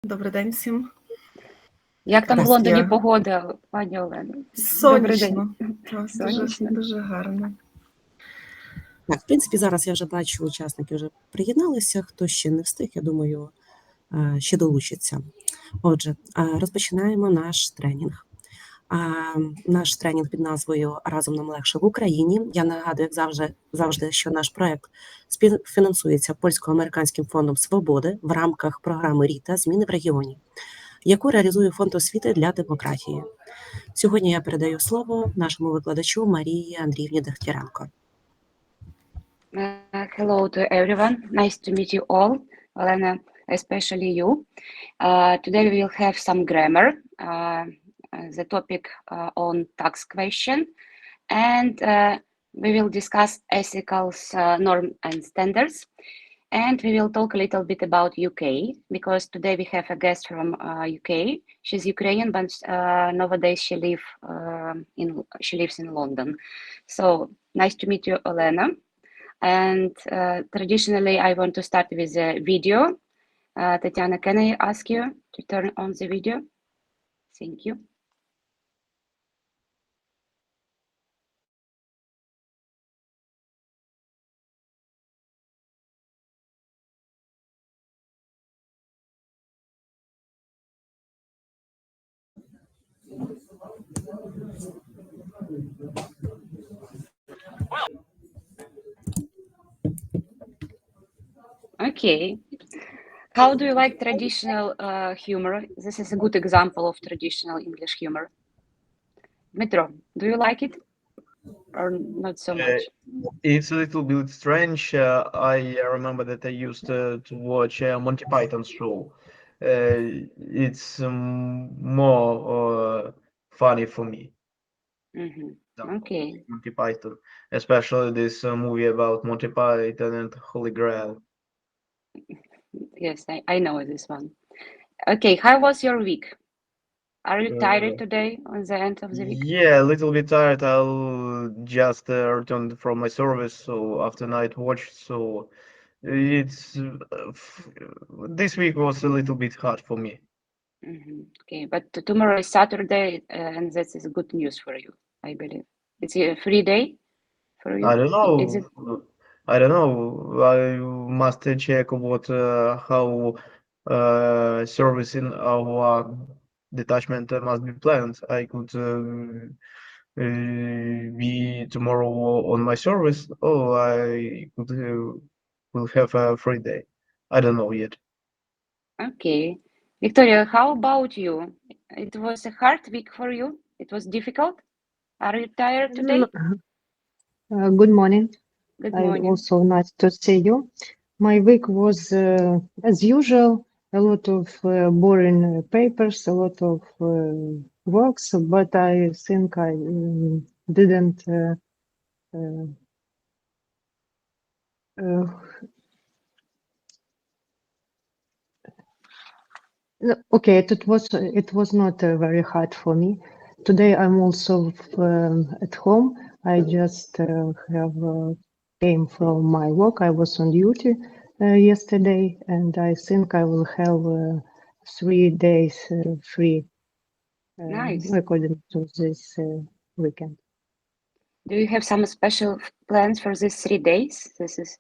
Добрий день всім. Як там в Лондоні погода, пані Олено? Сонячно. Так, Сонячно. Дуже гарно. Так, в принципі, зараз я вже бачу, учасники вже приєдналися. Хто ще не встиг, я думаю, ще долучиться. Отже, розпочинаємо наш тренінг. Наш тренінг під назвою «Разом нам легше в Україні». Я нагадую, як завжди, що наш проект співфінансується Польсько-Американським Фондом Свободи в рамках програми RITA «Зміни в регіоні», яку реалізує Фонд Освіти для Демократії. Сьогодні я передаю слово нашому викладачу Марії Андріївні Дегтяренко. Hello to everyone. Nice to meet you all. Elena, especially you. Today we will have some grammar, the topic on tax question, and we will discuss ethical norm and standards. And we will talk a little bit about UK, because today we have a guest from UK. She's Ukrainian, but nowadays she lives in London. So nice to meet you, Elena. And traditionally, I want to start with a video. Tatiana, can I ask you to turn on the video? Thank you. Okay. How do you like traditional humor? This is a good example of traditional English humor. Dmitro, do you like it or not so much? It's a little bit strange. I remember that I used to watch Monty Python's show. It's more funny for me. Mm-hmm. Okay. Monty Python, especially this movie about Monty Python and Holy Grail. Yes, I know this one. Okay, how was your week? Are you tired today on the end of the week? Yeah, a little bit tired. I'll just returned from my service, so after night watch. So it's this week was a little bit hard for me. Mm-hmm. Okay, but tomorrow is Saturday, and that is good news for you, I believe. It's a free day for you. I don't know. Is it? I don't know. I must check what how service in our detachment must be planned. I could be tomorrow on my service, or I could will have a free day. I don't know yet. Okay. Victoria, how about you? It was a hard week for you? It was difficult? Are you tired today? Good morning. Good morning. Also nice to see you. My week was, as usual, a lot of boring papers, a lot of works, but I think I didn't okay, it was not very hard for me. Today I'm also at home. I just have came from my work. I was on duty yesterday, and I think I will have 3 days free Nice. according to this weekend. Do you have some special plans for these 3 days? This is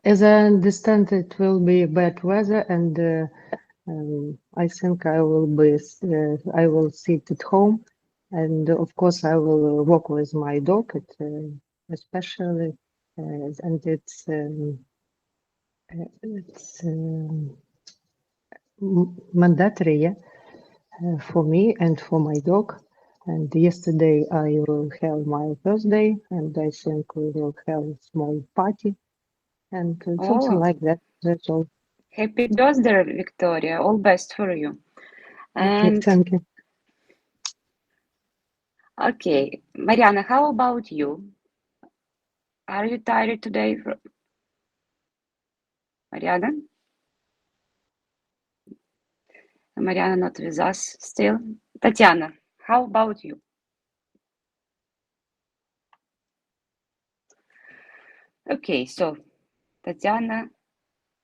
As I understand, it will be bad weather, and I think I will sit at home, and of course I will walk with my dog, especially, and it's mandatory, yeah, for me and for my dog. And yesterday I will have my birthday, and I think we will have a small party, and something like that. That's all. Happy birthday, Victoria. All best for you. Okay, And thank you. okay, Mariana, how about you? Are you tired today? Mariana? Mariana not with us still. Tatiana, how about you? Okay, so Tatiana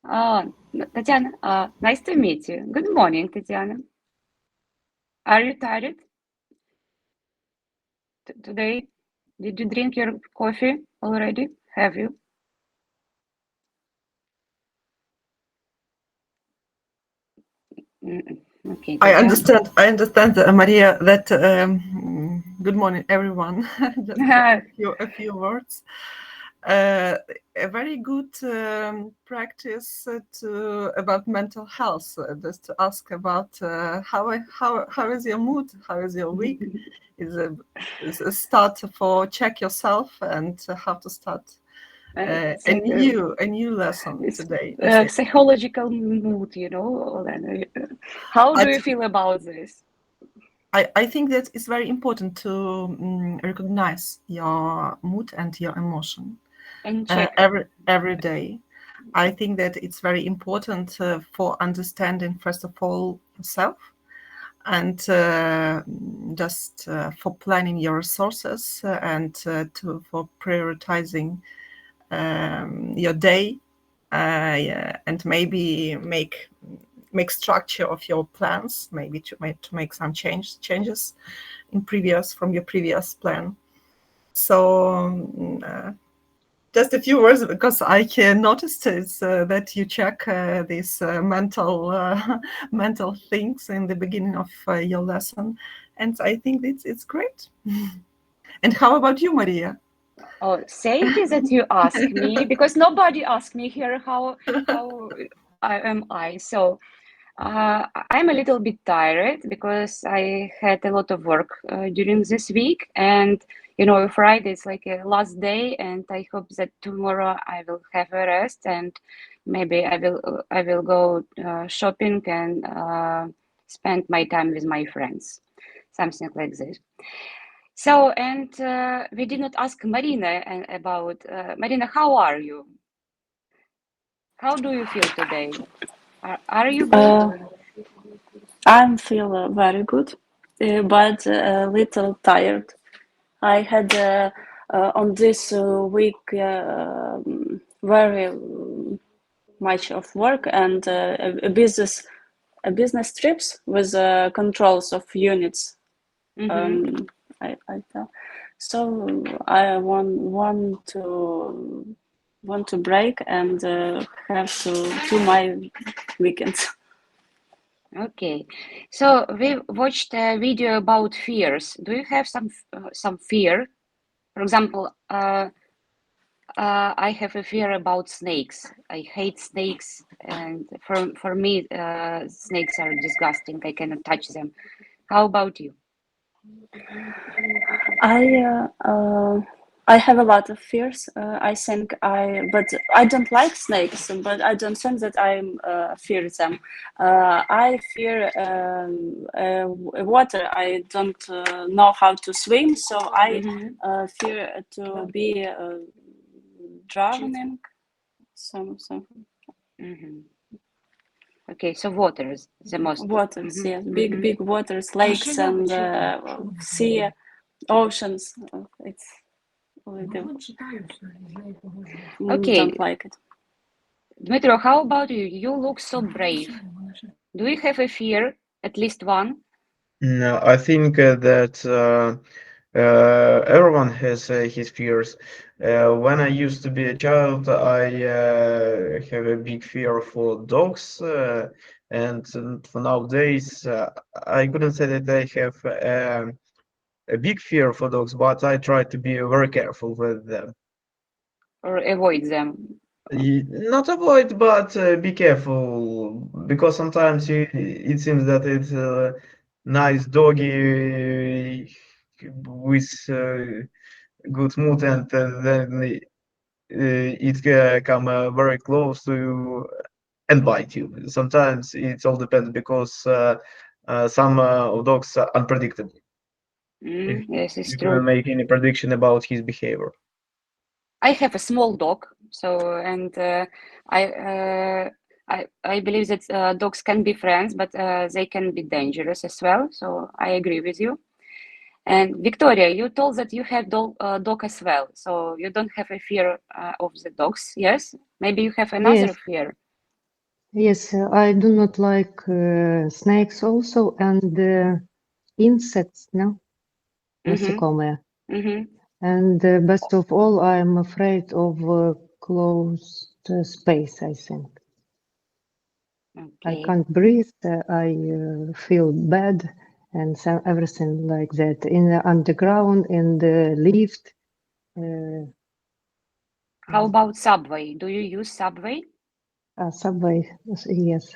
Tatiana, nice to meet you. Good morning, Tatiana. Are you tired today? Did you drink your coffee already? Have you? Okay. I Tatiana. understand, Maria, that good morning, everyone. Just a few words. A very good practice about mental health. Just to ask about how is your mood? How is your week? Is a start for check yourself and how to start a new lesson today. Psychological mood, you know. How do you feel about this? I think that it's very important to recognize your mood and your emotion And check. every day. I think that it's very important for understanding, first of all, yourself, and just for planning your resources and for prioritizing your day, and maybe make structure of your plans, maybe to make some changes from your previous plan. So just a few words, because I can notice that you check these mental things in the beginning of your lesson, and I think it's great. And how about you, Maria? Oh, thank you that you ask me, because nobody asked me here how am I. So I'm a little bit tired because I had a lot of work during this week, and you know, Friday is like a last day, and I hope that tomorrow I will have a rest, and maybe I will go shopping and spend my time with my friends, something like this. So, and we did not ask Marina about Marina. How are you? How do you feel today? Are you good? I'm feel very good, but a little tired. I had on this week very much of work and a business trips with controls of units. Mhm. So I want to break and have to do my weekends. Okay, so we watched a video about fears. Do you have some fear? For example, I have a fear about snakes. I hate snakes, and for me, snakes are disgusting. I cannot touch them. How about you? I have a lot of fears. I think but I don't like snakes. But I don't think that I fear them. I fear water. I don't know how to swim, so I fear to be drowning. Some. Okay, so water is the most. Waters, yes, big waters, lakes and sea, oceans. It's Okay. Don't like it. Dmitro, how about you? You look so brave. Do you have a fear, at least one? No, I think that everyone has his fears. When I used to be a child, I have a big fear for dogs, and for nowadays, I couldn't say that I have a big fear for dogs, but I try to be very careful with them. Or avoid them? Not avoid, but be careful, because sometimes it seems that it's a nice doggy with good mood, and then it come very close to you and bite you. Sometimes it all depends, because some dogs are unpredictable. Yes, it's You true. can't make any prediction about his behavior. I have a small dog, so and I believe that dogs can be friends, but they can be dangerous as well. So I agree with you. And Victoria, you told that you have dog as well, so you don't have a fear of the dogs. Yes, maybe you have another Yes. fear. Yes, I do not like snakes also and insects, no? Насекомые. And best of all, I'm afraid of closed space, I think. I Okay. can't breathe, I feel bad and so everything like that. In the underground, in the lift. How about subway? Do you use subway? Subway, yes.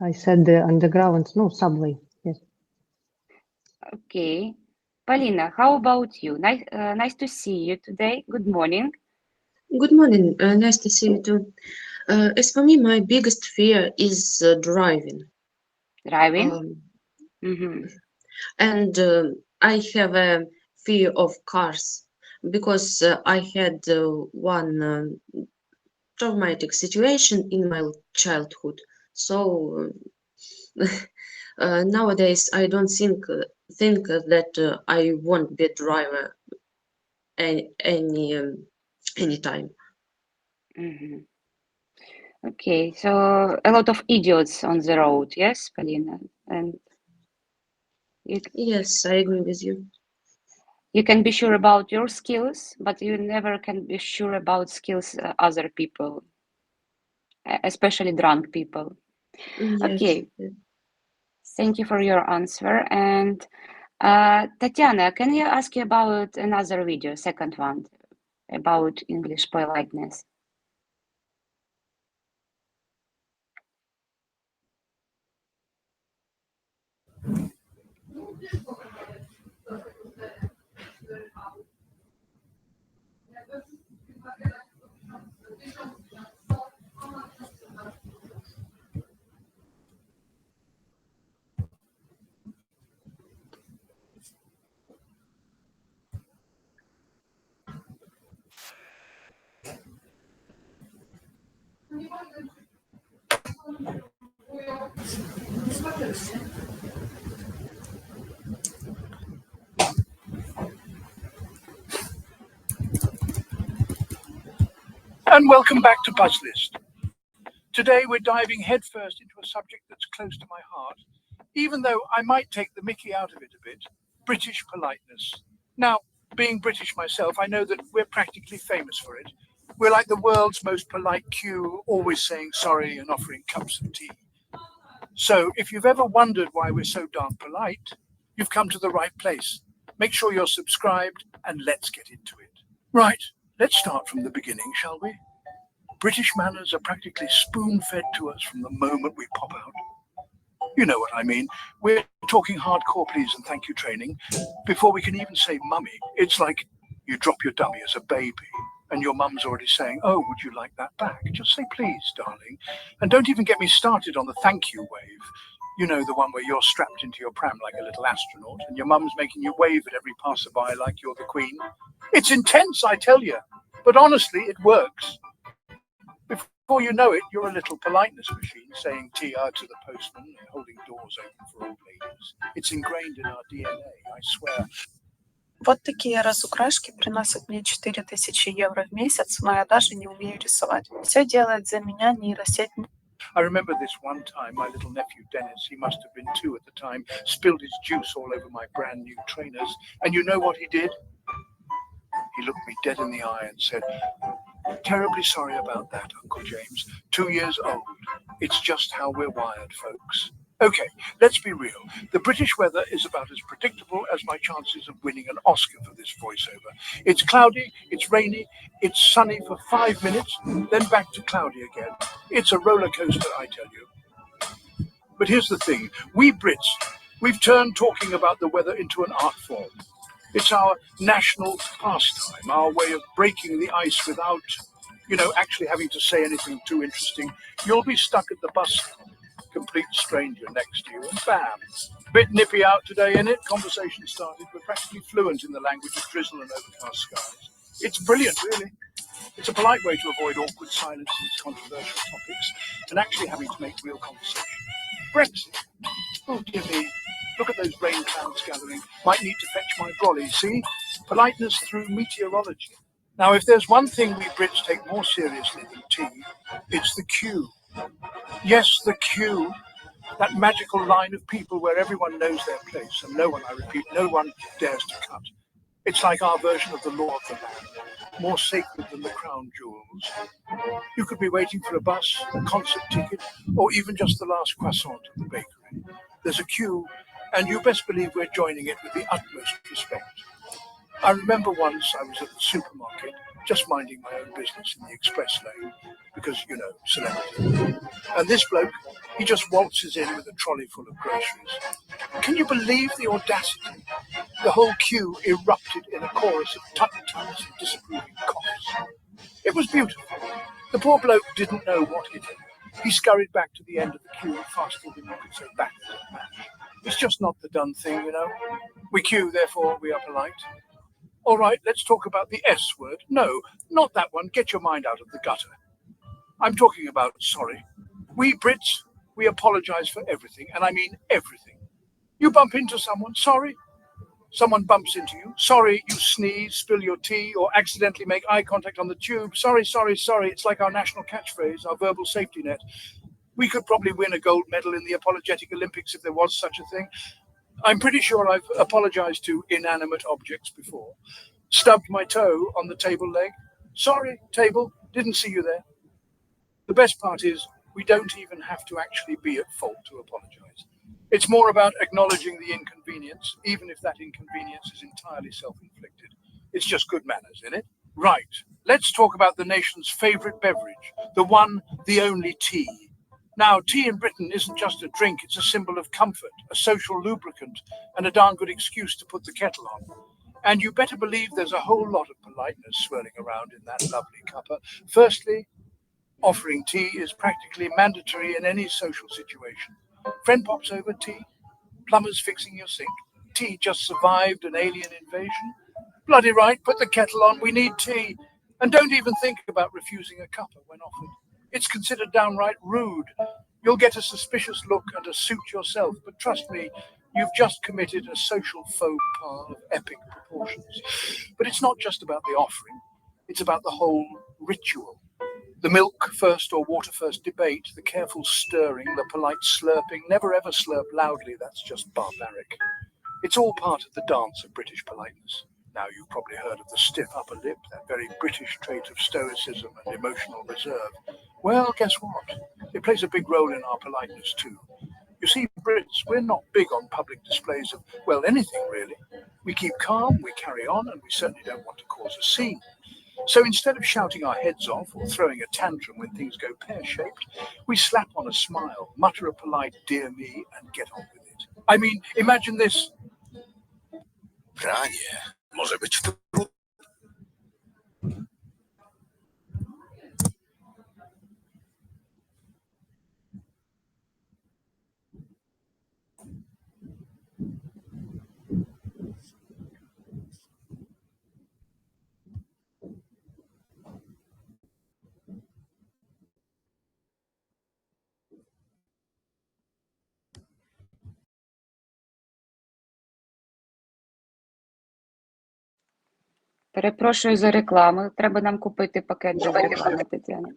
I said the underground, no, subway, yes. Okay. Polina, how about you? Nice to see you today. Good morning. Good morning. Nice to see you too. As for me, my biggest fear is driving. Driving? And I have a fear of cars because I had one traumatic situation in my childhood. So nowadays I don't think that I won't be a driver anytime. Okay, so a lot of idiots on the road, yes, Polina? And yes, I agree with you. You can be sure about your skills, but you never can be sure about skills other people, especially drunk people. Yes. Okay, thank you for your answer. And Tatiana, can I ask you about another video, second one, about English politeness? And welcome back to Buzz List. Today we're diving headfirst into a subject that's close to my heart, even though I might take the mickey out of it a bit, British politeness. Now, being British myself, I know that we're practically famous for it. We're like the world's most polite queue, always saying sorry and offering cups of tea. So if you've ever wondered why we're so darn polite, you've come to the right place. Make sure you're subscribed and let's get into it. Right, let's start from the beginning, shall we? British manners are practically spoon-fed to us from the moment we pop out. You know what I mean. We're talking hardcore please and thank you training. Before we can even say mummy, it's like you drop your dummy as a baby and your mum's already saying, oh, would you like that back? Just say please, darling. And don't even get me started on the thank you wave. You know, the one where you're strapped into your pram like a little astronaut and your mum's making you wave at every passerby like you're the queen. It's intense, I tell you. But honestly, it works. Before you know it, you're a little politeness machine saying TR to the postman and holding doors open for old ladies. It's ingrained in our DNA, I swear. Вот такие разукрашки приносят мне 4000 евро в месяц, но я даже не умею рисовать. Все делает за меня нейросеть. I remember this one time, my little nephew Dennis, he must have been 2 at the time, spilled his juice all over my brand new trainers. And you know what he did? He looked me dead in the eye and said, terribly sorry about that, Uncle James. 2 years old. It's just how we're wired, folks. Okay, let's be real. The British weather is about as predictable as my chances of winning an Oscar for this voiceover. It's cloudy, it's rainy, it's sunny for 5 minutes, then back to cloudy again. It's a roller coaster, I tell you. But here's the thing. We Brits, we've turned talking about the weather into an art form. It's our national pastime, our way of breaking the ice without, actually having to say anything too interesting. You'll be stuck at the bus stop, complete stranger next to you, and bam. Bit nippy out today, innit? Conversation started. We're practically fluent in the language of drizzle and overcast skies. It's brilliant, really. It's a polite way to avoid awkward silence and controversial topics, and actually having to make real conversation. Brexit. Oh, dear me. Look at those rain clouds gathering. Might need to fetch my brolly, see? Politeness through meteorology. Now, if there's one thing we Brits take more seriously than tea, it's the queue. Yes, the queue, that magical line of people where everyone knows their place and no one, I repeat, no one dares to cut. It's like our version of the law of the land, more sacred than the crown jewels. You could be waiting for a bus, a concert ticket, or even just the last croissant at the bakery. There's a queue, and you best believe we're joining it with the utmost respect. I remember once I was at the supermarket, just minding my own business in the express lane, because, you know, celebrity. And this bloke, he just waltzes in with a trolley full of groceries. Can you believe the audacity? The whole queue erupted in a chorus of tut-tuts and disapproving coughs. It was beautiful. The poor bloke didn't know what hit him. He scurried back to the end of the queue faster than you could say backwards at match. It's just not the done thing, you know. We queue, therefore we are polite. All right, let's talk about the S word. No, not that one. Get your mind out of the gutter. I'm talking about sorry. We Brits, we apologize for everything, and I mean everything. You bump into someone, sorry. Someone bumps into you, sorry. You sneeze, spill your tea, or accidentally make eye contact on the tube. Sorry, sorry, sorry. It's like our national catchphrase, our verbal safety net. We could probably win a gold medal in the apologetic Olympics if there was such a thing. I'm pretty sure I've apologized to inanimate objects before. Stubbed my toe on the table leg. Sorry, table, didn't see you there. The best part is we don't even have to actually be at fault to apologize. It's more about acknowledging the inconvenience, even if that inconvenience is entirely self-inflicted. It's just good manners, isn't it? Right, let's talk about the nation's favorite beverage, the one, the only tea. Now, tea in Britain isn't just a drink, it's a symbol of comfort, a social lubricant, and a darn good excuse to put the kettle on. And you better believe there's a whole lot of politeness swirling around in that lovely cuppa. Firstly, offering tea is practically mandatory in any social situation. Friend pops over, tea. Plumber's fixing your sink. Tea just survived an alien invasion. Bloody right, put the kettle on, we need tea. And don't even think about refusing a cuppa when offered. It's considered downright rude. You'll get a suspicious look and a suit yourself, but trust me, you've just committed a social faux pas of epic proportions. But it's not just about the offering, it's about the whole ritual. The milk first or water first debate, the careful stirring, the polite slurping, never ever slurp loudly, that's just barbaric. It's all part of the dance of British politeness. Now, you've probably heard of the stiff upper lip, that very British trait of stoicism and emotional reserve. Well, guess what? It plays a big role in our politeness too. You see, Brits, we're not big on public displays of, well, anything really. We keep calm, we carry on, and we certainly don't want to cause a scene. So instead of shouting our heads off or throwing a tantrum when things go pear-shaped, we slap on a smile, mutter a polite dear me, and get on with it. I mean, imagine this. Pranie może być Перепрошую за рекламу. Треба нам купити пакет без реклами, Тетяна.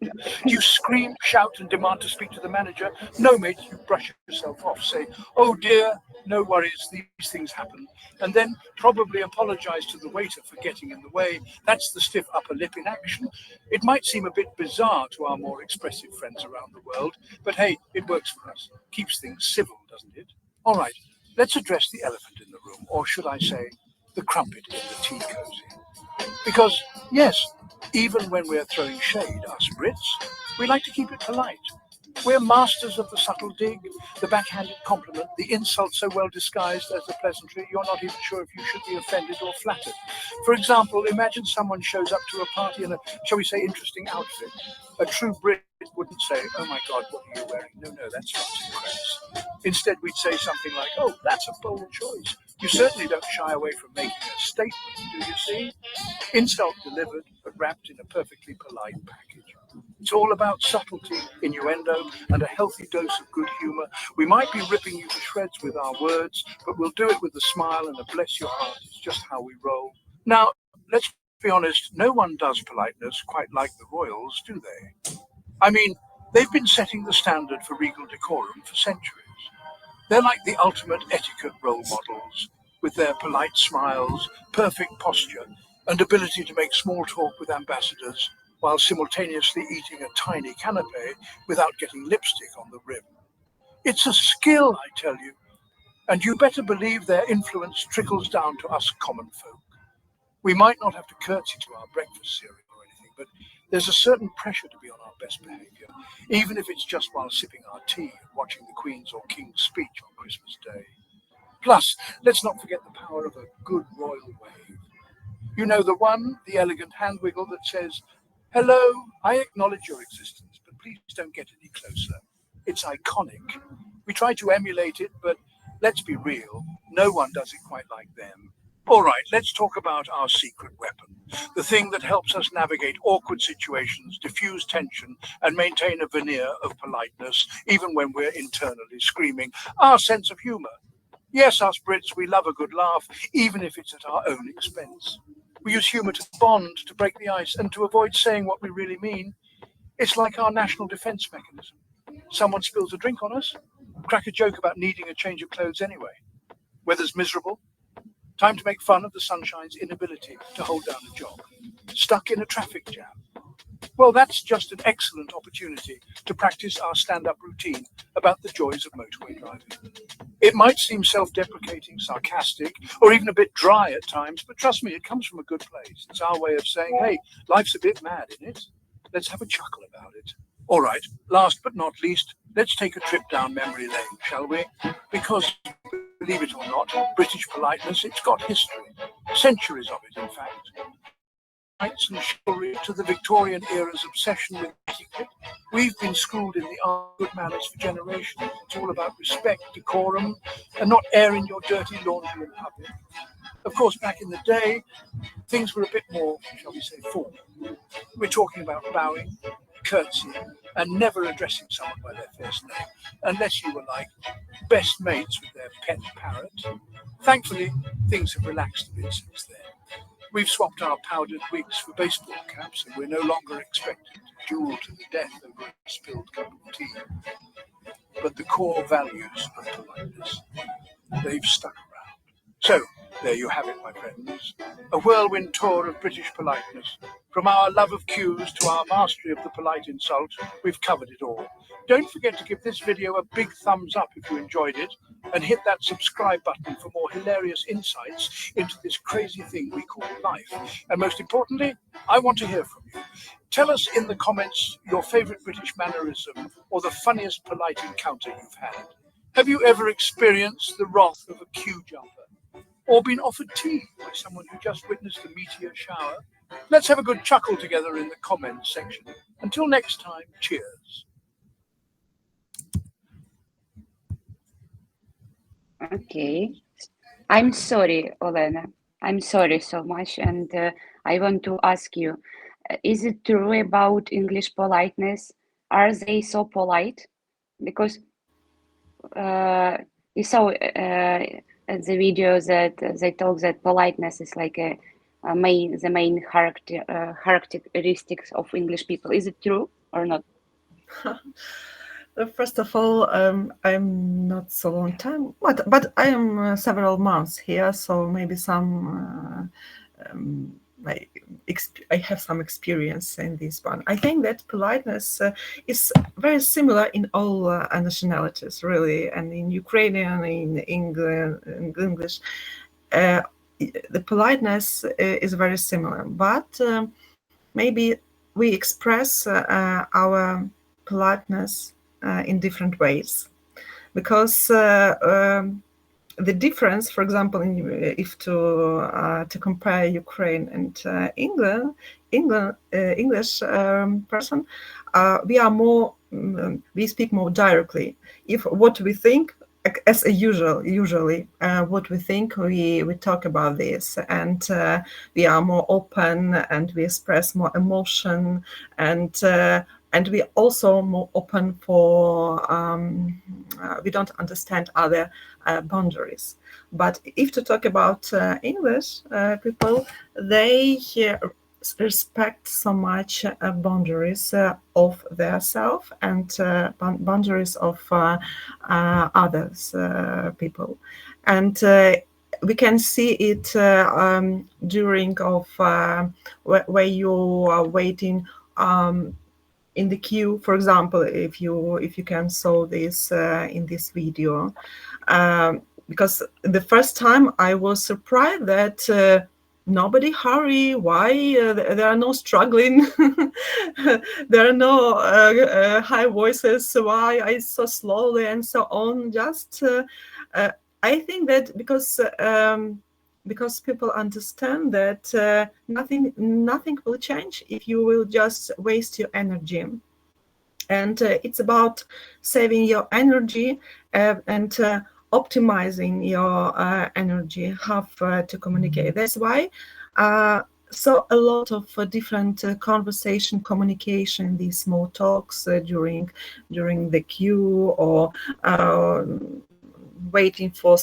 You scream, shout, and demand to speak to the manager. No, mate, you brush yourself off. Say, oh dear, no worries, these things happen. And then probably apologize to the waiter for getting in the way. That's the stiff upper lip in action. It might seem a bit bizarre to our more expressive friends around the world, but hey, it works for us. Keeps things civil, doesn't it? All right, let's address the elephant in the room, or should I say, the crumpet in the tea cozy. Because, yes, even when we're throwing shade, us Brits, we like to keep it polite. We're masters of the subtle dig, the backhanded compliment, the insult so well disguised as a pleasantry, you're not even sure if you should be offended or flattered. For example, imagine someone shows up to a party in a, shall we say, interesting outfit. A true Brit wouldn't say, oh my God, what are you wearing? No, that's fancy dress. Instead, we'd say something like, oh, that's a bold choice. You certainly don't shy away from making a statement, do you see? Insult delivered, but wrapped in a perfectly polite package. It's all about subtlety, innuendo, and a healthy dose of good humor. We might be ripping you to shreds with our words, but we'll do it with a smile and a bless your heart. It's just how we roll. Now, let's be honest, no one does politeness quite like the royals, do they? I mean, They've been setting the standard for regal decorum for centuries. They're like the ultimate etiquette role models, with their polite smiles, perfect posture, and ability to make small talk with ambassadors while simultaneously eating a tiny canapé without getting lipstick on the rim. It's a skill, I tell you, and you better believe their influence trickles down to us common folk. We might not have to curtsy to our breakfast cereal or anything, but there's a certain pressure to be on our best behaviour, even if it's just while sipping our tea and watching the Queen's or King's speech on Christmas Day. Plus, let's not forget the power of a good royal wave. You know, the one, the elegant hand wiggle that says, "Hello, I acknowledge your existence, but please don't get any closer." It's iconic. We try to emulate it, but let's be real, no one does it quite like them. All right, let's talk about our secret weapon, the thing that helps us navigate awkward situations, diffuse tension, and maintain a veneer of politeness, even when we're internally screaming, our sense of humour. Yes, us Brits, we love a good laugh, even if it's at our own expense. We use humour to bond, to break the ice, and to avoid saying what we really mean. It's like our national defence mechanism. Someone spills a drink on us, crack a joke about needing a change of clothes anyway. Weather's miserable. Time to make fun of the sunshine's inability to hold down a job. Stuck in a traffic jam. Well, that's just an excellent opportunity to practice our stand-up routine about the joys of motorway driving. It might seem self-deprecating, sarcastic, or even a bit dry at times, but trust me, it comes from a good place. It's our way of saying, hey, life's a bit mad, isn't it? Let's have a chuckle about it. All right, last but not least, let's take a trip down memory lane, shall we? Because, believe it or not, British politeness, it's got history. Centuries of it, in fact. Rights and chivalry to the Victorian era's obsession with etiquette. We've been schooled in the art of good manners for generations. It's all about respect, decorum, and not airing your dirty laundry in public. Of course, back in the day, things were a bit more, shall we say, formal. We're talking about bowing, curtsying, and never addressing someone by their first name, unless you were like best mates with their pet parrot. Thankfully, things have relaxed a bit since then. We've swapped our powdered wigs for baseball caps, and we're no longer expected to duel to the death over a spilled cup of tea. But the core values of politeness, they've stuck around. So, there you have it, my friends. A whirlwind tour of British politeness. From our love of cues to our mastery of the polite insult, we've covered it all. Don't forget to give this video a big thumbs up if you enjoyed it, and hit that subscribe button for more hilarious insights into this crazy thing we call life. And most importantly, I want to hear from you. Tell us in the comments your favourite British mannerism or the funniest polite encounter you've had. Have you ever experienced the wrath of a queue jumper? Or been offered tea by someone who just witnessed a meteor shower? Let's have a good chuckle together in the comments section. Until next time, cheers. Okay. I'm sorry, Olena. I'm sorry so much. And I want to ask you, is it true about English politeness? Are they so polite? Because you saw at the video that they talk that politeness is like the main characteristics of English people. Is it true or not? First of all, I'm not so long time, but I am several months here, so maybe some I have some experience in this one. I think that politeness is very similar in all nationalities, really, and in Ukrainian, in English. The politeness is very similar, but maybe we express our politeness in different ways, because the difference, for example, if to compare Ukraine and English person, we are more we speak more directly. If what we think, as usually what we think, we talk about this, and we are more open, and we express more emotion, and we also more open for we don't understand other boundaries. But if to talk about English people, they respect so much boundaries of their self and boundaries of others people, and we can see it during of where you are waiting in the queue, for example, if you can saw this in this video, because the first time I was surprised that nobody hurry. Why there are no struggling? There are no high voices. Why I so slowly and so on? Just I think that because people understand that nothing will change if you will just waste your energy, and it's about saving your energy and optimizing your energy, how to communicate. That's why so a lot of different conversation, communication, these small talks during the queue or waiting for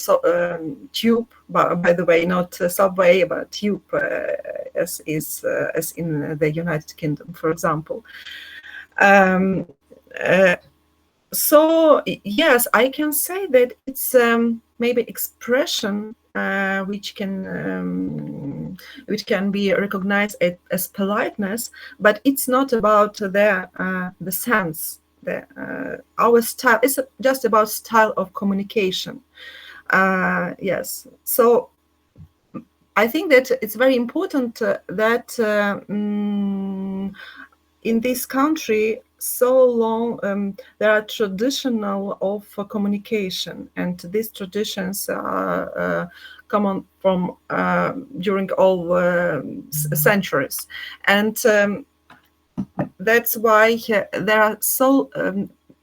tube, by the way, not subway, but tube, as in the United Kingdom, for example. So yes, I can say that it's maybe expression which can be recognized as politeness, but it's not about the sense. Our style is just about style of communication. Yes, so I think that it's very important that in this country so long there are traditional of communication, and these traditions are common from during all centuries, and that's why there are so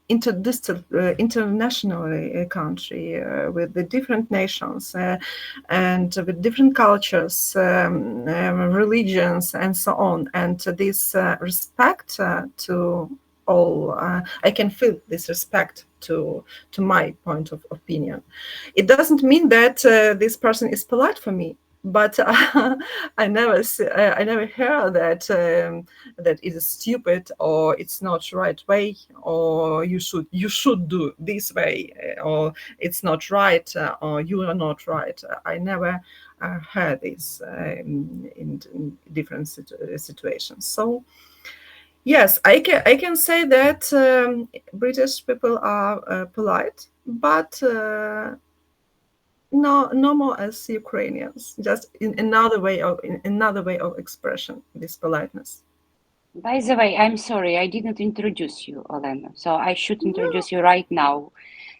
internationally country with the different nations and with different cultures, religions, and so on. And this respect to all, I can feel this respect to my point of opinion. It doesn't mean that this person is polite for me, but I never hear that that it is stupid or it's not right way, or you should do this way, or it's not right, or you are not right. I never heard this in different situations. So yes, I can say that British people are polite, but no more as Ukrainians, just in another way of expression, this politeness. By the way, I'm sorry, I didn't introduce you, Olena, so I should introduce you right now.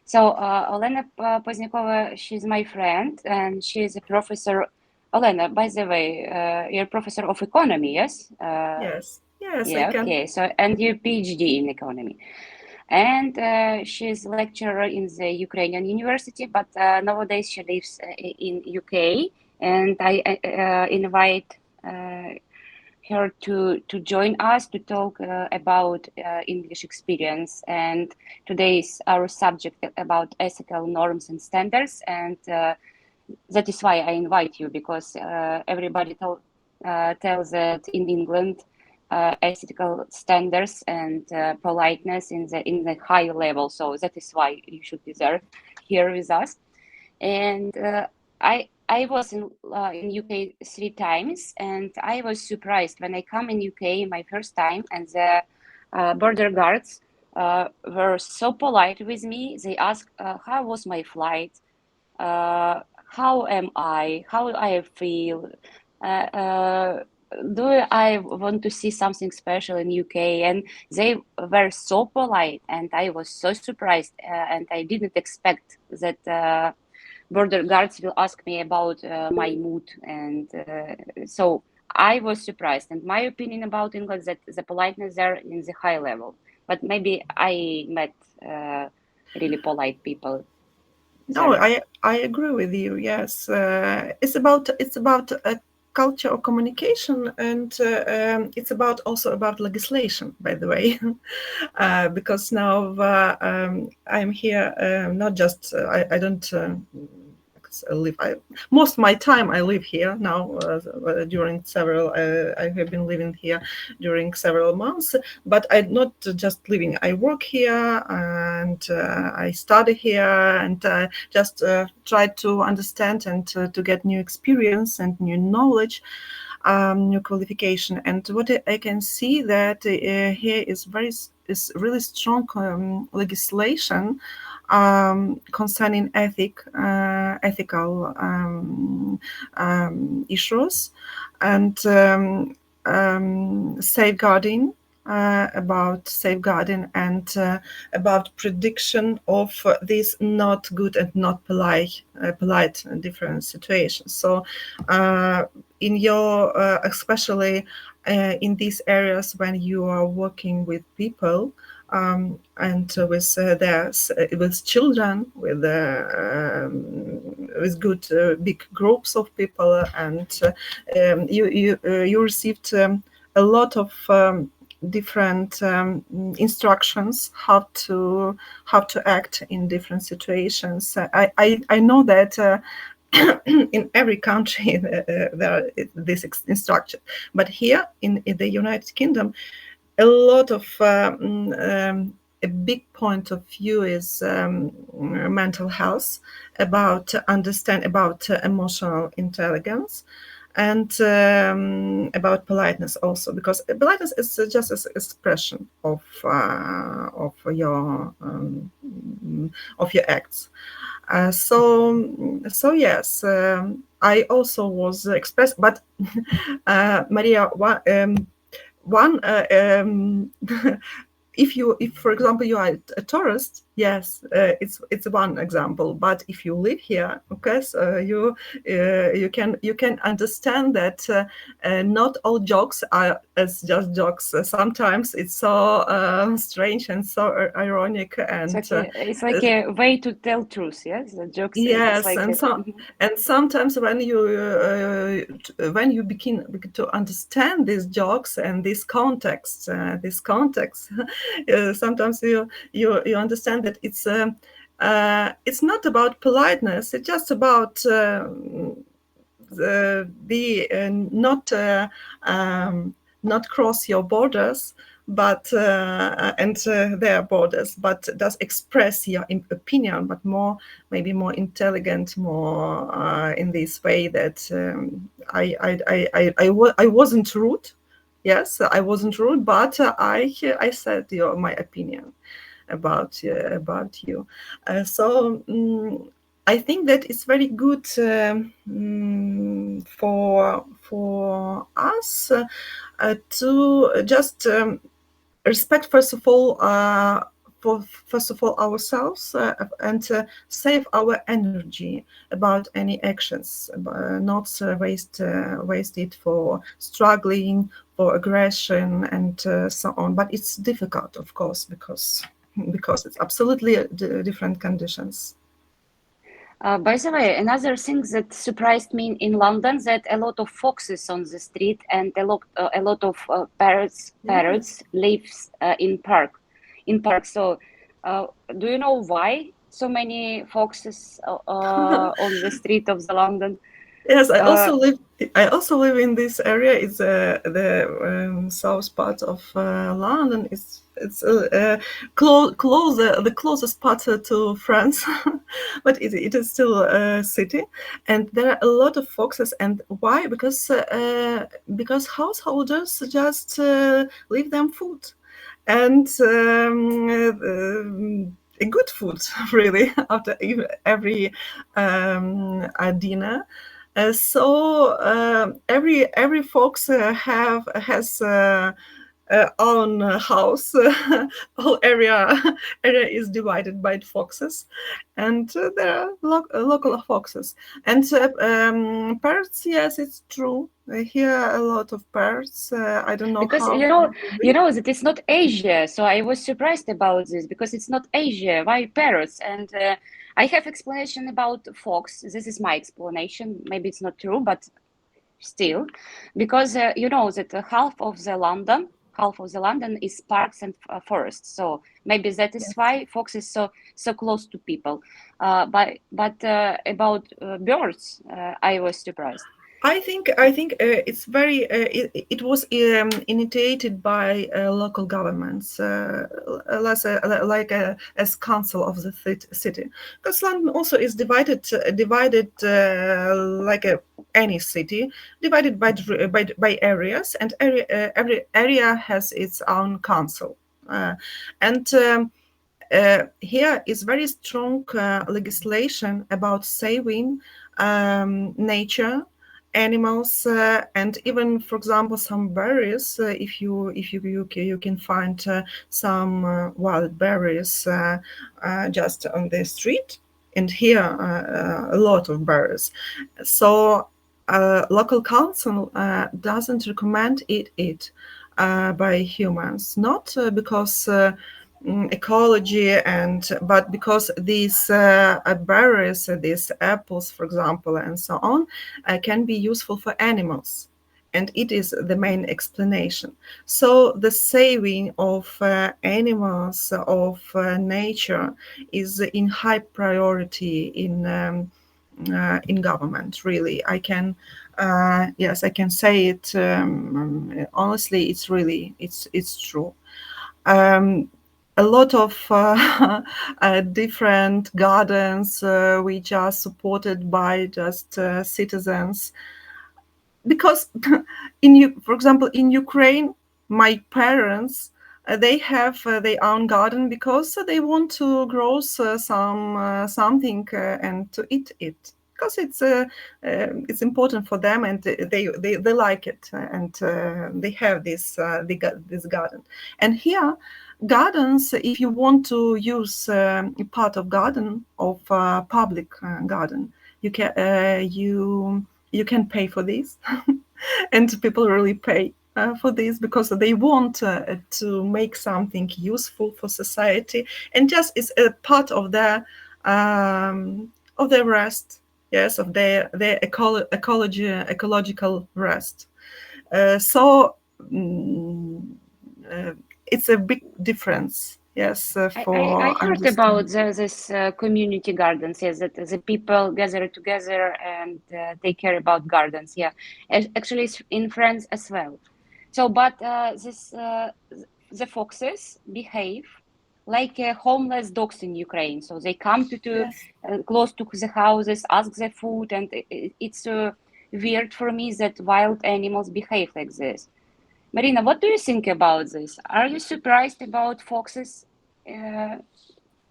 So Olena Poznякova, she's my friend, and she's a professor. Olena, by the way, you're a professor of economy, yes? Yes, yeah, I can. Okay, so, and you're PhD in economy. And she's a lecturer in the Ukrainian university, but nowadays she lives in UK, and I invite her to join us to talk about English experience. And today's our subject about ethical norms and standards, and that is why I invite you, because everybody tells that in England ethical standards and politeness in the high level. So that is why you should be there here with us. And I was in UK 3 times, and I was surprised when I come in UK my first time, and the border guards were so polite with me. They asked how was my flight, how am I, how I feel, do I want to see something special in UK? And they were so polite, and I was so surprised, and I didn't expect that border guards will ask me about my mood, and so I was surprised. And my opinion about England, that the politeness there in the high level, but maybe I met really polite people. No, I agree with you. Yes, it's about a culture of communication, and it's also about legislation, by the way, because now I'm here not just I don't most of my time I live here now. During several, I have been living here during several months. But I'm not just living. I work here and I study here, and just try to understand and to get new experience and new knowledge. New qualification, and what I can see that here is really strong legislation concerning ethical issues and safeguarding. About safeguarding and about prediction of these not good and not polite different situations. So in your especially in these areas when you are working with people and with children, with good big groups of people, and you received a lot of different instructions how to act in different situations. I know that in every country there are this instruction, but here in the United Kingdom, a lot of a big point of view is mental health, about emotional intelligence, and about politeness also, because politeness is just an expression of your acts. So yes, I also was expressed, but Maria, one if for example you are a tourist, yes, it's one example. But if you live here, okay, so you can understand that not all jokes are as just jokes. Sometimes it's so strange and so ironic, and it's like a way to tell truth. Yes, the jokes. Yes, like and sometimes when you begin to understand these jokes and this context, sometimes you understand that it's not about politeness. It's just about not cross your borders, but and their borders, but does express your opinion, but maybe more intelligent, more in this way that I wasn't rude. Yes, I wasn't rude, but I said my opinion about you. So I think that it's very good for us to just respect first of all ourselves and save our energy about any actions, not waste it for struggling, for aggression, and so on. But it's difficult, of course, because it's absolutely different conditions. By the way, another thing that surprised me in London, that a lot of foxes on the street and a lot of parrots lives in park. So, do you know why so many foxes on the street of the London? Yes, I also live in this area. It's the south part of London. It's the closest part to France, but it is still a city, and there are a lot of foxes. And why? Because householders just leave them food, and a good food really after every dinner. So every fox has own house. Whole area is divided by foxes, and there are local foxes and parrots. Yes, it's true. I hear a lot of parrots. I don't know because how. you know that it's not Asia, so I was surprised about this because it's not Asia. Why parrots? And I have explanation about fox. This is my explanation. Maybe it's not true, but still, because you know that half of the London half of the London is parks and forests. So maybe that is why Fox is so close to people. But about birds, I was surprised. I think it's very. It was initiated by local governments, as council of the city. Because London also is divided like any city, divided by areas, and every area has its own council, and. Here is very strong legislation about saving nature, animals, and even, for example, some berries. If you can find some wild berries just on the street, and here a lot of berries. So local council doesn't recommend it by humans, not because ecology but because these berries, these apples, for example, and so on, can be useful for animals, and it is the main explanation. So the saving of animals, of nature, is in high priority in government. Really, I can yes, I can say it honestly. It's really it's true. A lot of different gardens which are supported by just citizens, because for example, in Ukraine, my parents they have their own garden because they want to grow something and to eat it, because it's important for them, and they like it, and they have this garden. And here, gardens, if you want to use part of garden, of public garden, you can pay for this, and people really pay for this because they want to make something useful for society, and just is a part of their rest, yes, of their ecological rest. So it's a big difference. Yes, for I heard about this community gardens. Yes, that the people gather together and they care about gardens. Yeah, actually, it's in France as well. So, but the foxes behave like homeless dogs in Ukraine. So they come to yes. Close to the houses, ask their food, and it's weird for me that wild animals behave like this. Marina, what do you think about this? Are you surprised about foxes in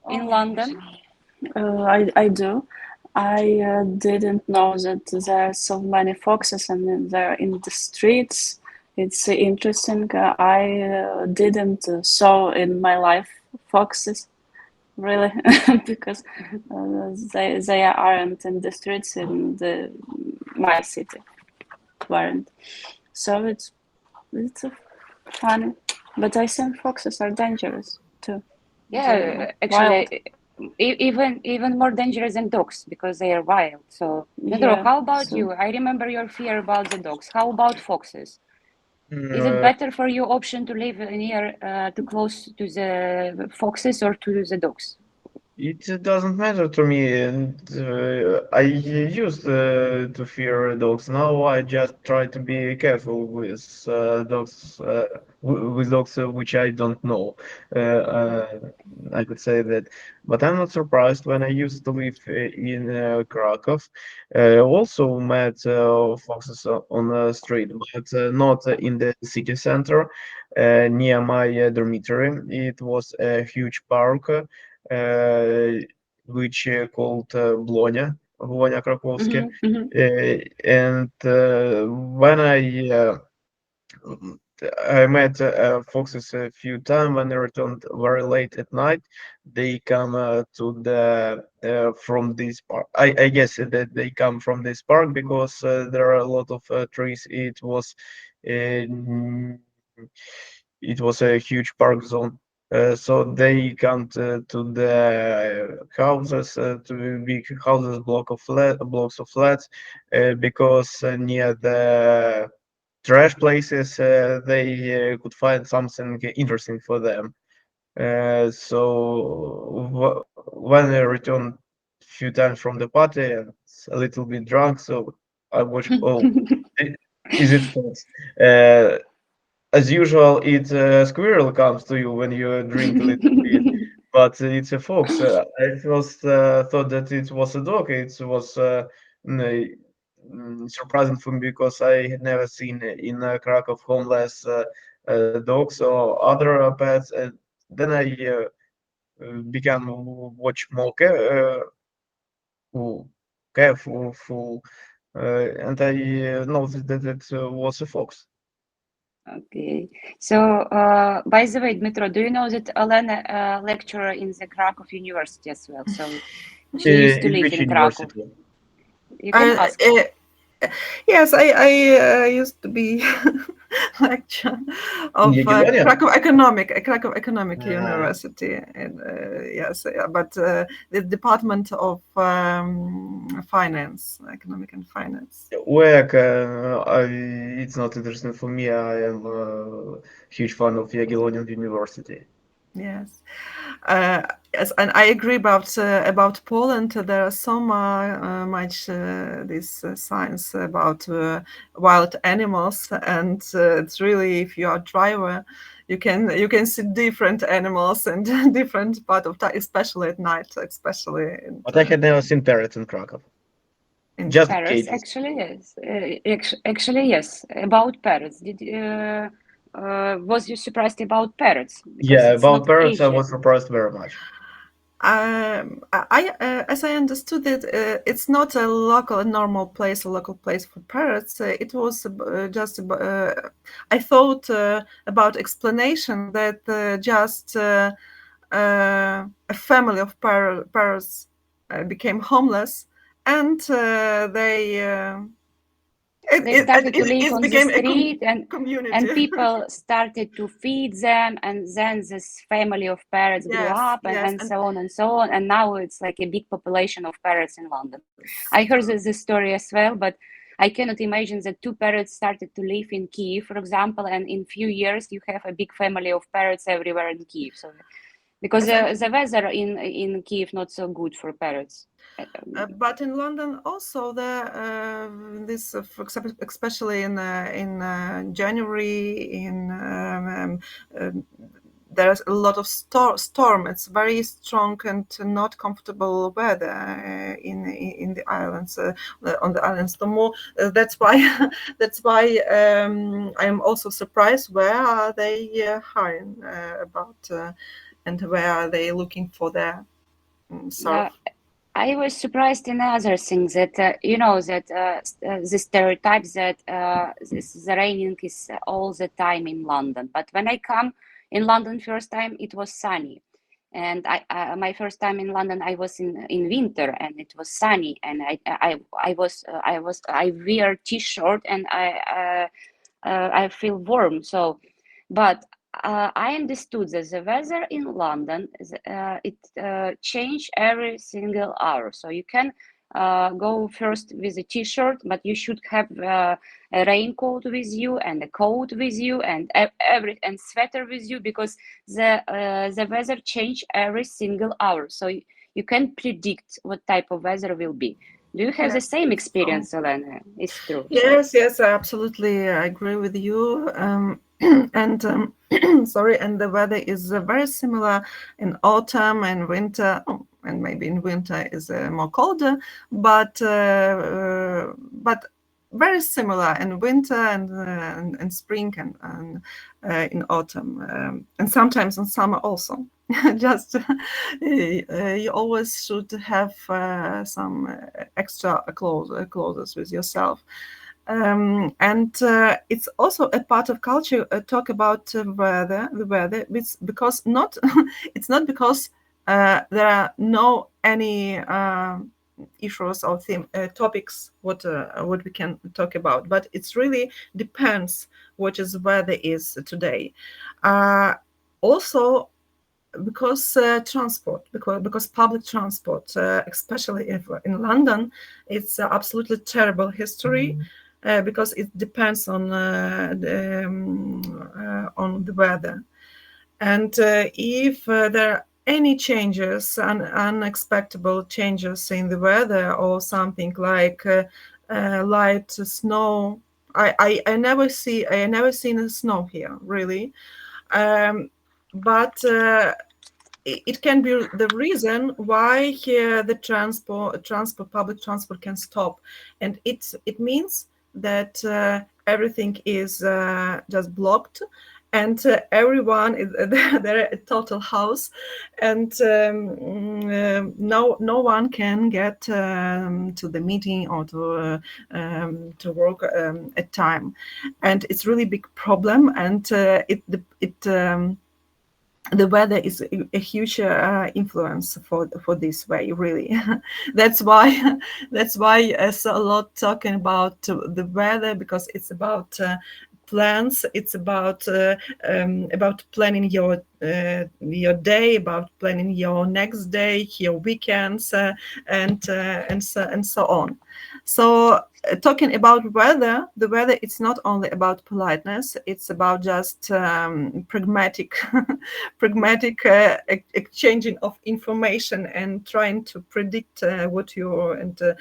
London? I do. I didn't know that there are so many foxes and they're in the streets. It's interesting. I didn't saw in my life foxes, really, because they aren't in the streets in my city, weren't. So it's funny, but I think foxes are dangerous too. Yeah, actually, even more dangerous than dogs because they are wild. So, Pedro, how about you? I remember your fear about the dogs. How about foxes? Is it better for you option to live near, too close to the foxes or to the dogs? It doesn't matter to me, and I used to fear dogs. Now I just try to be careful with dogs, with dogs which I don't know. I could say that, but I'm not surprised. When I used to live in Krakow, also met foxes on the street, but not in the city center. Near my dormitory, it was a huge park. Which called Blonia Krakowskie. And when I met foxes a few times when I returned very late at night. They come to the from this park. I guess that they come from this park because there are a lot of trees. It was a huge park zone. So they come to the houses, to big houses, blocks of flats, because near the trash places, they could find something interesting for them. So when I returned a few times from the party, I was a little bit drunk, so I watched, oh, is it false? As usual, it's a squirrel comes to you when you drink a little bit, but it's a fox. I first thought that it was a dog. It was surprising for me because I had never seen in Krakow homeless dogs or other pets. And then I began watch more careful, and I noticed that it was a fox. Okay. So, by the way, Dmitro, do you know that Elena lecturer in the Krakow University as well? So she used to In live which in Krakow. university? You can ask. Yes, I used to be lecturer of Jagiellonia? Krakow Economic University. And, yes, but the Department of Finance, Economic and Finance. Work, it's not interesting for me. I am a huge fan of Jagiellonian University. Yes. Yes, and I agree about Poland. There are so much this science about wild animals, and it's really, if you are a driver, you can see different animals and different part of time, especially at night, especially. But I had never seen parrots in Krakow. Just Parrots, cages. actually, yes. Actually, yes. About parrots, was you surprised about parrots? Because Yeah, it's about not parrots, I Asian. was surprised very much. As I understood it, it's not a local place for parrots. It was just. I thought about explanation that just a family of parrots became homeless, and they started to live on the became street, community. and people started to feed them, and then this family of parrots grew up, and so on and so on, and now it's like a big population of parrots in London. I heard this story as well, but I cannot imagine that two parrots started to live in Kiev, for example, and in few years you have a big family of parrots everywhere in Kiev. So, because the weather in Kiev not so good for parrots. But in London also, this, for example, especially in January, there's a lot of storm. It's very strong and not comfortable weather in the islands, on the islands. That's why I am also surprised where are they hiring about and where are they looking for their surf. I was surprised in other things that the stereotypes that the raining is all the time in London. But when I come in London first time, it was sunny, and my first time in London I was in winter and it was sunny, and I wear t-shirt and I feel warm. So, but I understood that the weather in London change every single hour. So you can go first with a t-shirt, but you should have a raincoat with you and a coat with you and and sweater with you, because the weather change every single hour. So you can predict what type of weather will be. Do you have the same experience, Elena? It's true. Yes, I absolutely agree with you. And sorry, and the weather is very similar in autumn and winter, and maybe in winter is more colder, but very similar in winter and spring and in autumn, and sometimes in summer also. Just you always should have some extra clothes with yourself. And it's also a part of culture. Talk about the weather, because not it's not because there are no any issues or topics what we can talk about, but it's really depends what is weather is today. Also, because transport, because public transport, especially if in London, it's absolutely terrible history. because it depends on the weather. And if there are any changes, unexpected changes in the weather, or something like light snow, I never seen snow here really, but it can be the reason why here the public transport can stop, and it means that everything is just blocked, and everyone is they're a total house, and no one can get to the meeting or to work at time, and it's really big problem, and the weather is a huge influence for this way, really. That's why I saw a lot talking about the weather, because it's about plans. It's about planning your day, about planning your next day, your weekends, and so on. So talking about weather, the weather, it's not only about politeness, it's about just pragmatic exchanging of information and trying to predict what you and to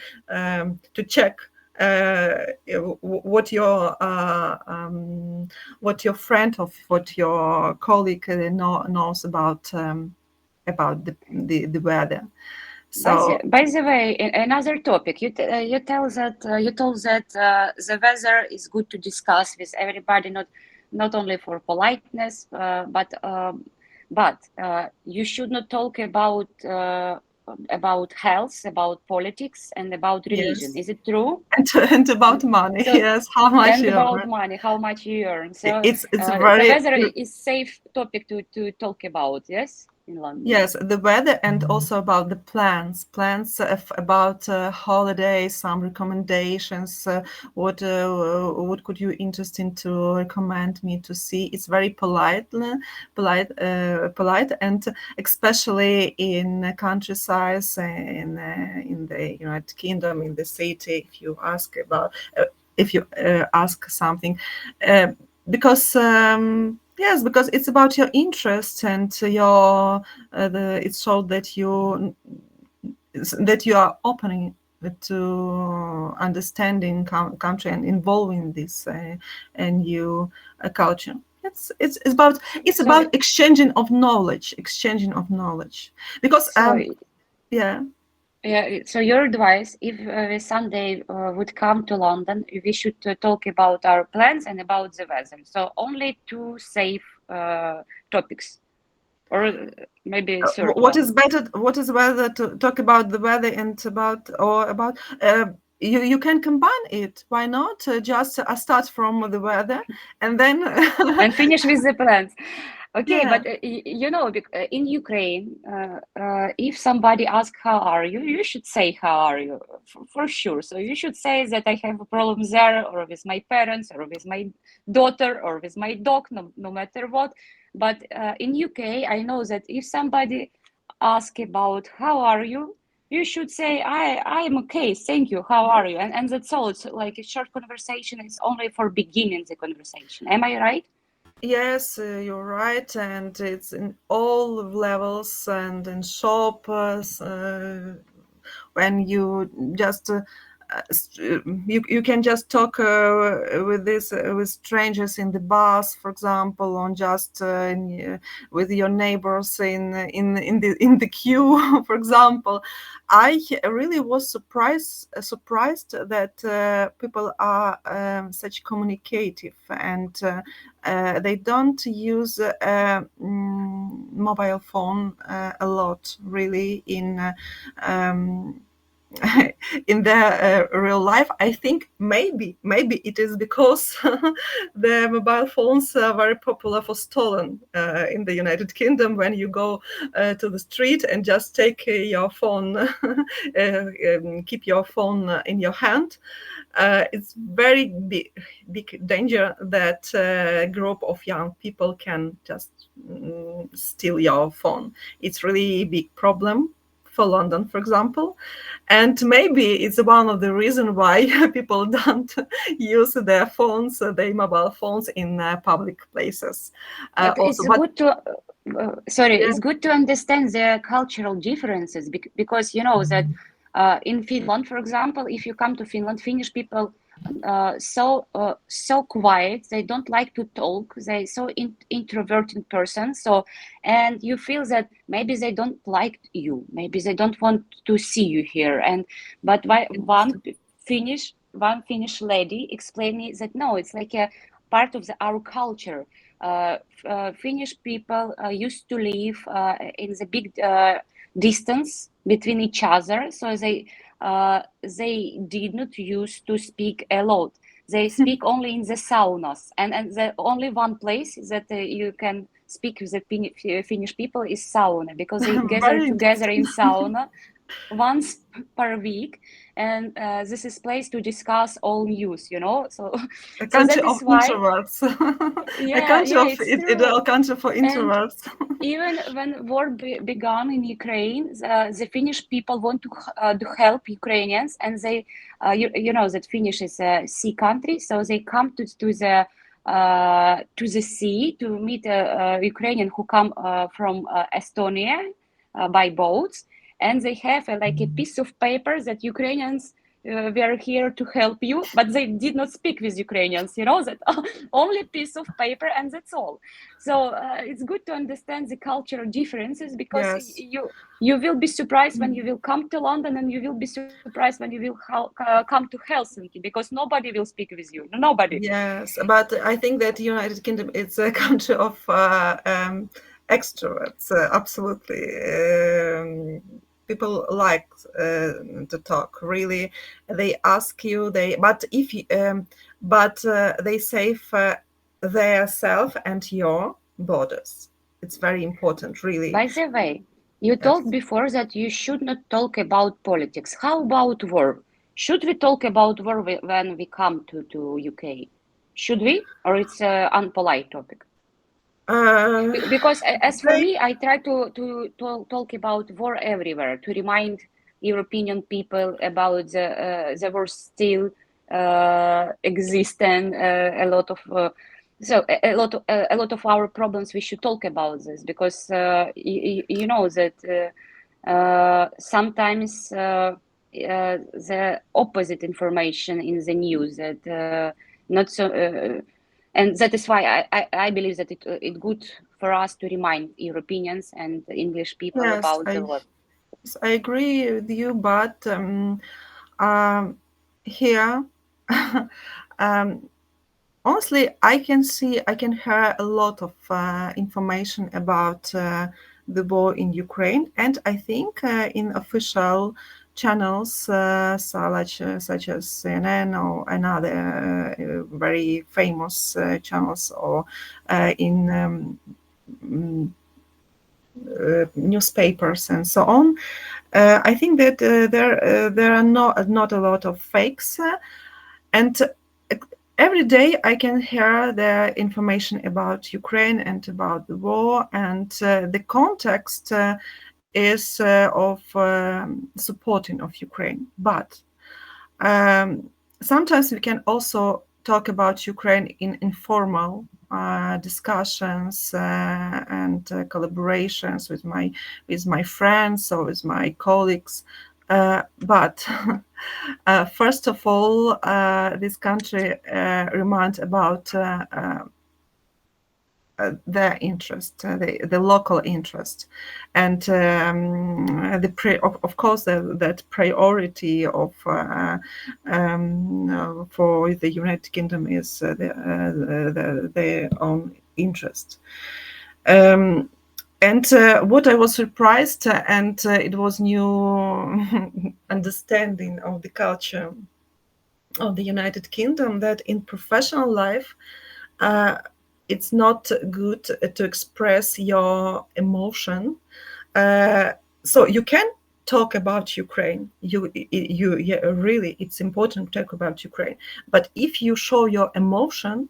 check what your friend or what your colleague knows about the weather. So, by the way, another topic. You told that the weather is good to discuss with everybody, not only for politeness, but you should not talk about health, about politics, and about religion. yes. Is it true? And about money, So- yes, how much And you about earn. money, how much you earn. So It's the very weather is safe topic to talk about. Yes, in London. yes, the weather, and also about the plans about holidays, some recommendations, what could you interesting to recommend me to see. It's very polite, and especially in countryside, in the United Kingdom, in the city, if you ask about ask something, because yes, because it's about your interest, and your it shows that you are opening to understanding country and involving this new culture. It's about exchanging of knowledge, because yeah. Yeah, so your advice, if we someday would come to London, we should talk about our plans and about the weather. So only two safe topics, or maybe third What one. is better? What is better to talk about the weather and about you can combine it. Why not? Just start from the weather and then And finish with the plans. Okay, Yeah. but in Ukraine, if somebody asks how are you, you should say how are you for sure. So you should say that I have a problem there, or with my parents, or with my daughter, or with my dog, no matter what. But in UK, I know that if somebody asks about how are you, you should say I am okay, thank you, how are you, and that's all. It's like a short conversation. It's only for beginning the conversation. Am I right? Yes, you're right, and it's in all levels and in shop when you just you can just talk with strangers in the bus, for example, on just with your neighbors in the queue, for example. I really was surprised that people are such communicative, and they don't use mobile phone a lot, really, in in their real life. I think maybe it is because the mobile phones are very popular for stolen in the United Kingdom. When you go to the street and just take your phone, keep your phone in your hand, it's very big danger that a group of young people can just steal your phone. It's really a big problem for London, for example. And maybe it's one of the reasons why people don't use their phones, their mobile phones in public places. It's good to it's good to understand the cultural differences because you know that in Finland, for example, if you come to Finland, Finnish people so quiet, they don't like to talk, they so introverted person, so and you feel that maybe they don't like you, maybe they don't want to see you here, but one Finnish lady explained me that no, it's like a part of our culture. Finnish people used to live in the big distance between each other, so they did not use to speak a lot. They speak only in the saunas, and the only one place that you can speak with the Finnish people is sauna, because they gather together in sauna once per week, and this is place to discuss all news, you know. So a country of introverts. A country for introverts. And even when war began in Ukraine, the Finnish people want to help Ukrainians, and they, you know that Finnish is a sea country, so they come to the sea to meet Ukrainian who come from Estonia by boats. And they have like a piece of paper that Ukrainians were here to help you, but they did not speak with Ukrainians, you know, that only piece of paper, and that's all. So it's good to understand the cultural differences, because you will be surprised when you will come to London, and you will be surprised when you will come to Helsinki, because nobody will speak with you. Nobody. Yes, but I think that United Kingdom is a country of extroverts, absolutely. People like to talk. Really, they ask you. They save their self and your borders. It's very important, really. By the way, you told before that you should not talk about politics. How about war? Should we talk about war when we come to UK? Should we, or it's an unpolite topic? Because as for me, I try to talk about war everywhere, to remind European people about the war still exist, and a lot of our problems. We should talk about this, because you know that sometimes the opposite information in the news, that not so. And that is why I believe that it's good for us to remind Europeans and English people about the war. I agree with you, but here, honestly, I can hear a lot of information about the war in Ukraine, and I think in official channels such as CNN or another very famous channels, or in newspapers and so on. I think that there are not a lot of fakes, and every day I can hear the information about Ukraine and about the war, and the context is of supporting of Ukraine. But sometimes we can also talk about Ukraine in informal discussions and collaborations with my friends or with my colleagues. But first of all, this country reminds about their interest, the local interest, and of course that priority of for the United Kingdom is their own interest. And what I was surprised, and it was new understanding of the culture of the United Kingdom, that in professional life, it's not good to express your emotion. So you can talk about Ukraine. You really, it's important to talk about Ukraine. But if you show your emotion,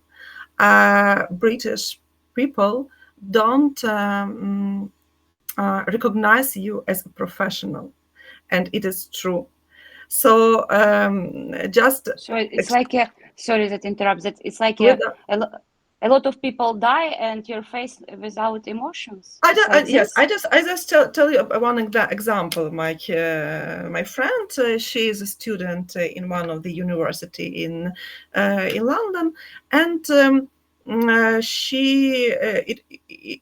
British people don't recognize you as a professional. and it is true. So just So it's like a, sorry that interrupts. It's like a lot of people die and you're faced without emotions. I just tell you one example. My friend, she is a student in one of the university in London, and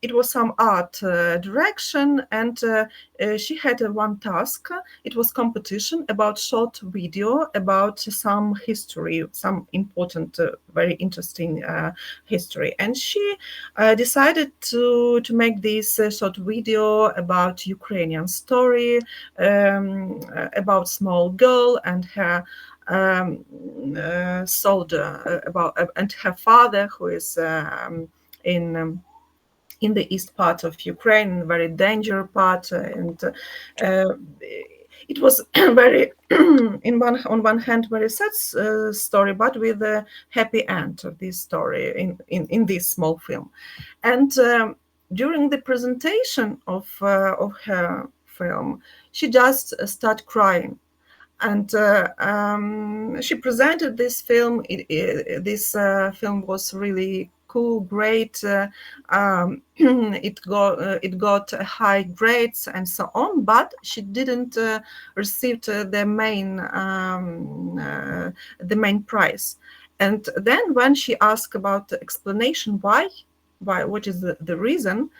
it was some art direction, and she had one task. It was competition about short video about some history, some important, very interesting history, and she decided to make this short video about Ukrainian story, about small girl and her soldier, and her father, who is in the east part of Ukraine, very dangerous part, and it was very on one hand very sad story, but with a happy end of this story in this small film. And during the presentation of her film, she just started crying. And she presented this film. This film was really cool, great. It got high grades and so on, but she didn't receive the main prize. And then when she asked about the explanation why, what is the reason,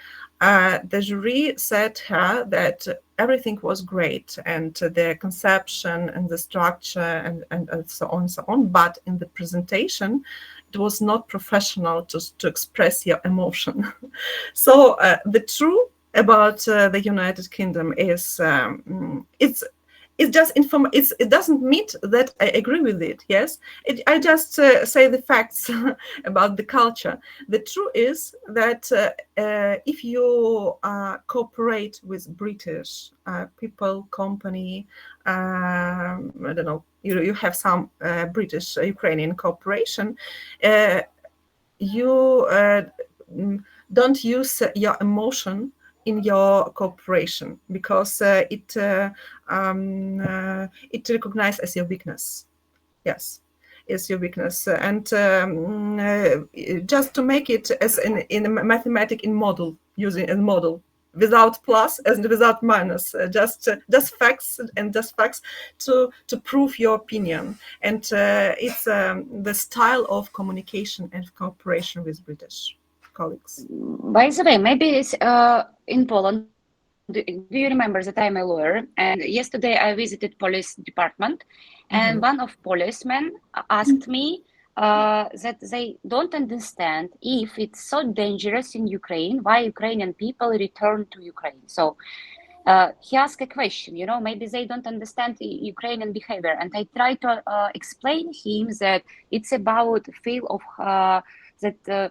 the jury said her that everything was great, and the conception and the structure and so on, but in the presentation it was not professional to express your emotion. So the truth about the United Kingdom is it's just it doesn't mean that I agree with it. Yes, I just say the facts about the culture. The truth is that if you cooperate with British people, company, I don't know, you have some British Ukrainian cooperation, you don't use your emotion in your cooperation, because it recognizes as your weakness. Yes, is your weakness, and just to make it as in a mathematic in model, using a model without plus and without minus, just facts and just facts to prove your opinion, and it's the style of communication and cooperation with British colleagues. By the way, maybe it's in Poland. Do you remember that I'm a lawyer? And yesterday I visited police department, and one of policemen asked me that they don't understand if it's so dangerous in Ukraine, why Ukrainian people return to Ukraine. So he asked a question, maybe they don't understand Ukrainian behavior. And I try to explain him that it's about feel of that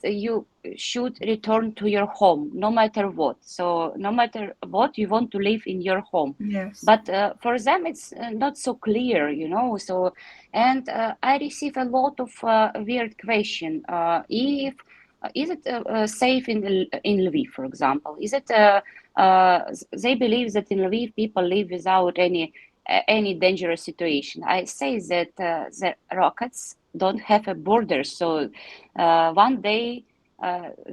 you should return to your home, no matter what. So no matter what, you want to live in your home. Yes. But for them, it's not so clear, So, and I receive a lot of weird question. Is it safe in Lviv, for example? Is it they believe that in Lviv people live without any dangerous situation? I say that the rockets don't have a border. So one day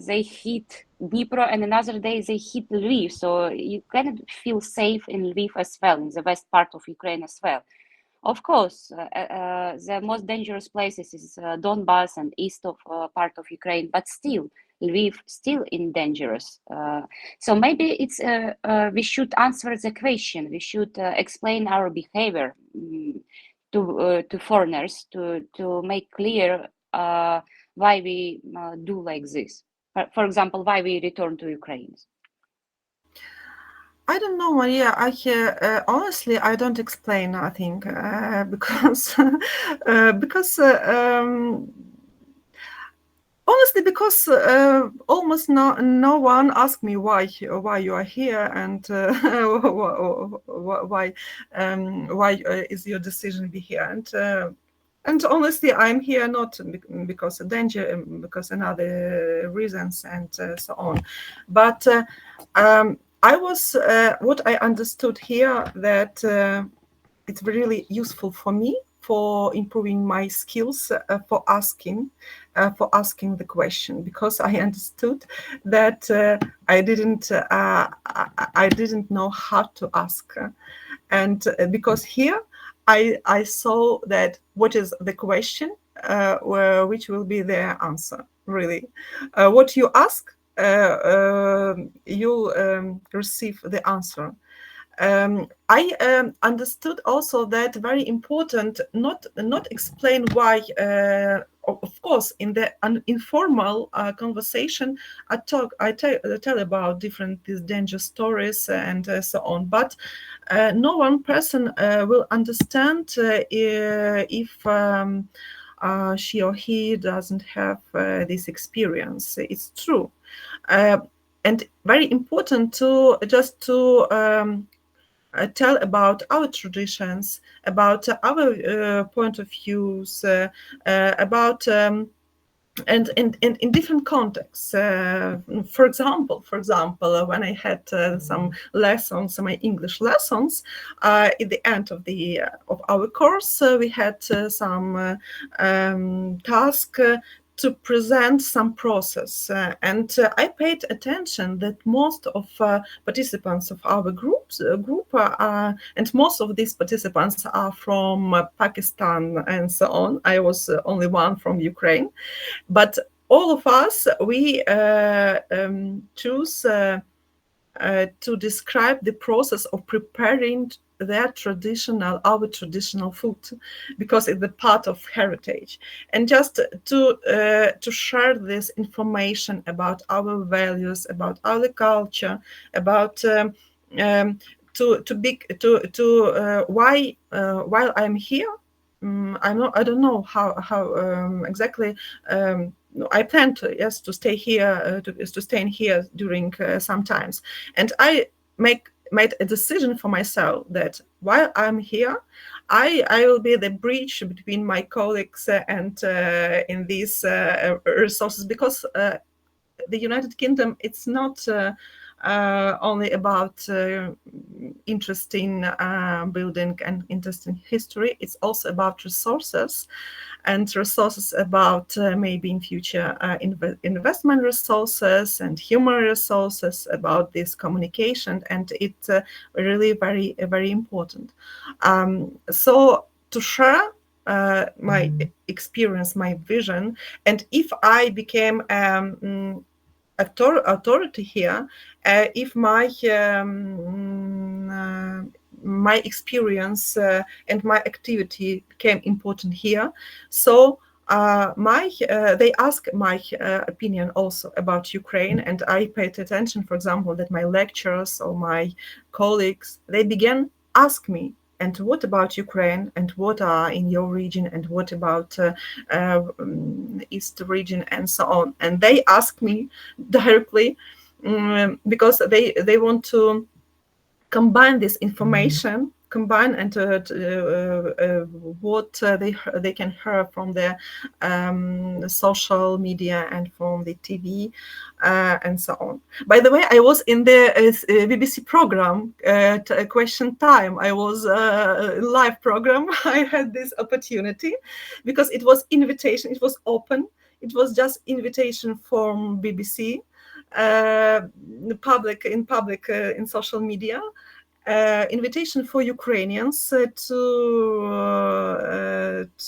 they hit Dnipro and another day they hit Lviv. So you cannot feel safe in Lviv as well, in the west part of Ukraine as well. Of course, the most dangerous places is Donbass and east of part of Ukraine, but still Lviv still in dangerous. So maybe it's we should answer the question. We should explain our behavior to foreigners to make clear why we do like this. For example, why we return to Ukraine. I don't know, Maria. Honestly, I don't explain nothing because honestly, because almost no one asked me why you are here, and why is your decision to be here, and honestly, I'm here not because of danger, because of other reasons and so on, but I was what I understood here that it's really useful for me for improving my skills for asking the question, because I understood that I didn't know how to ask, and because here I saw that what is the question, which will be the answer. Really, what you ask, you receive the answer. I understood also that very important not explain why. Of course, in the informal conversation, I tell about different these danger stories and so on. But no one person will understand if she or he doesn't have this experience. It's true, and very important to just to. Tell about our traditions, about our point of views, about and in different contexts. For example, when I had some lessons, my English lessons, at the end of our course, we had some task. To present some process, and I paid attention that most of participants of our group and most of these participants are from Pakistan and so on. I was only one from Ukraine, but all of us we choose to describe the process of preparing our traditional food, because it's a part of heritage, and just to share this information about our values, about our culture, about why while I'm here. I don't know how exactly. I plan to stay here to stay in here during some times, and I made a decision for myself that while I'm here, I will be the bridge between my colleagues and in these resources, because the United Kingdom, it's not only about interesting building and interesting history. It's also about resources, and resources about maybe in future investment resources and human resources, about this communication, and it's really very, very important. So to share my experience, my vision, and if I became authority here, if my experience and my activity became important here, so they ask my opinion also about Ukraine, and I paid attention, for example, that my lecturers or my colleagues, they began ask me, and what about Ukraine, and what are in your region, and what about East region, and so on. And they ask me directly because they want to combine this information, and what they can hear from the social media and from the TV and so on. By the way, I was in the BBC program Question Time. I was live program. I had this opportunity because it was invitation. It was open. It was just invitation from BBC. Public in social media, invitation for Ukrainians to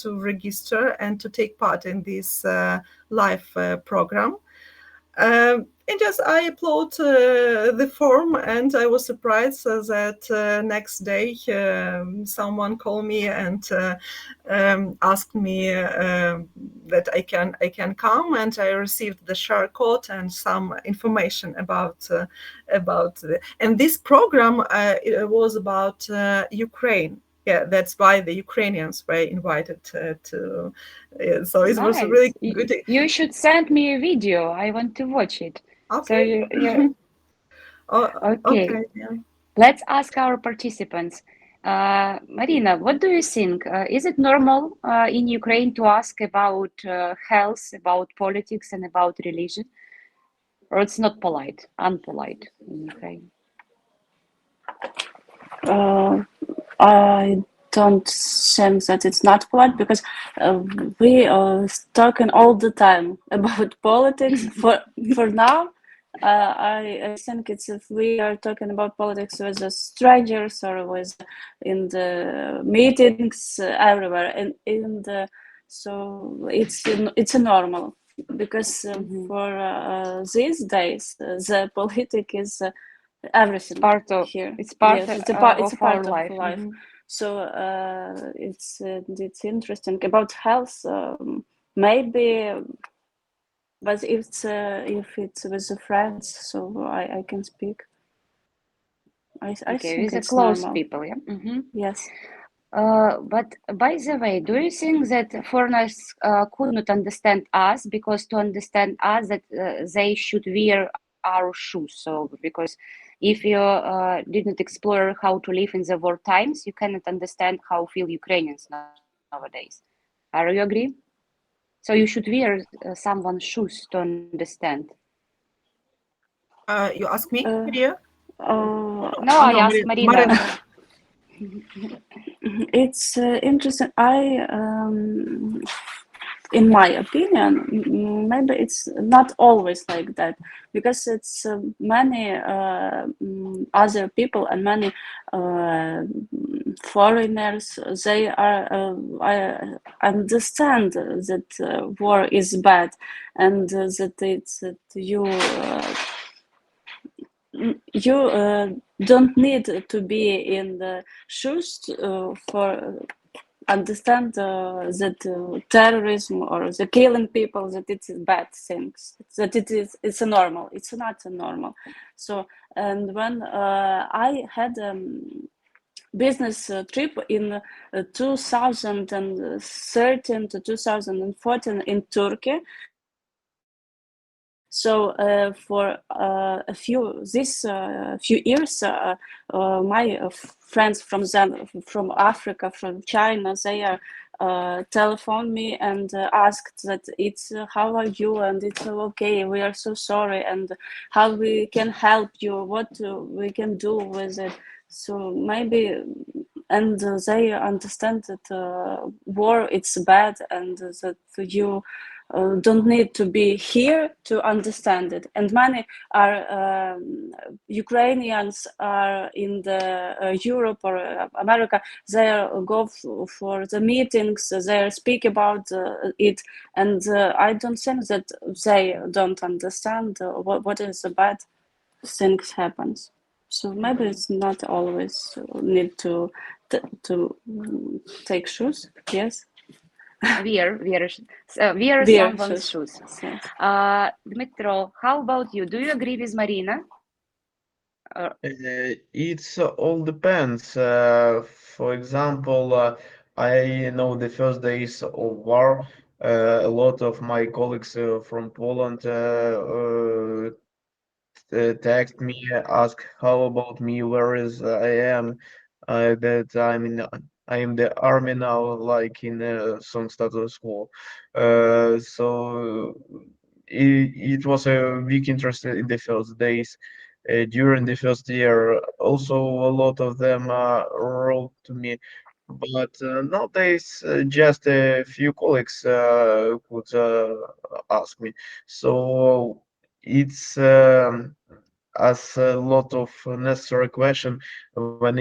register and to take part in this live program. And just I upload the form, and I was surprised that next day someone called me and asked me that I can come, and I received the share code and some information about and this program it was about Ukraine. Yeah, that's why the Ukrainians were invited to. So it was really good. You should send me a video. I want to watch it. Okay. So okay. Yeah. Let's ask our participants. Marina, what do you think? Is it normal in Ukraine to ask about health, about politics, and about religion? Or it's not polite, unpolite in Ukraine? I don't think that it's not polite because we are talking all the time about politics. For now, I think it's if we are talking about politics with the strangers or with in the meetings everywhere, and so it's a normal because for these days the politic is everything Part of here. it's part Yes, it's of a part our of life. life. So it's interesting about health. Maybe, but if it's with the friends, so I can speak. I Okay, think with the it's close normal. people, yeah. Yes. But by the way, do you think that foreigners could not understand us because to understand us that they should wear our shoes? So because if you did not explore how to live in the war times, you cannot understand how feel Ukrainians nowadays. Are you agree? So you should wear someone's shoes to understand. You ask me, Maria? No, Oh, I no, asked Marina. It's interesting. In my opinion, maybe it's not always like that because it's many other people and many foreigners. They are. I understand that war is bad, and that it's that you don't need to be in the shoes for understand that terrorism or the killing people, that it's bad things, that it's a normal, it's not a normal. So and when I had business trip in 2013 to 2014 in Turkey. So for a few years, my friends from Africa, from China, they telephoned me and asked that it's how are you, and it's okay, we are so sorry, and how we can help you, what we can do with it. So maybe, and they understand that war it's bad, and that you don't need to be here to understand it. And many are Ukrainians are in the Europe or America. They go for the meetings. They speak about it, and I don't think that they don't understand what is the bad things happens. So maybe it's not always need to take shoes. Yes. Wear someone's shoes. Dmitro, how about you? Do you agree with Marina? It's all depends. For example, I know the first days of war, a lot of my colleagues from Poland text me, ask how about me, where is I am, that I am the army now, like in some status quo. So it was a big interest in the first days. During the first year, also a lot of them wrote to me, but nowadays just a few colleagues could ask me. So it's as a lot of necessary question when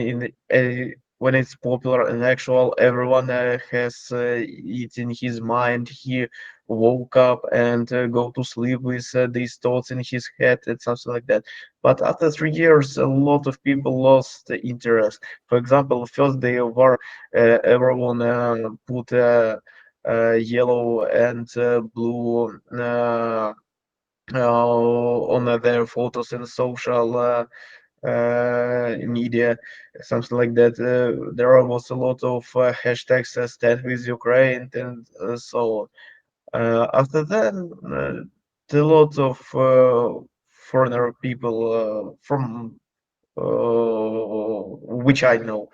it's popular and actual, everyone has it in his mind. He woke up and go to sleep with these thoughts in his head and something like that. But after 3 years, a lot of people lost the interest. For example, first day of war, everyone put yellow and blue on their photos in social media, something like that. There was a lot of hashtags stand with Ukraine and so on. After that, a lot of foreigner people from which I know.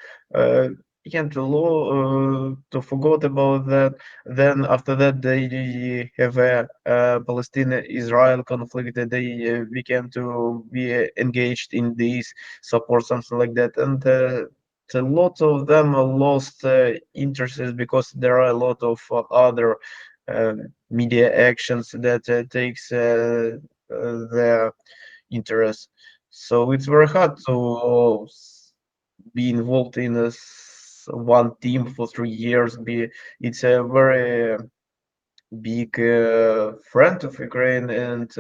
Can't to forget about that. Then after that, they have a Palestine-Israel conflict. That they began to be engaged in this support, something like that, and a lot of them lost interest because there are a lot of other media actions that takes their interest. So it's very hard to be involved in one team for 3 years. It's a very big friend of Ukraine and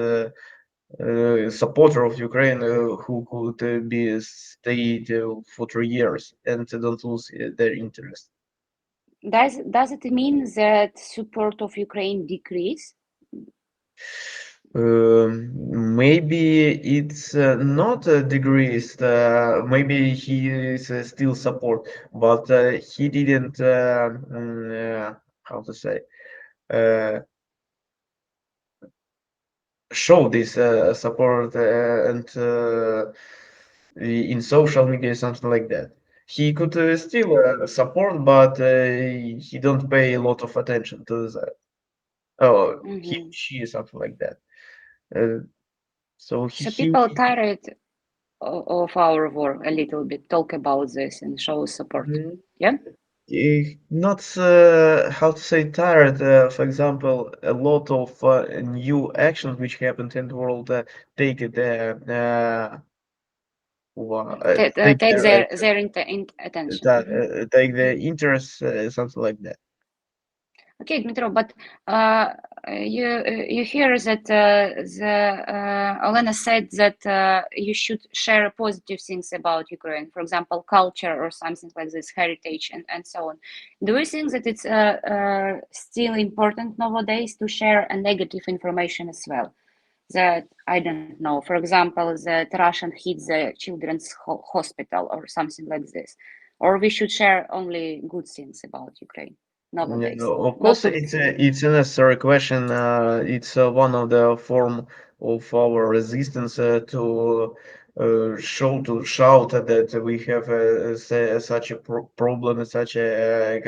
supporter of Ukraine who could be stayed for 3 years and don't lose their interest. Does it mean that support of Ukraine decrease? Maybe it's not decreased. Maybe he is still support, but he didn't. How to say? Show this support and in social media, something like that. He could still support, but he don't pay a lot of attention to that. Oh, he, she, something like that. So people tired of our work a little bit, talk about this and show support. Yeah. Not how to say tired. For example, a lot of new actions which happened in the world take it take their attention. Take the interest, something like that. Okay, Dmitro, but you hear that Olena said that you should share positive things about Ukraine, for example, culture or something like this, heritage and so on. Do you think that it's still important nowadays to share a negative information as well? That, I don't know, for example, that Russian hit the children's hospital or something like this, or we should share only good things about Ukraine? Nowadays. Of course, it's a necessary question. It's one of the form of our resistance to shout that we have such a problem, such a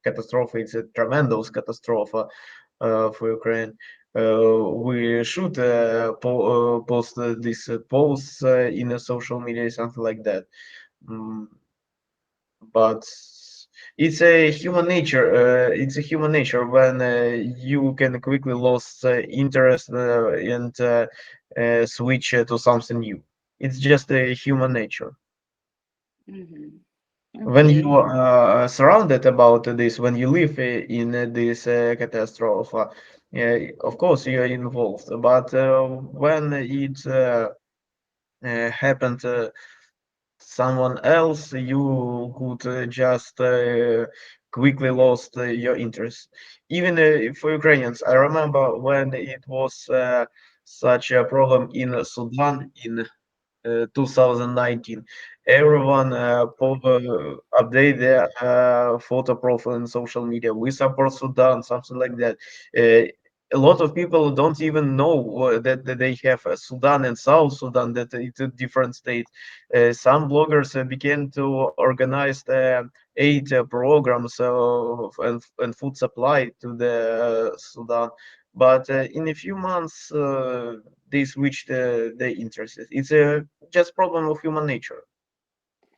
catastrophe. It's a tremendous catastrophe for Ukraine. We should post these posts in social media, something like that. But it's a human nature. It's a human nature when you can quickly lose interest and switch to something new. It's just a human nature. Okay. When you are surrounded about this, when you live in this catastrophe, of course you are involved. But when it happened someone else, you could just quickly lost your interest. Even for Ukrainians, I remember when it was such a problem in Sudan in 2019. Everyone update their photo profile in social media. We support Sudan, something like that. A lot of people don't even know that they have Sudan and South Sudan, that it's a different state. Some bloggers began to organize aid programs and food supply to the Sudan. But in a few months, they switched their interests. It's just problem of human nature.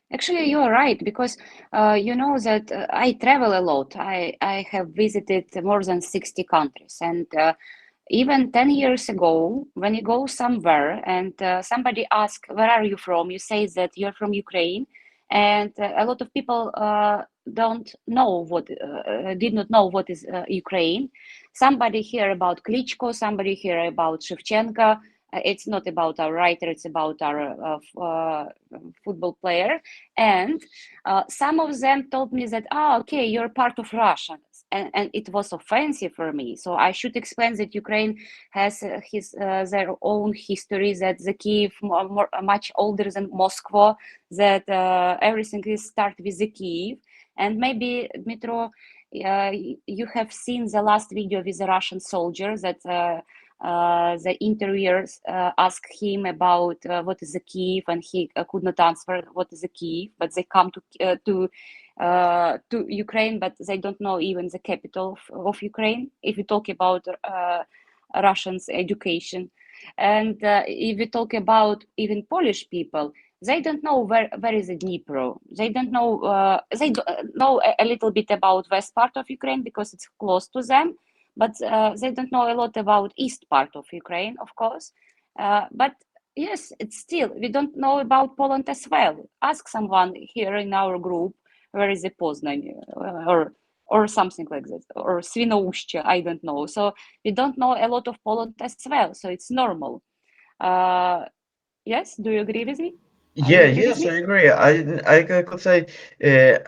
Actually, you are right, because you know that I travel a lot. I have visited more than 60 countries, and even 10 years ago, when you go somewhere and somebody asks, where are you from? You say that you're from Ukraine, and a lot of people don't know did not know what is Ukraine. Somebody hear about Klitschko, somebody hear about Shevchenko. It's not about our writer, it's about our football player. And some of them told me that, okay, you're part of Russia. And it was offensive for me. So I should explain that Ukraine has their own history, that the Kiev much older than Moscow, that everything is start with the Kiev. And maybe, Dmitro, you have seen the last video with the Russian soldier that the interviewers asked him about what is the Kiev, and he could not answer what is the Kiev, but they come to Ukraine, but they don't know even the capital of Ukraine, if we talk about Russians' education. And if we talk about even Polish people, they don't know where is the Dnipro. They don't know. They know a little bit about west part of Ukraine because it's close to them, but they don't know a lot about east part of Ukraine, of course. But yes, it's still we don't know about Poland as well. Ask someone here in our group where is the Poznań or something like that, or Świnoujście, I don't know. So we don't know a lot of Poland as well. So it's normal. Yes, do you agree with me? Yes, I agree. I could say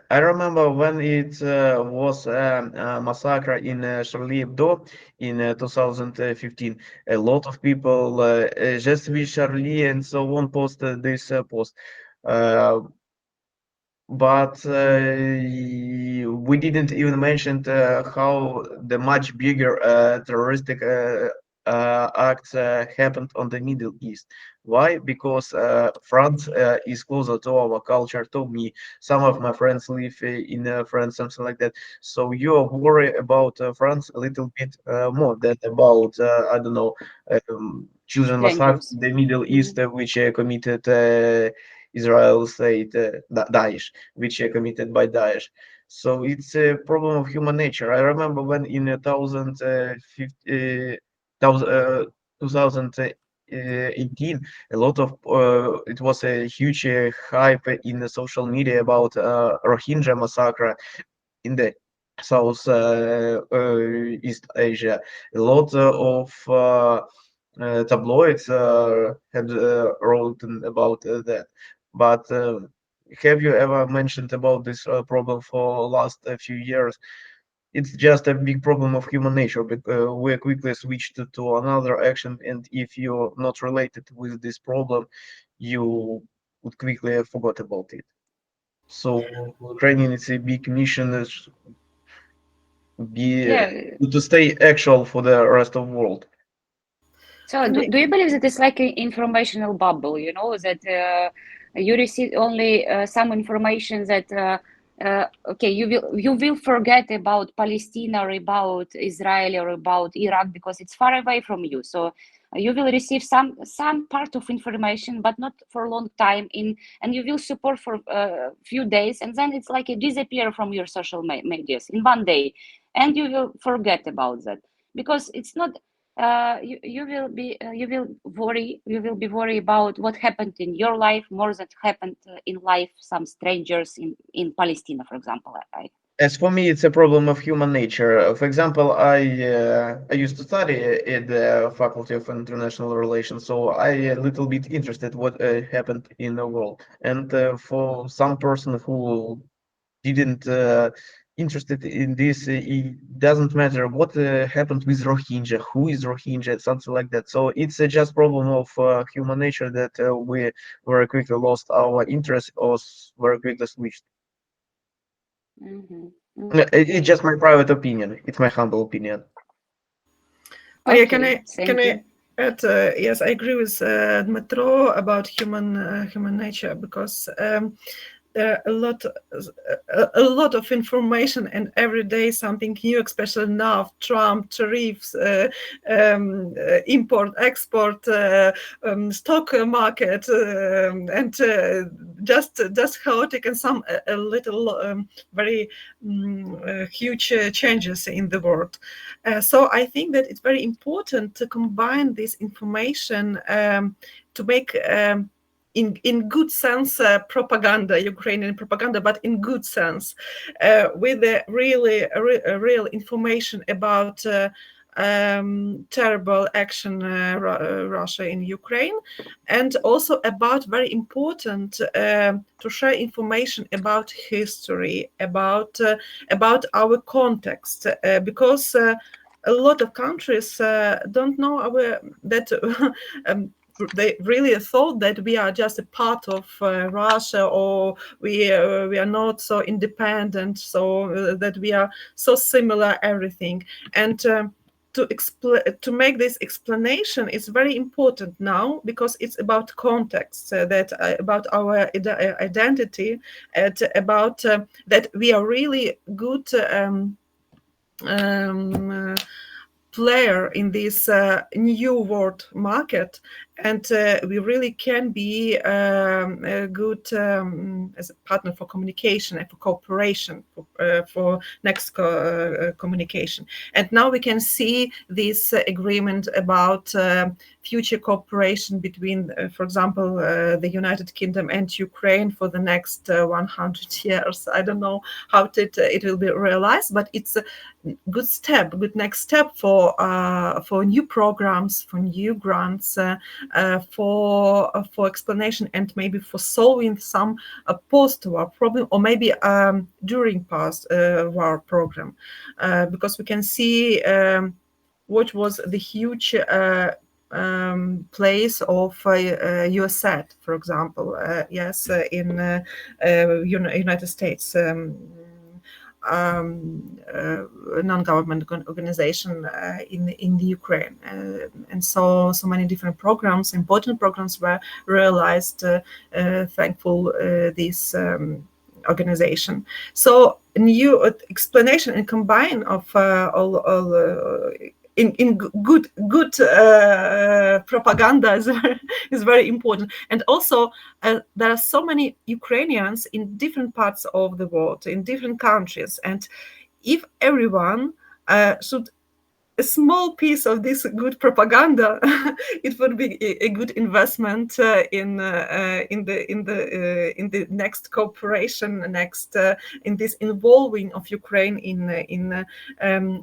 I remember when it was a massacre in Charlie Hebdo in 2015. A lot of people just with Charlie and so on posted this post. But we didn't even mention how the much bigger terroristic acts happened on the Middle East. Why? Because France is closer to our culture, to me. Some of my friends live in France, something like that. So you are worried about France a little bit more than about, I don't know, children massacre in the Middle East, which committed Israel state, Daesh, which committed by Daesh. So it's a problem of human nature. I remember when in 2018, a lot of it was a huge hype in the social media about Rohingya massacre in the South East Asia. A lot of tabloids had written about that. But have you ever mentioned about this problem for last few years? It's just a big problem of human nature, because we quickly switched to another action, and if you're not related with this problem, you would quickly forget about it. So Ukrainian, it's a big mission to stay actual for the rest of the world. So do you believe that it's like an informational bubble, you know, that you receive only some information that okay, you will forget about Palestine or about Israel or about Iraq because it's far away from you. So you will receive some part of information, but not for a long time, and you will support for a few days, and then it's like it disappear from your social medias in one day, and you will forget about that because it's not. You will be worried about what happened in your life more than happened in life some strangers in Palestine, for example. As for me, it's a problem of human nature. For example, I used to study at the Faculty of International Relations, so I a little bit interested what happened in the world. And for some person who didn't interested in this, it doesn't matter what happened with Rohingya, who is Rohingya, something like that. So it's just problem of human nature that we very quickly lost our interest or very quickly switched. It's just my private opinion. It's my humble opinion. Okay, can I add? Yes, I agree with Dmytro about human nature, because there are a lot of information, and every day something new, especially now, Trump, tariffs, import, export, stock market, and just chaotic, and some a little very huge changes in the world. So I think that it's very important to combine this information to make in good sense propaganda, Ukrainian propaganda, but in good sense, with the real information about terrible action Russia in Ukraine, and also about very important to share information about history, about our context, because a lot of countries don't know that they really thought that we are just a part of Russia, or we are not so independent, so that we are so similar everything. And to make this explanation is very important now, because it's about context, that about our identity, and about that we are really good player in this new world market, and we really can be a good as a partner for communication and for cooperation for next communication. And now we can see this agreement about future cooperation between, for example, the United Kingdom and Ukraine for the next 100 years. I don't know how it will be realized, but it's a good step, good next step for new programs, for new grants, for explanation, and maybe for solving some post-war problem, or maybe during post-war program, because we can see what was the huge place of USAID, for example, in United States. Non-government organization in the Ukraine, and so many different programs, important programs, were realized thankful this organization. So new explanation and combine of all in good propaganda is very important. And also there are so many Ukrainians in different parts of the world, in different countries, and if everyone should a small piece of this good propaganda, it would be a good investment in the next cooperation, in this involving of Ukraine in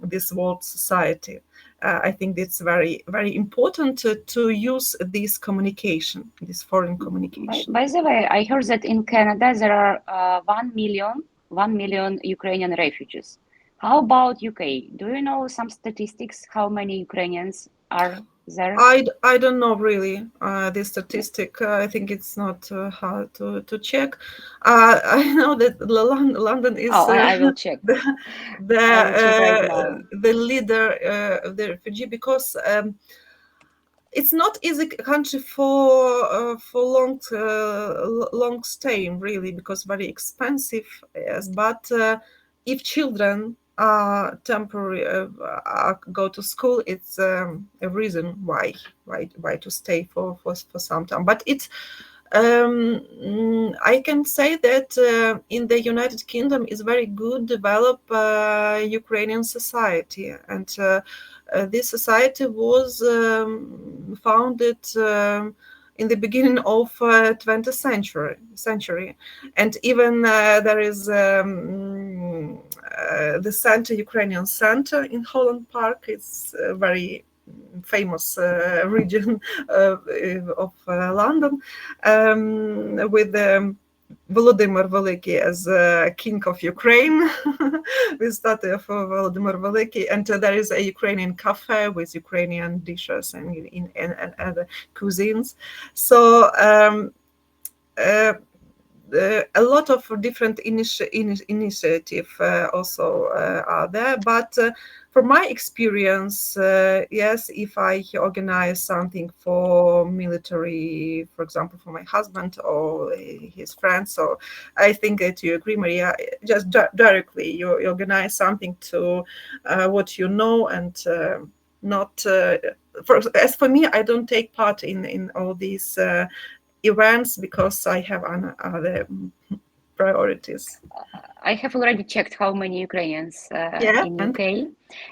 this world society. I think it's very, very important to use this communication, this foreign communication. By the way, I heard that in Canada there are 1 million Ukrainian refugees. How about UK? Do you know some statistics? How many Ukrainians are there? I don't know really this statistic. I think it's not hard to check. I know that London is. I will check. The leader of the refugee, because it's not easy country for long stay really, because very expensive. Yes, but if children temporary go to school, it's a reason why to stay for some time. But it's I can say that in the United Kingdom is very good developed Ukrainian society, and this society was founded in the beginning of 20th century, and even there is the center, Ukrainian Center in Holland Park. It's a very famous region of London, with Volodymyr Veliki as King of Ukraine, with statue of Volodymyr Veliki, and there is a Ukrainian cafe with Ukrainian dishes and other cuisines. So a lot of different initiatives also are there, but from my experience, yes, if I organize something for military, for example, for my husband or his friends, so I think that you agree, Maria, just directly you organize something to what you know, and not as for me, I don't take part in all these events because I have other priorities. I have already checked how many Ukrainians in UK,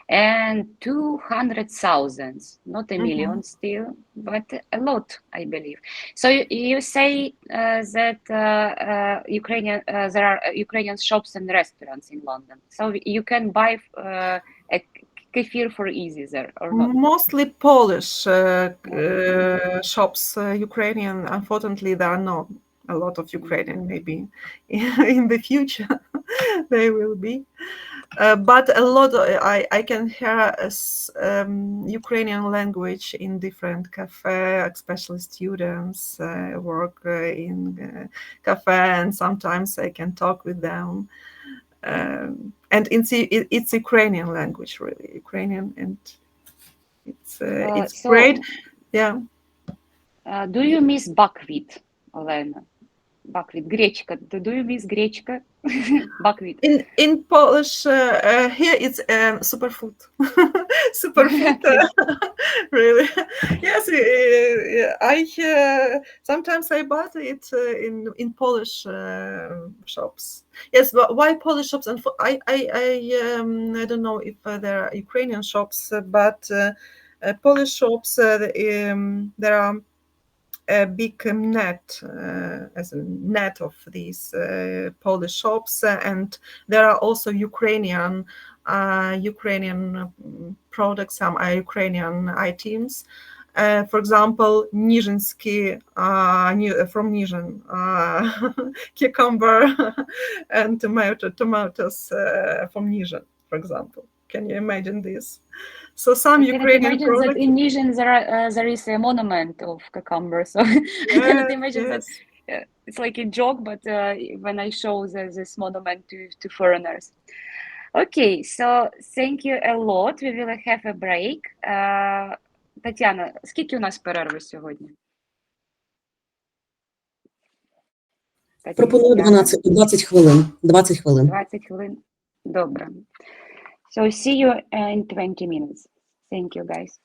and 200,000, not a million still, but a lot, I believe. So you say that there are Ukrainian shops and restaurants in London, so you can buy a kefir for easy there, or not? Mostly Polish shops, Ukrainian. Unfortunately, there are not a lot of Ukrainian. Maybe in the future they will be, but a lot. I can hear Ukrainian language in different cafe, especially students work in cafe, and sometimes I can talk with them. And it's Ukrainian language, really Ukrainian, and it's great. Yeah. Do you miss buckwheat, Olena? Buckwheat. Гречка. Do you miss гречка? Buckwheat. In Polish, here it's superfood. Superfood, really. Yes, I sometimes I bought it in Polish shops. Yes, but why Polish shops? And I don't know if there are Ukrainian shops, but Polish shops there are a big net, as a net of these Polish shops, and there are also Ukrainian products. Some are Ukrainian items. For example, Nizhensky from Nizhen, cucumber and tomatoes from Nizhen, for example. Can you imagine this? So some I cannot Ukrainian imagine products. that in Nizhyn there is a monument of cucumber. So I cannot imagine that. It's like a joke, but when I show this monument to foreigners. Okay, so thank you a lot. We will have a break. Тетяна, скільки у нас перерви сьогодні? Пропоную 20 хвилин. 20 хвилин. 20 хвилин. Добре. So see you in 20 minutes. Thank you, guys.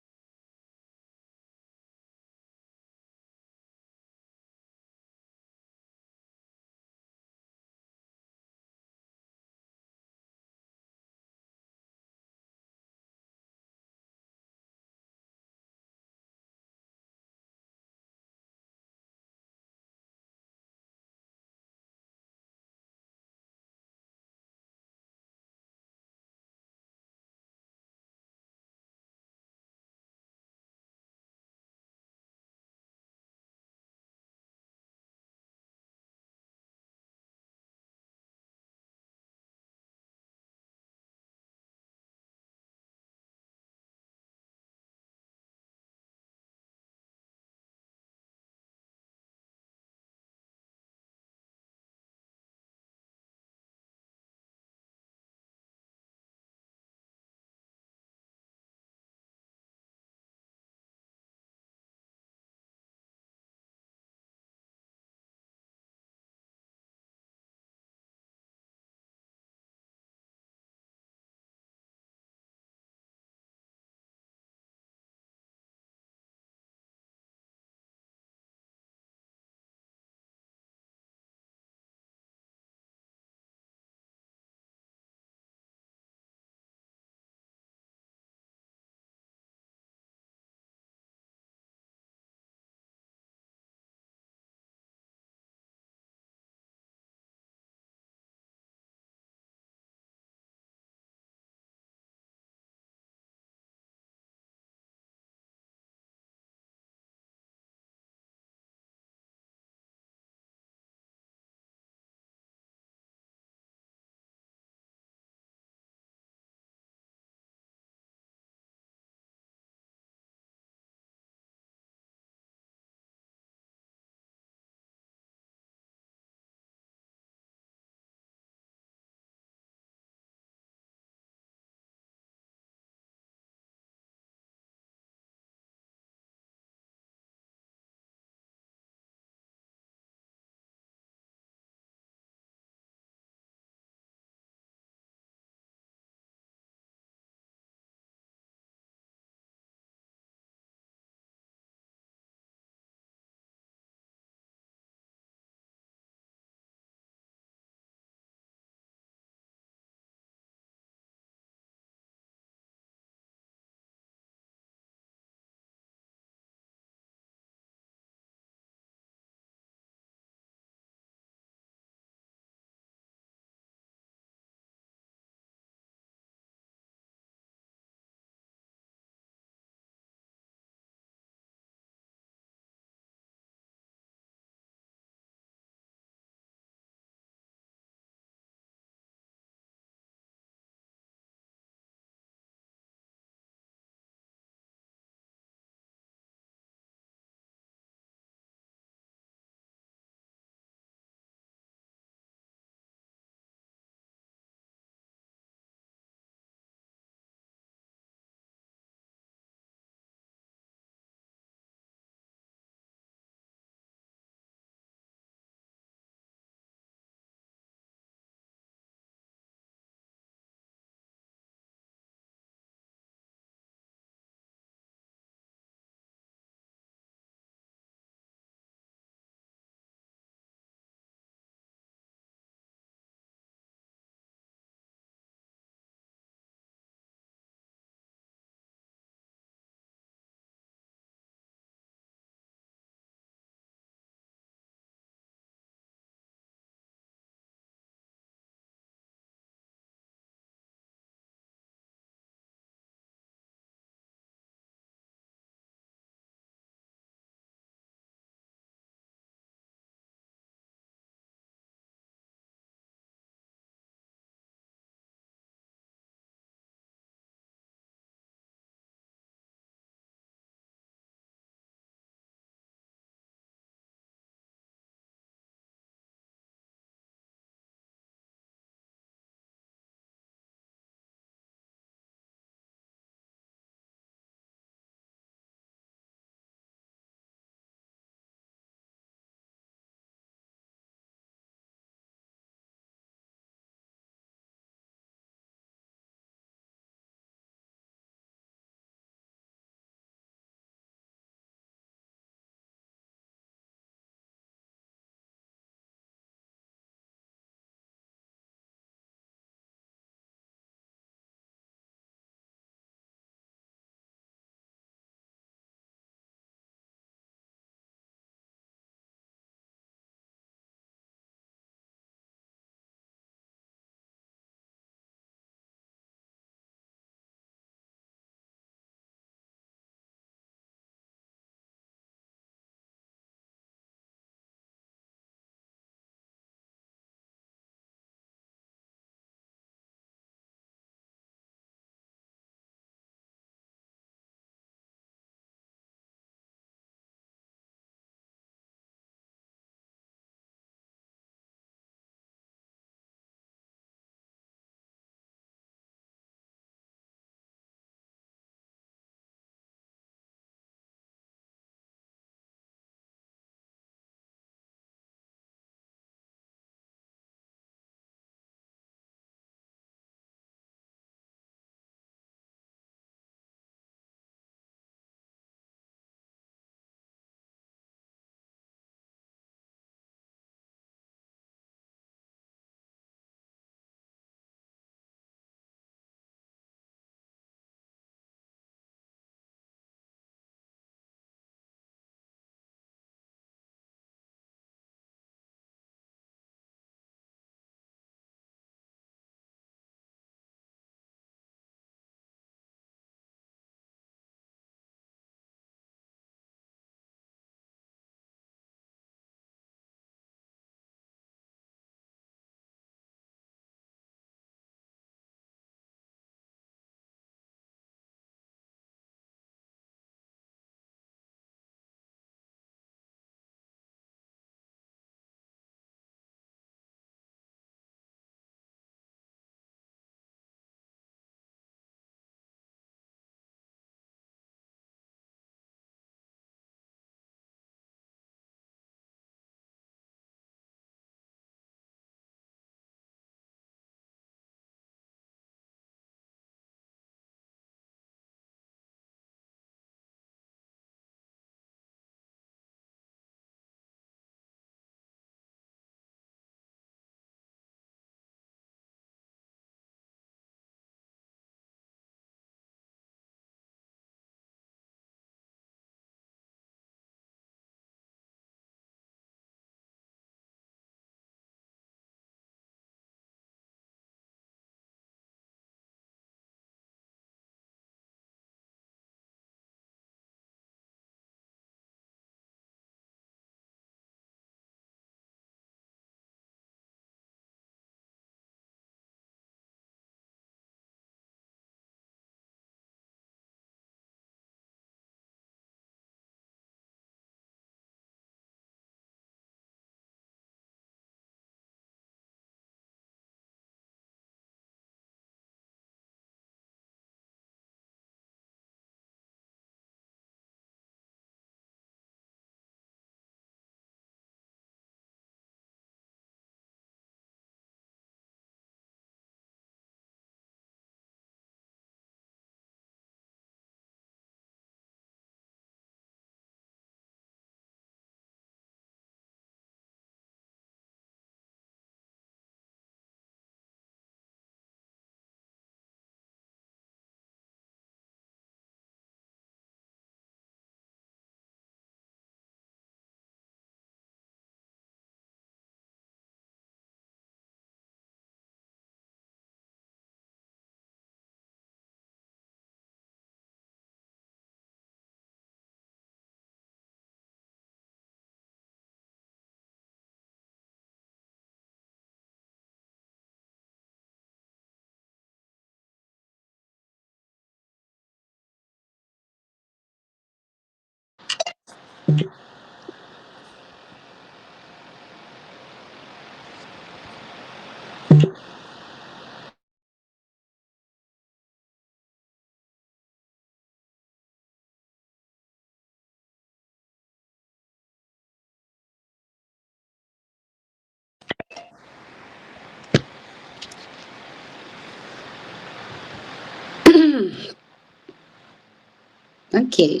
Okay,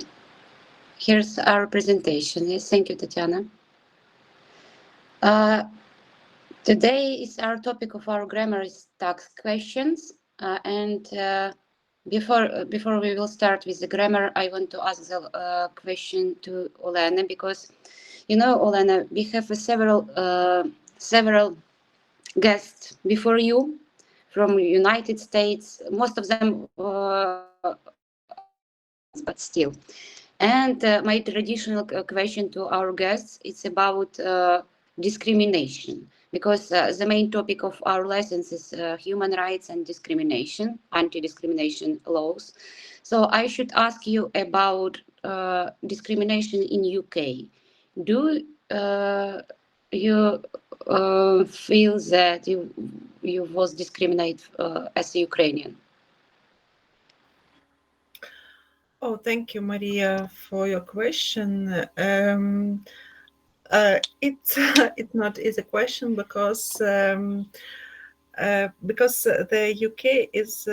here's our presentation. Yes, thank you, Tatiana. Today is our topic of our grammar is tax questions, and before we will start with the grammar, I want to ask the question to Olena, because you know, Olena, we have several guests before you from United States, most of them but still. And my traditional question to our guests, it's about discrimination, because the main topic of our lessons is human rights and discrimination, anti-discrimination laws. So I should ask you about discrimination in UK. Do you feel that you was discriminated as a Ukrainian? Oh, thank you, Maria, for your question. It's not easy question because the UK is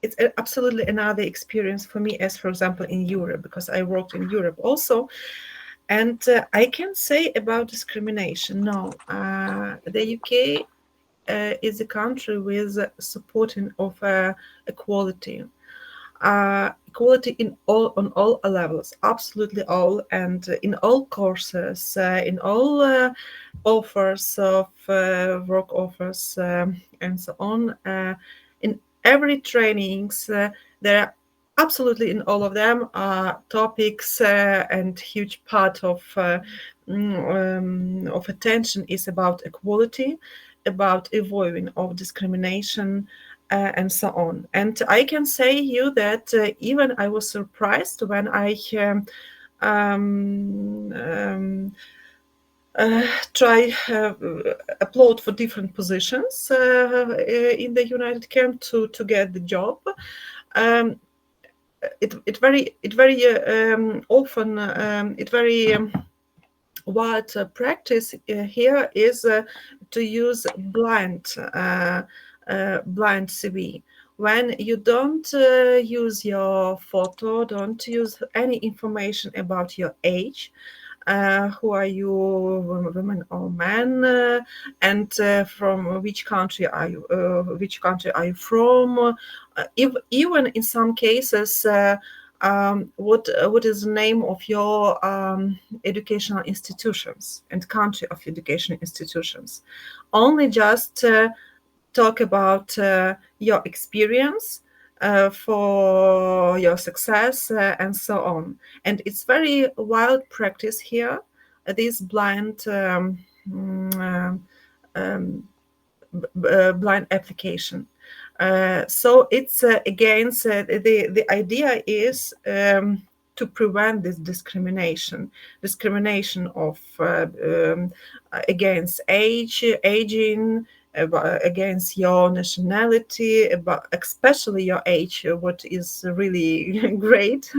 it's absolutely another experience for me as, for example, in Europe, because I worked in Europe also. And I can say about discrimination, no, the UK is a country with supporting of equality. Equality on all levels, absolutely all, and in all courses, in all offers of work offers, and so on. In every trainings, there are absolutely in all of them topics, and huge part of attention is about equality, about avoiding of discrimination, and so on. And I can say you that even I was surprised when I try upload for different positions in the United Kingdom to get the job. It very often it very what practice here is to use blind CV. When you don't use your photo, don't use any information about your age, who are you, women or men, and from which country are you? Which country are you from? Even in some cases, what is the name of your educational institutions and country of educational institutions? Only just talk about your experience, for your success, and so on. And it's very wild practice here, this blind blind application. So it's against the idea is to prevent this discrimination of against aging, against your nationality, but especially your age, what is really great.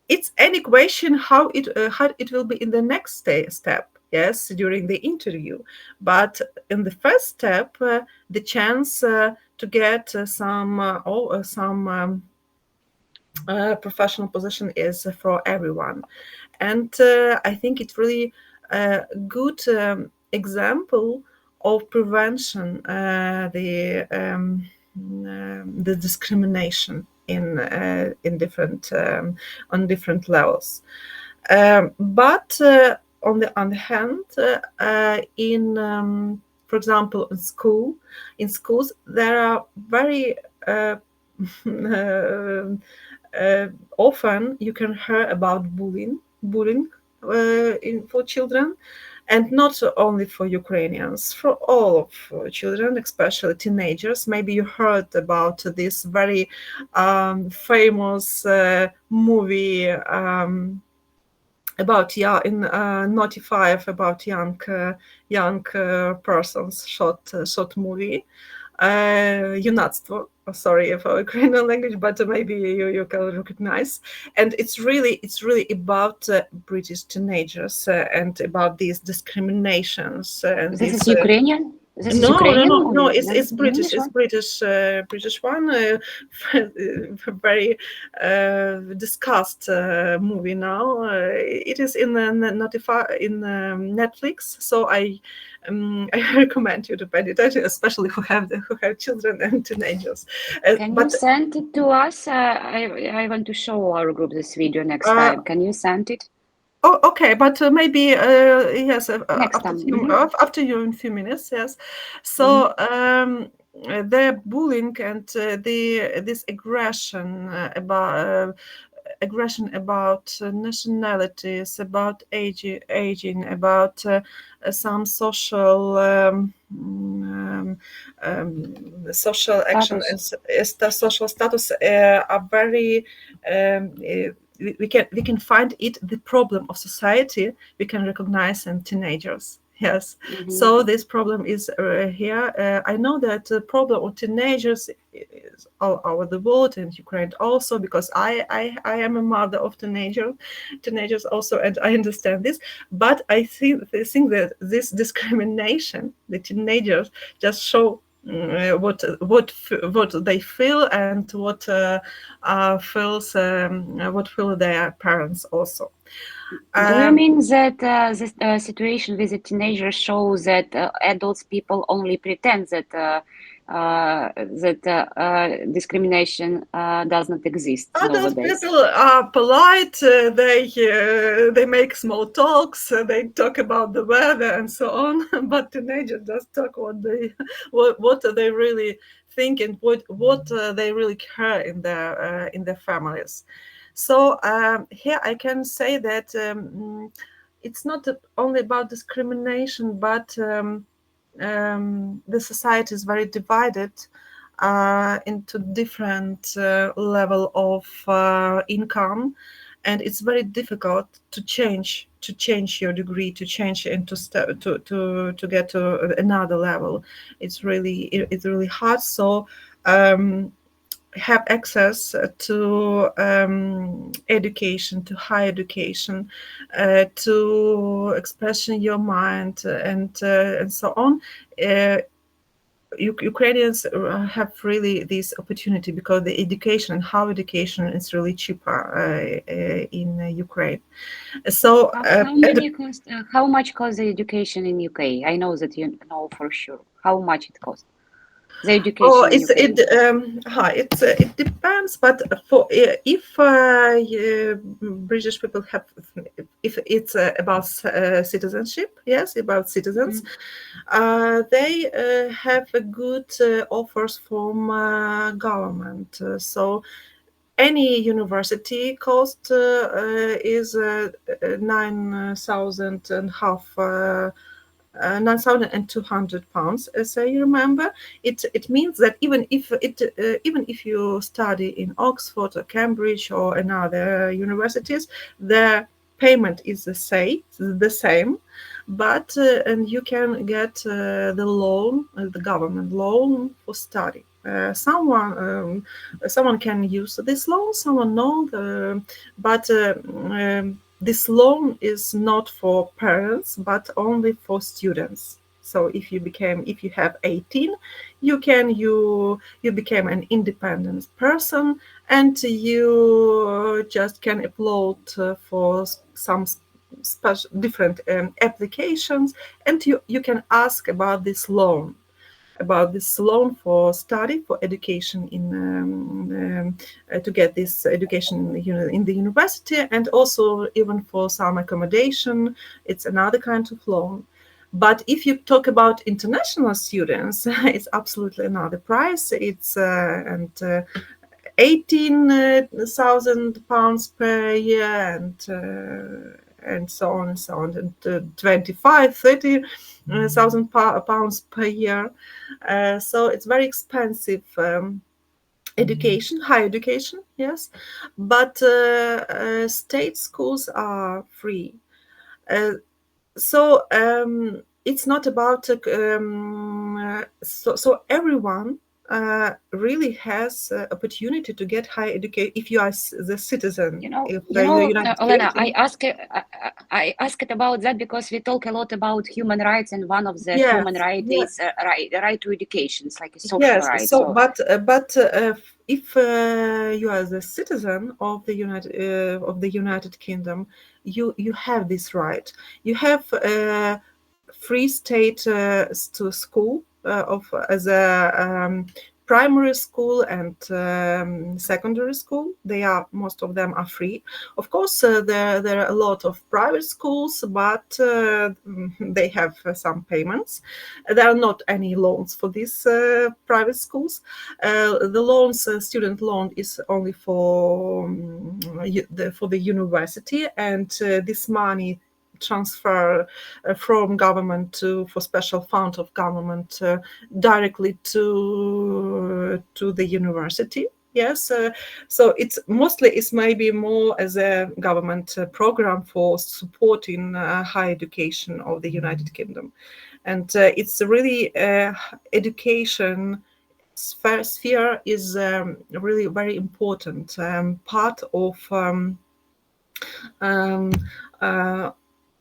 It's any question how it will be in the next step. Yes, during the interview, but in the first step, the chance to get some professional position is for everyone, and I think it's really a good example of prevention the discrimination in different on different levels, but on the other hand, in for example, in schools there are very often you can hear about bullying for children, and not only for Ukrainians, for all of children, especially teenagers. Maybe you heard about this very famous movie about in Naughty Five, about young persons, short movie. Юнацтво. Sorry for Ukrainian language, but maybe you can recognize. And it's really about British teenagers and about these discriminations. And This is Ukrainian? This is no, Ukrainian? no, it's British. English It's British one. Very discussed movie now. It is in Netflix. So I recommend you to pay attention, especially who have children and teenagers. Can you send it to us? I want to show our group this video next time. Can you send it? Oh, okay, but maybe yes. Next time. After you in a few minutes, yes. So the bullying and this aggression about nationalities, about aging, about some social action and social status are very. We can find it the problem of society. We can recognize in teenagers. Yes. So this problem is here. I know that the problem of teenagers is all over the world, and Ukraine also, because I am a mother of teenagers also, and I understand this. But I think that this discrimination, the teenagers just show what they feel and what feel their parents also. Do you mean that the situation with the teenagers shows that adults people only pretend that discrimination does not exist Adult nowadays? people are polite. They make small talks. They talk about the weather and so on. But teenagers just talk what they really think and what they really care in their families. So here I can say that it's not only about discrimination, but the society is very divided into different level of income, and it's very difficult to change your degree, to change and to get to another level. It's really hard. So have access to education, to higher education, to expressing your mind, and so on. Ukrainians have really this opportunity because the education, higher education, is really cheaper in Ukraine. So how much costs the education in UK? I know that you know for sure. How much it costs? The education it depends, but for if British people have, if it's about citizenship, yes, about citizens, they have a good offers from government. So any university cost is 9,200 pounds, as I remember. It means that even if you study in Oxford or Cambridge or another universities, the payment is the same, but and you can get the loan, the government loan for study. Someone can use this loan, someone no, but this loan is not for parents, but only for students. So if you have 18, you became an independent person, and you just can upload for some special different applications, and you can ask about this loan for study, for education to get this education in the university, and also even for some accommodation. It's another kind of loan. But if you talk about international students, it's absolutely another price. It's 18,000 pounds per year, and so on and so on, and 25,000-30,000 pounds per year. So it's very expensive education, higher education, yes, but state schools are free. So it's not about so everyone really has opportunity to get higher education if you are the citizen. Olena, I asked about that because we talk a lot about human rights, and one of the human rights is right to education. It's like a social right. So, but if you are the citizen of the United Kingdom, you have this right. You have free state to school as a primary school and secondary school. Most of them are free. Of course, there are a lot of private schools, but they have some payments. There are not any loans for these private schools. The loans, student loan, is only for the university, and this money transfer from government for special fund of government directly to the university. Yes, so it's maybe more as a government program for supporting higher education of the United Kingdom, and it's really education sphere is really very important part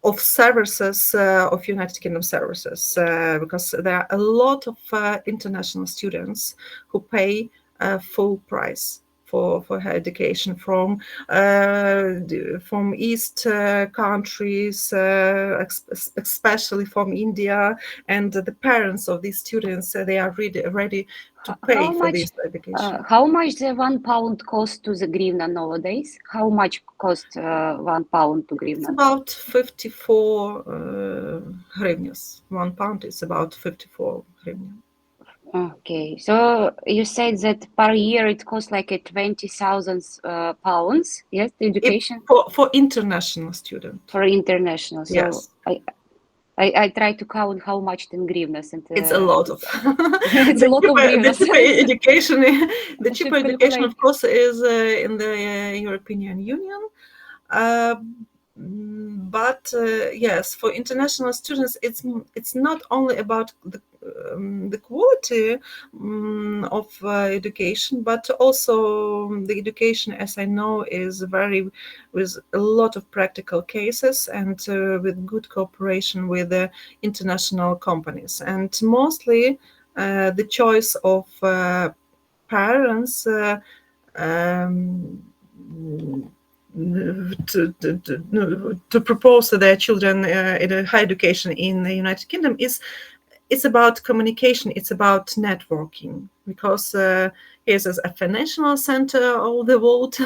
of services of United Kingdom services, because there are a lot of international students who pay full price for higher education from East countries, especially from India, and the parents of these students, they are really ready to pay for this education. How much the £1 cost to the hryvnia nowadays? How much cost £1 to hryvnia? It's about 54 hryvnias. £1 is about 54 hryvnia. Okay, so you said that per year it costs like a 20,000 pounds, yes, the education? For international students. For international, so yes. I try to count how much in hryvnias. And, it's a lot of it's a lot of hryvnias. The cheaper education, of course, is in the European Union. But yes, for international students, it's not only about the quality of education, but also the education, as I know, is with a lot of practical cases and with good cooperation with the international companies. And mostly the choice of parents to propose to their children in a higher education in the United Kingdom it's about communication, it's about networking, because here's a financial center of the world,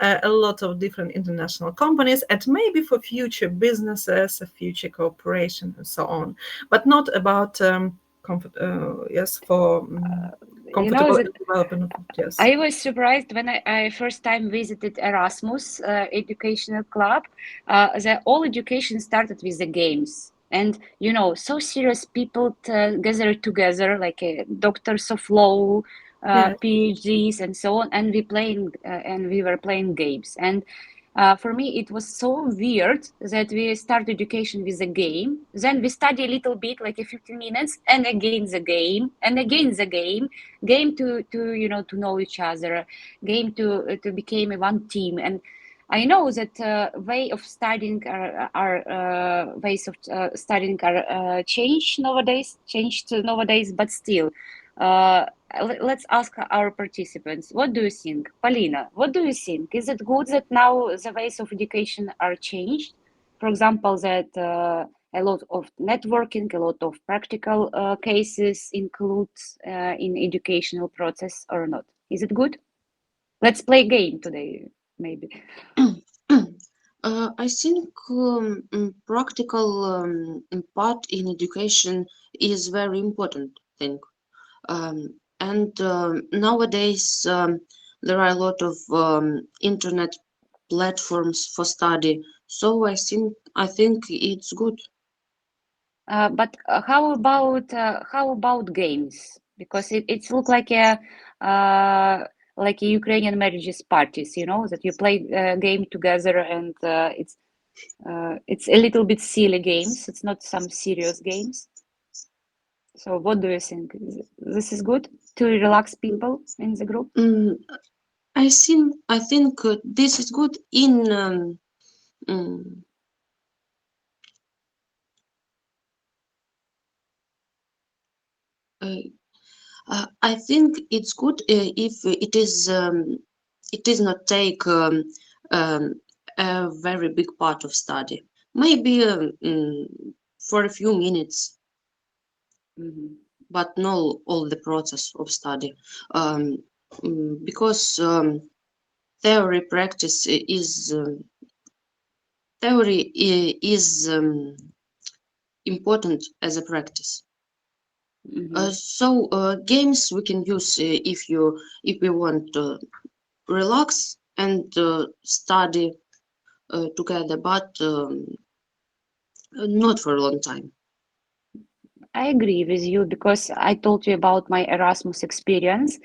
a lot of different international companies, and maybe for future businesses, future cooperation, and so on, but not about comfortable development. Yes, I was surprised when I first time visited Erasmus educational club. All education started with the games. And, so serious people gathered together, like doctors of law, PhDs, and so on. And we were playing games. And for me, it was so weird that we start education with a game. Then we study a little bit, like 15 minutes, and again the game, and again the game to know each other, game to become one team. And I know that way of studying ways of studying are changed nowadays, but still, let's ask our participants. What do you think? Polina, what do you think? Is it good that now the ways of education are changed? For example, that a lot of networking, a lot of practical cases includes in educational process or not? Is it good? Let's play a game today. Maybe. I think practical part in education is very important thing, and nowadays there are a lot of internet platforms for study, So I think it's good. But how about games? Because it looks like a Ukrainian marriages parties, you know, that you play a game together, and it's a little bit silly games. It's not some serious games. So what do you think? This is good to relax people in the group? I think this is good in I think it's good if it is not take a very big part of study. Maybe for a few minutes, but not all the process of study. Because theory practice is important as a practice. So games we can use if we want to relax and study together, but not for a long time. I agree with you, because I told you about my Erasmus experience.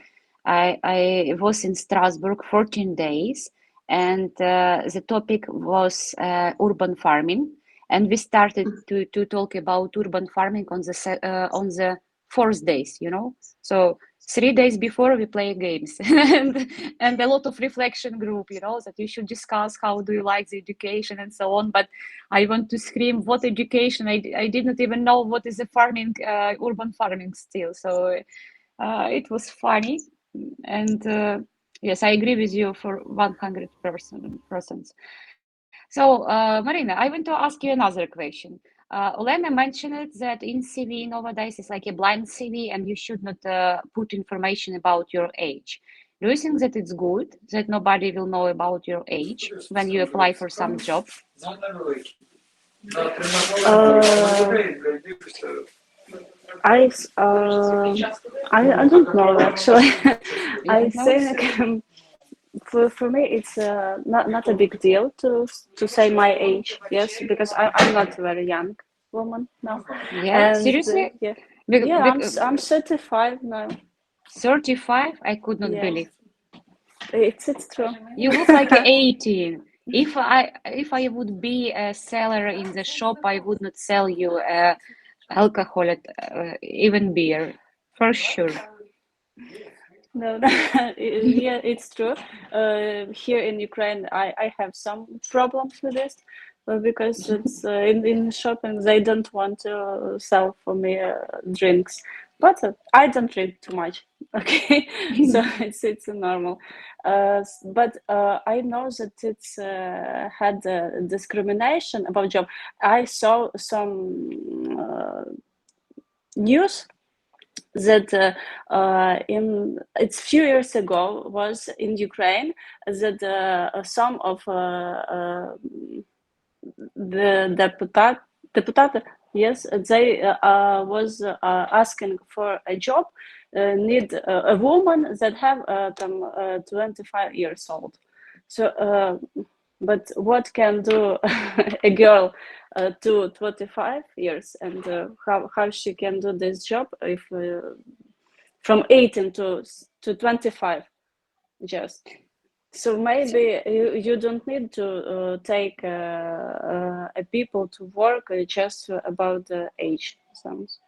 I was in Strasbourg 14 days, and the topic was urban farming, and we started to talk about urban farming on the 4th days, you know. So 3 days before we play games and a lot of reflection group, you know, that you should discuss how do you like the education and so on. But I want to scream, what education? I didn't even know what is a farming, urban farming still. So it was funny. And yes, I agree with you for 100%. So Marina, I want to ask you another question. Olena mentioned that in CV nowadays it's like a blind CV, and you should not put information about your age. Do you think that it's good that nobody will know about your age when you apply for some job? I don't know actually. I think for me it's not a big deal to say my age. Yes, because I'm not a very young woman now. Yeah, And, seriously? yeah, I'm 35 now. 35? I could not believe. It's true. You look like 18. If I would be a seller in the shop, I would not sell you alcohol, even beer, for sure. No, yeah, it's true. Here in Ukraine, I have some problems with this, because it's in shopping they don't want to sell for me drinks, but I don't drink too much. Okay, so it's normal. But I know that it's had discrimination about job. I saw some news that in it's few years ago was in Ukraine that some of the deputat, yes, they was asking for a job, need a woman that have 25 years old. So but what can do a girl to 25 years, and how she can do this job if from 18 to 25 just. So maybe you don't need to take people to work just about the age. Sounds.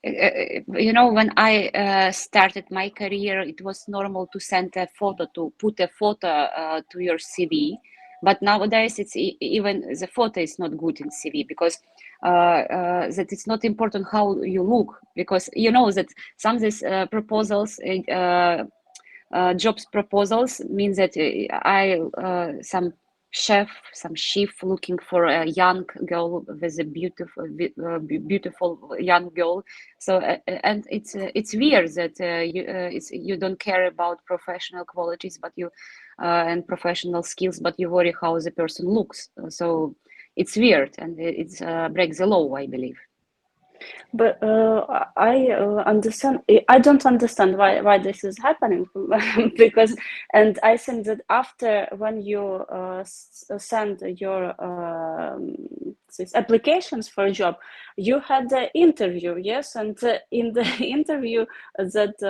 You know, when I started my career, it was normal to send a photo, to put a photo to your CV. But nowadays, it's even the photo is not good in CV, because that it's not important how you look, because you know that some of these proposals, jobs proposals, means that some chef looking for a young girl with a beautiful young girl. So and it's weird that you don't care about professional qualities, but you and professional skills, but you worry how the person looks. So it's weird, and it breaks the law, I believe. But I understand. I don't understand why this is happening because, and I think that after when you send your these applications for a job, you had the interview, yes, and in the interview that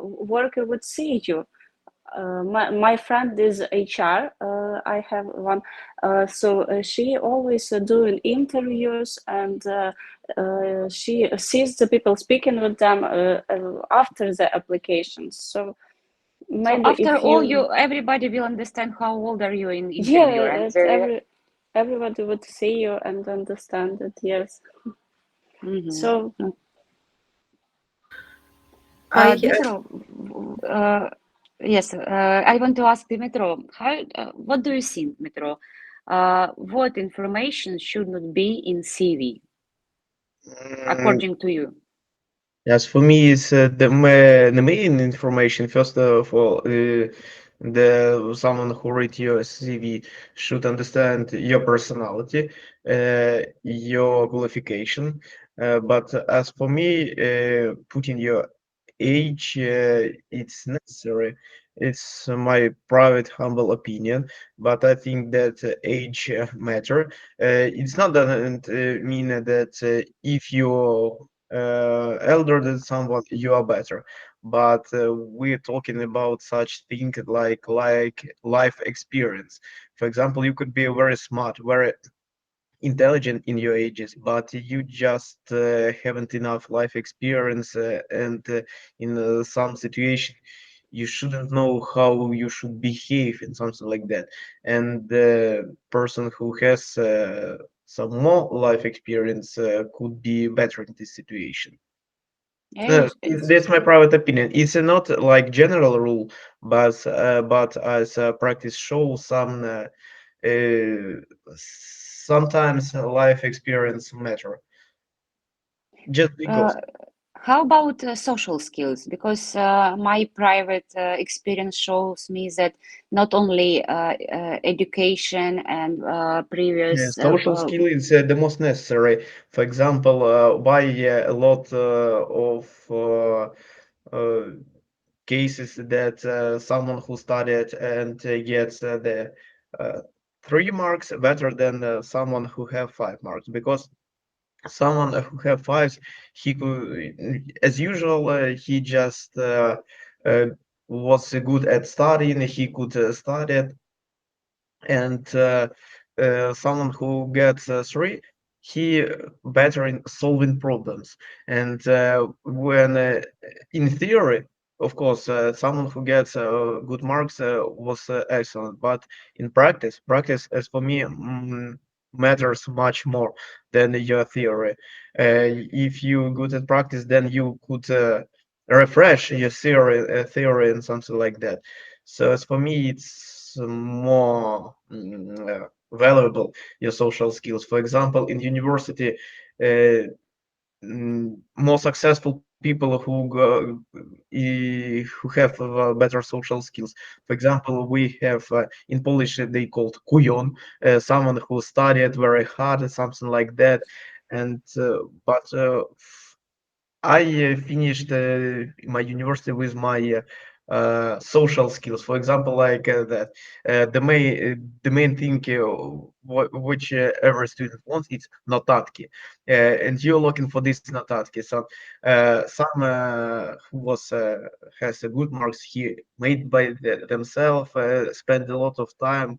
worker would see you. My friend is HR. I have one, so she always doing interviews, and she sees the people speaking with them after the applications. So maybe So after if all, everybody will understand how old are you in interview, yeah, and everybody would see you and understand it. Yes. So Dmitro, yes, I want to ask Dmitro, what do you think, Dmitro? What information should not be in CV, according to you? Yes, for me, it's the main information. First of all, the someone who read your CV should understand your personality, your qualification. But as for me, putting your age, it's necessary. It's my private, humble opinion, but I think that age matter. It's not doesn't mean that if you elder than someone, you are better. But we're talking about such thing like life experience. For example, you could be very smart, very intelligent in your ages, but you just haven't enough life experience, and in some situation you shouldn't know how you should behave in something like that. And the person who has some more life experience could be better in this situation. That's my private opinion. It's not like general rule, but as practice shows, sometimes life experience matter. Just because. How about social skills? Because my private experience shows me that not only education and previous Social skill is the most necessary. For example, why a lot of cases that someone who studied and gets the 3 marks better than someone who have 5 marks, because someone who have fives, he could, as usual, he just uh, was good at studying, he could study it, and someone who gets 3, he better in solving problems. And when in theory, of course, someone who gets good marks was excellent, but in practice as for me, matters much more than your theory. If you good at practice, then you could refresh your theory and something like that. So as for me, it's more valuable, your social skills. For example, in university, more successful people who who have better social skills. For example, we have in Polish they called kujon, someone who studied very hard, something like that. And but I finished my university with my social skills. For example, like that, the main thing which every student wants is notatki, and you're looking for this notatki. So some who was has a good marks he made by themselves, spend a lot of time.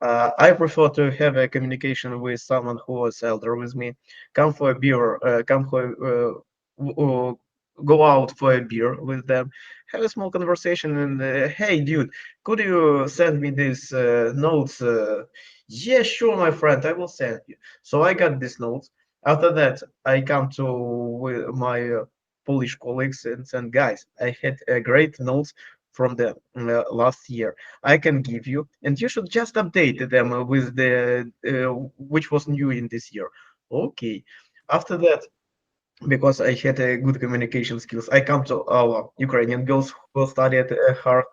I prefer to have a communication with someone who was elder with me. Come for a beer, come for go out for a beer with them, have a small conversation, and hey, dude, could you send me these notes? Yeah, sure, my friend, I will send you. So I got these notes. After that, I come to with my Polish colleagues and said, guys, I had great notes from the last year. I can give you, and you should just update them with the which was new in this year. Okay. After that, because I had a good communication skills, I come to our Ukrainian girls who studied hard.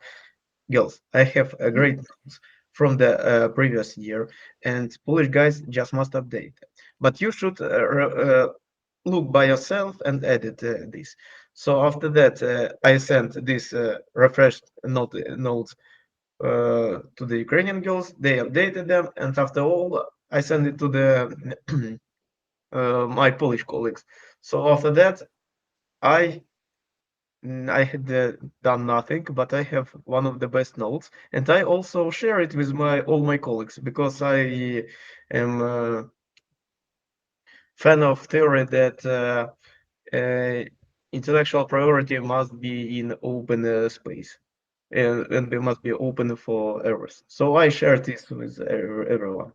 Girls, I have a great notes from the previous year, and Polish guys just must update. But you should look by yourself and edit this. So after that, I sent this refreshed notes to the Ukrainian girls. They updated them, and after all, I sent it to the my Polish colleagues. So after that, I had done nothing, but I have one of the best notes, and I also share it with all my colleagues because I am a fan of theory that intellectual priority must be in open space, and we must be open for errors. So I share this with everyone.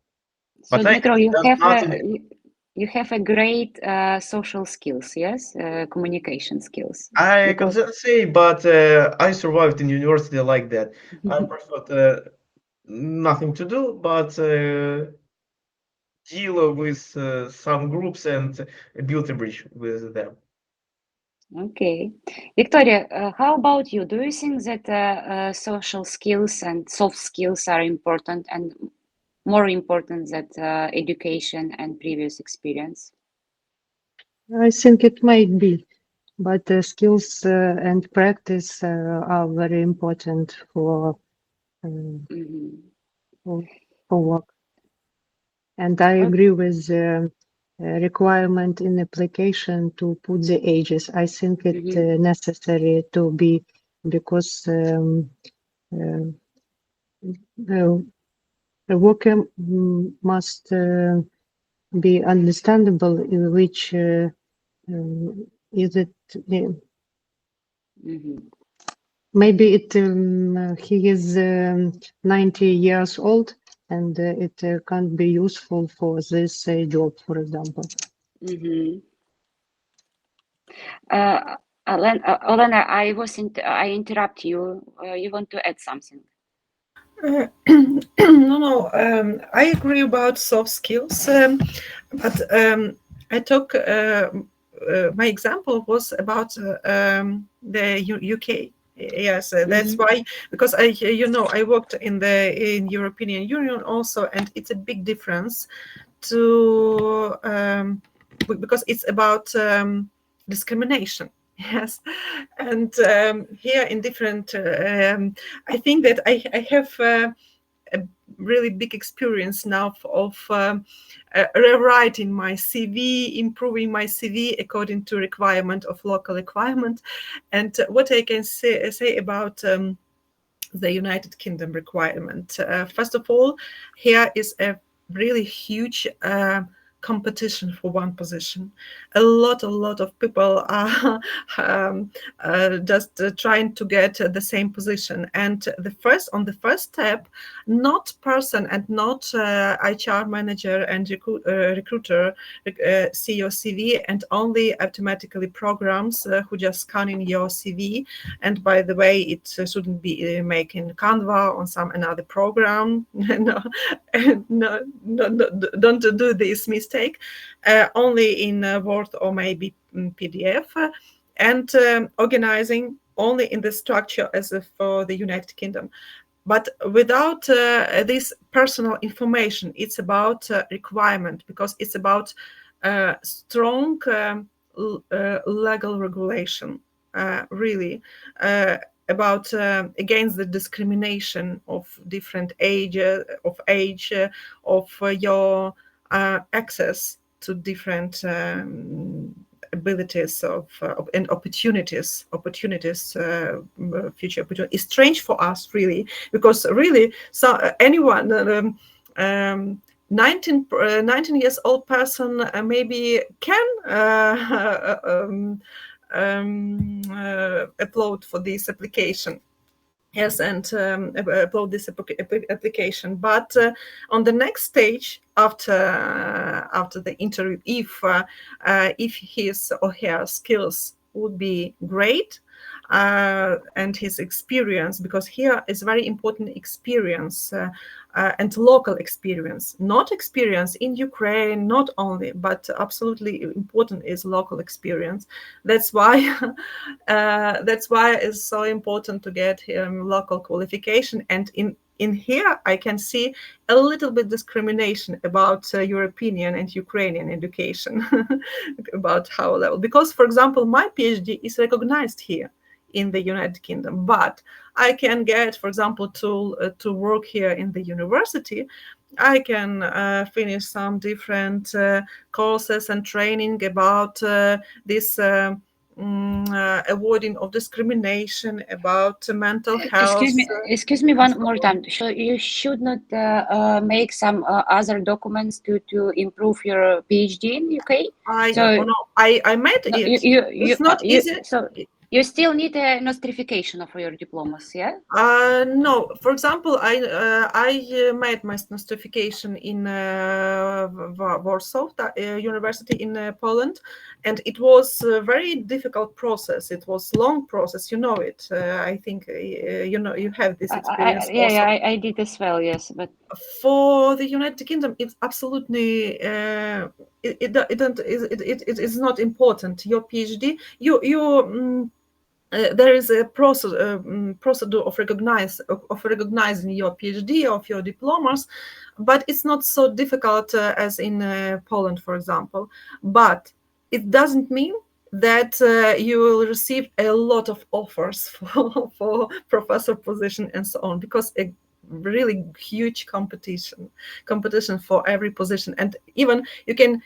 So, But Dmitro, nothing. you have a great social skills, yes, communication skills. I Because- can say, but I survived in university like that. I preferred nothing to do, but deal with some groups and build a bridge with them. Okay. Victoria, how about you? Do you think that social skills and soft skills are important and more important than education and previous experience? I think it might be, but skills and practice are very important for work. And I agree with the requirement in application to put the ages. I think it necessary to be, because the worker must be understandable in which is it. Maybe it he is 90 years old, and it can't be useful for this job, for example. Olena, I interrupt you. You want to add something? No. I agree about soft skills, but I took my example was about the UK. Yes, that's why, because I worked in European Union also, and it's a big difference to because it's about discrimination. Yes, and here in different, I think that I have a really big experience now of rewriting my CV, improving my CV according to requirement of local requirement. And what I can say about the United Kingdom requirement. First of all, here is a really huge competition for one position. A lot of people are just trying to get the same position. And on the first step, not person and not HR manager and recruiter see your CV, and only automatically programs who just scanning your CV. And by the way, it shouldn't be making Canva on some another program. No, don't do this mistake. Only in Word or maybe PDF, and organizing only in the structure as for the United Kingdom. But without this personal information, it's about requirement, because it's about strong legal regulation, really. About against the discrimination of different age, of your access to different abilities and opportunities, future opportunities. It's strange for us, really, because really, anyone 19 years old person maybe can upload for this application. Yes, and upload this application. But on the next stage, after the interview, if his or her skills would be great, and his experience, because here is very important experience and local experience, not experience in Ukraine, not only, but absolutely important is local experience. That's why it's so important to get local qualification. And in here I can see a little bit discrimination about European and Ukrainian education, about how level. Because, for example, my PhD is recognized here in the United Kingdom, but I can get, for example, to work here in the university. I can finish some different courses and training about this avoiding of discrimination, about mental health. Excuse me one more time. So you should not make some other documents to improve your PhD in UK? I made it. It's not easy. So you still need a nostrification for your diplomas, yeah? No. For example, I made my nostrification in Warsaw University in Poland, and it was a very difficult process. It was long process. You know it. I think you have this experience. I did as well. Yes, but for the United Kingdom, it's absolutely it is not important. Your PhD, there is a procedure of recognizing your PhD, of your diplomas, but it's not so difficult as in Poland, for example. But it doesn't mean that you will receive a lot of offers for professor position and so on, because a really huge competition for every position. And even you can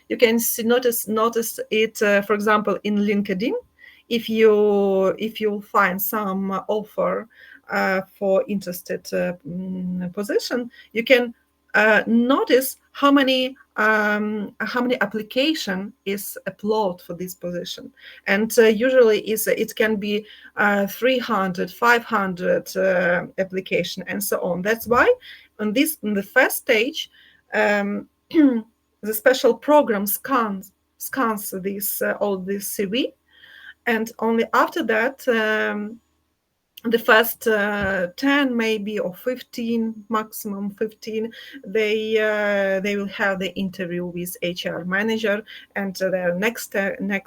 notice it, for example, in LinkedIn. If you find some offer for interested position, you can notice how many application is uploaded for this position, and usually it can be 300, 500 application and so on. That's why in the first stage, the special program scans this all this CV. And only after that, the first 10 maybe, or 15, maximum 15, they will have the interview with HR manager, and their next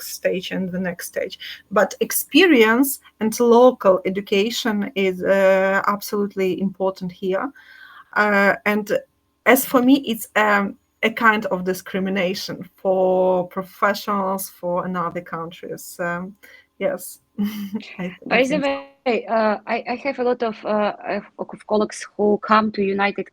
stage and the next stage. But experience and local education is absolutely important here. And as for me, it's a kind of discrimination for professionals for another countries. Yes. By the way, I have a lot of colleagues who come to United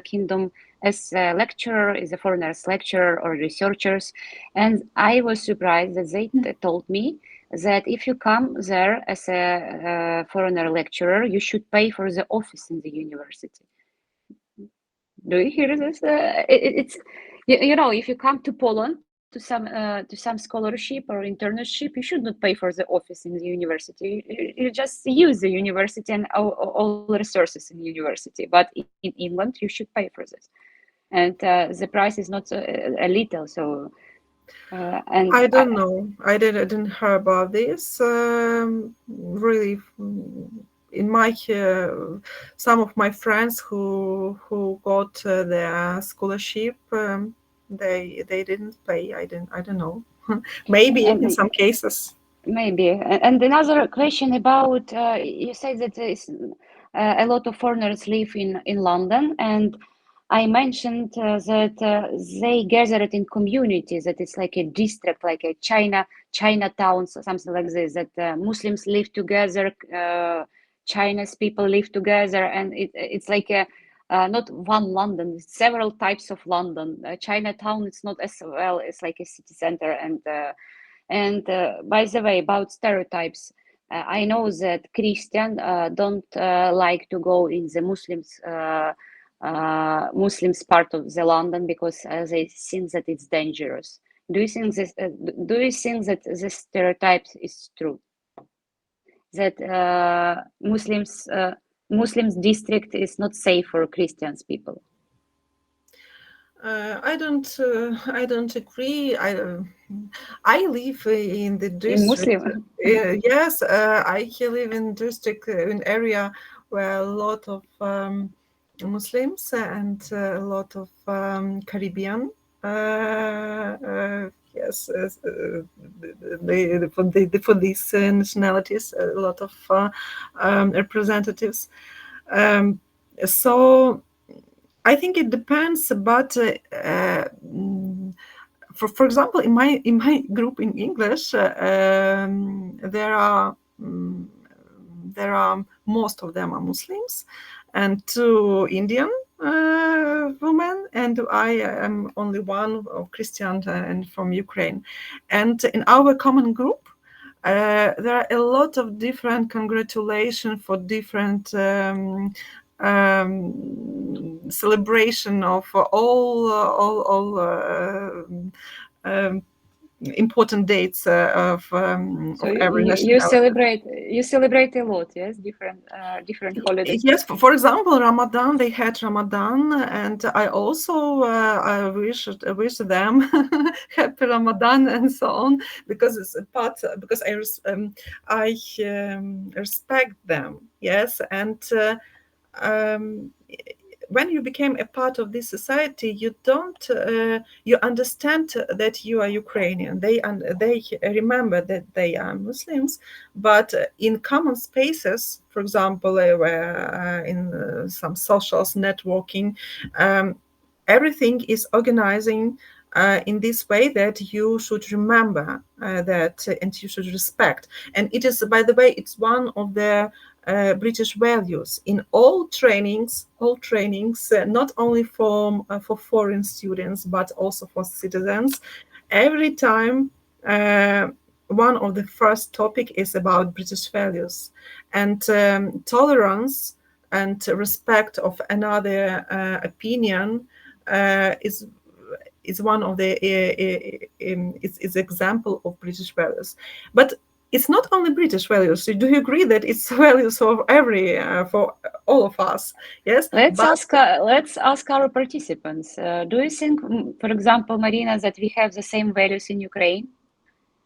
Kingdom as a lecturer, as a foreigners lecturer or researchers, and I was surprised that they told me that if you come there as a foreigner lecturer, you should pay for the office in the university. Do you hear this? It's if you come to Poland to some scholarship or internship, you should not pay for the office in the university. You just use the university and all resources in the university. But in England, you should pay for this, and the price is not a little. So, and I don't know. I didn't hear about this. Really. In my some of my friends who got their scholarship, they didn't pay. I don't know. Maybe in some cases. Maybe. And another question about you said that a lot of foreigners live in London, and I mentioned that they gathered in communities, that it's like a district, like a Chinatown, something like this, that Muslims live together, Chinese people live together, and it's like a not one London, it's several types of London. Chinatown, it's not as well, it's like a city center. And by the way, about stereotypes, I know that Christian don't like to go in the Muslims part of the London because they think that it's dangerous. Do you think this? Do you think that this stereotype is true? That Muslims district is not safe for Christians people? I don't agree. I live in the district. In Muslim? Yes, I live in district, in area where a lot of Muslims and a lot of Caribbean. Yes, for these nationalities, a lot of representatives. So I think it depends, but for example, in my group in English, there are most of them are Muslims, and 2 Indian women, and I am only one of Christian and from Ukraine. And in our common group, there are a lot of different congratulations for different celebration of all important dates of every nationality. You celebrate a lot, yes, different holidays. Yes, for example, Ramadan, they had Ramadan, and I also I wish them happy Ramadan and so on, because it's a part, because I respect them, yes, and when you became a part of this society, you don't you understand that you are Ukrainian. They remember that they are Muslims, but in common spaces, for example, in some socials, networking, everything is organizing in this way that you should remember that, and you should respect. And it is, by the way, it's one of the British values in all trainings, not only for foreign students, but also for citizens. Every time, one of the first topic is about British values, and tolerance and respect of another opinion is one of the is example of British values. But it's not only British values. Do you agree that it's values for for all of us? Yes. Let's ask our participants. Do you think, for example, Marina, that we have the same values in Ukraine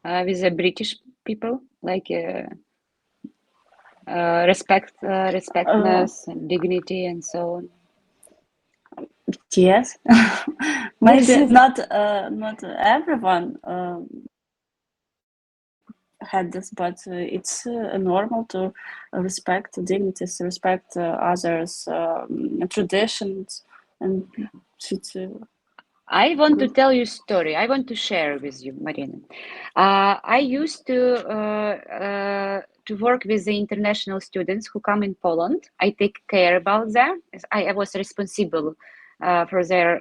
with the British people, like respectness, and dignity, and so on? Yes, maybe not everyone had this, but it's normal to respect dignities, respect others' traditions, and I want to tell you a story. I want to share with you, Marina. I used to work with the international students who come in Poland. I take care about them. I was responsible for their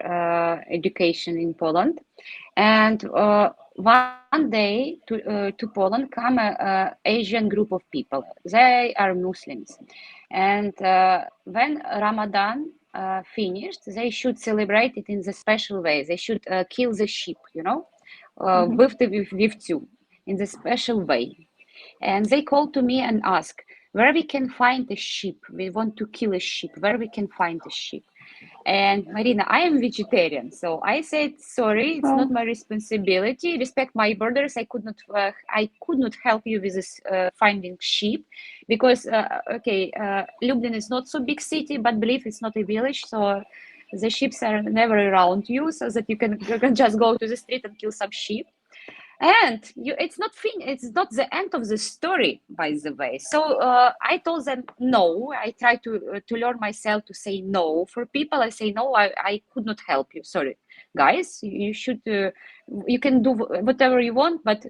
education in Poland. And one day to Poland come an Asian group of people. They are Muslims. And when Ramadan finished, they should celebrate it in the special way. They should kill the sheep, you know, in the special way. And they called to me and asked where we can find a sheep. We want to kill a sheep. Where we can find a sheep? And Marina, I am vegetarian, so I said, sorry, it's not my responsibility. Respect my borders. I could not help you with this finding sheep, because Lublin is not so big city, but believe it's not a village, so the sheep are never around you, so that you can just go to the street and kill some sheep. And it's not the end of the story, by the way. So I told them no. I try to learn myself to say no. For people, I say no. I could not help you. Sorry, guys. You should. You can do whatever you want, but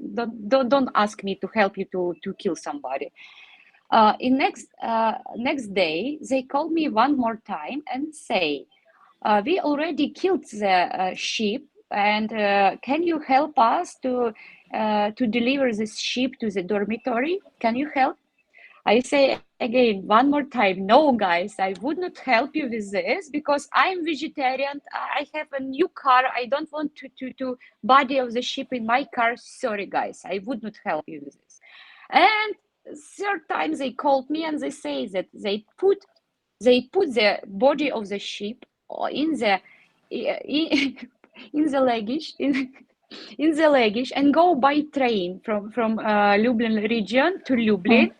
don't ask me to help you to kill somebody. In next day, they called me one more time and say, we already killed the sheep. And can you help us to deliver this sheep to the dormitory? Can you help? I say again, one more time, no, guys, I would not help you with this, because I'm vegetarian. I have a new car. I don't want to body of the sheep in my car. Sorry, guys, I would not help you with this. And third time they called me and they say that they put the body of the sheep in the luggage and go by train from Lublin region to Lublin,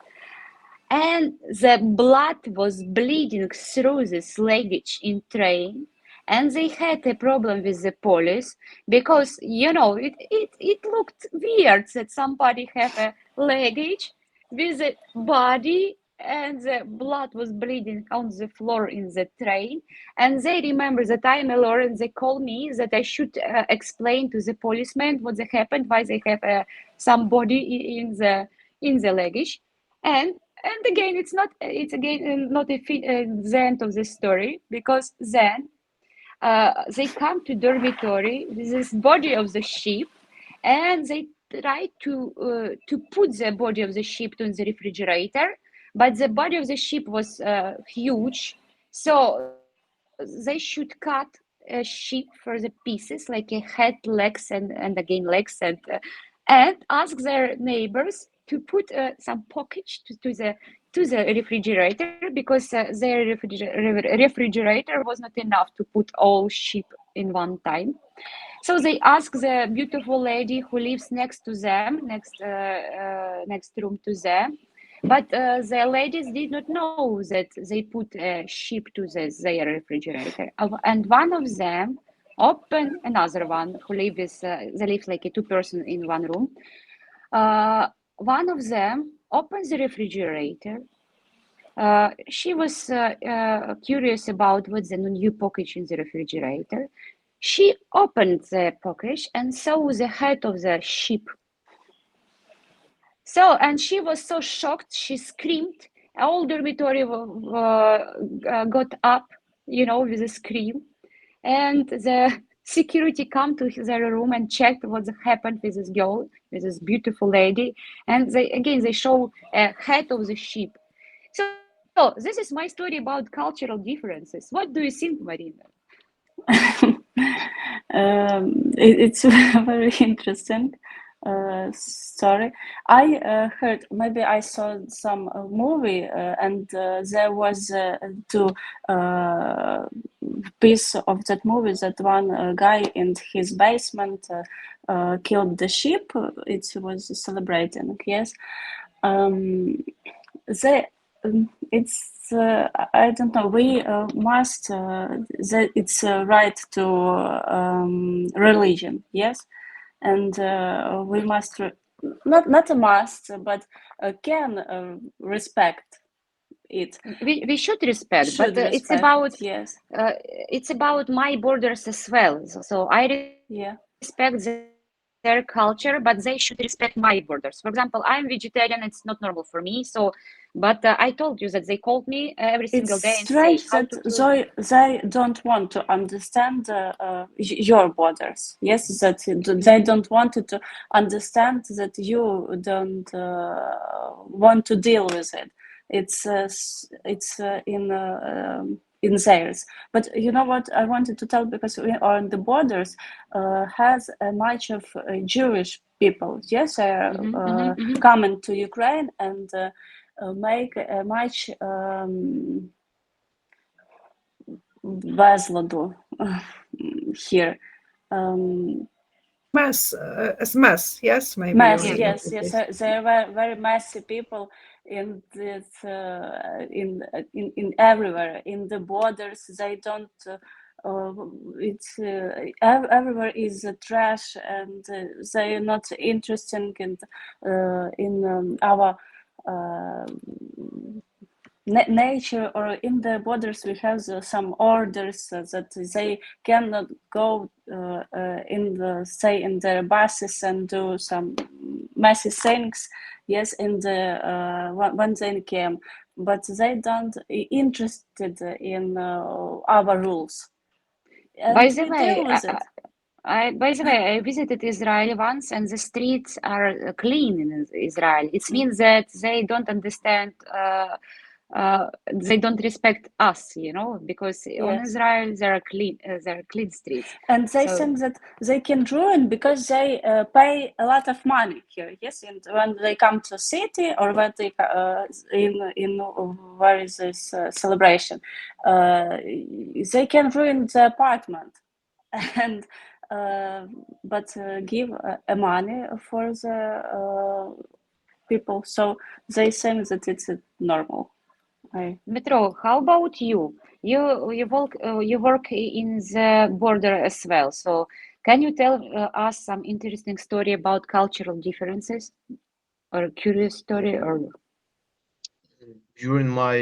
and the blood was bleeding through this luggage in train, and they had a problem with the police, because it looked weird that somebody have a luggage with a body and the blood was bleeding on the floor in the train. And they remember that I'm alone, and they call me that I should explain to the policeman what happened, why they have somebody in the luggage. And again, it's not the end of the story, because then they come to dormitory with this body of the sheep, and they try to put the body of the sheep in the refrigerator, but the body of the sheep was huge, so they should cut a sheep for the pieces, like a head, legs, and again legs, and ask their neighbors to put some pockets to the refrigerator, because their refrigerator was not enough to put all sheep in one time. So they ask the beautiful lady who lives next to them, next room to them, but the ladies did not know that they put a sheep to their refrigerator. And one of them opened, another one who lives, they live like a 2 person in one room. One of them opens the refrigerator. She was curious about what's the new package in the refrigerator. She opened the package and saw the head of the sheep. So, and she was so shocked, she screamed. All dormitory got up, with a scream. And the security come to their room and checked what happened with this girl, with this beautiful lady. And they show a head of the sheep. So this is my story about cultural differences. What do you think, Marina? It's very interesting story. I heard, maybe I saw some movie, and there was two piece of that movie that one guy in his basement killed the sheep. It was celebrating, yes. It's I don't know. We must. It's right to religion, yes, and we must not a must, but can respect it. We should respect, but it's about yes. It's about my borders as well. So I respect their culture, but they should respect my borders. For example, I'm vegetarian; it's not normal for me. So, but I told you that they called me every single day. It's strange that they don't want to understand your borders. Yes, that they don't want to understand that you don't want to deal with it. It's in theirs. But you know what I wanted to tell, because we are on the borders, has much of Jewish people. Yes, are coming to Ukraine and make much bezladu here. Mess, yes, maybe. Mess, yes. They are very messy people in this, in everywhere, in the borders. They don't. It's everywhere is trash, and they are not interesting in our nature, or in the borders we have some orders that they cannot go in their buses and do some messy things, yes, in the when they came, but they don't interested in our rules. And by the way, I visited Israel once, and the streets are clean in Israel. It means that they don't understand. They don't respect us, because in Israel there are clean streets. And they think that they can ruin because they pay a lot of money here, yes. And when they come to city, or when they in where is this celebration, they can ruin the apartment, and but give money for the people, so they think that it's normal. Dmitro, how about you? You work in the border as well. So can you tell us some interesting story about cultural differences, or a curious story, or? during my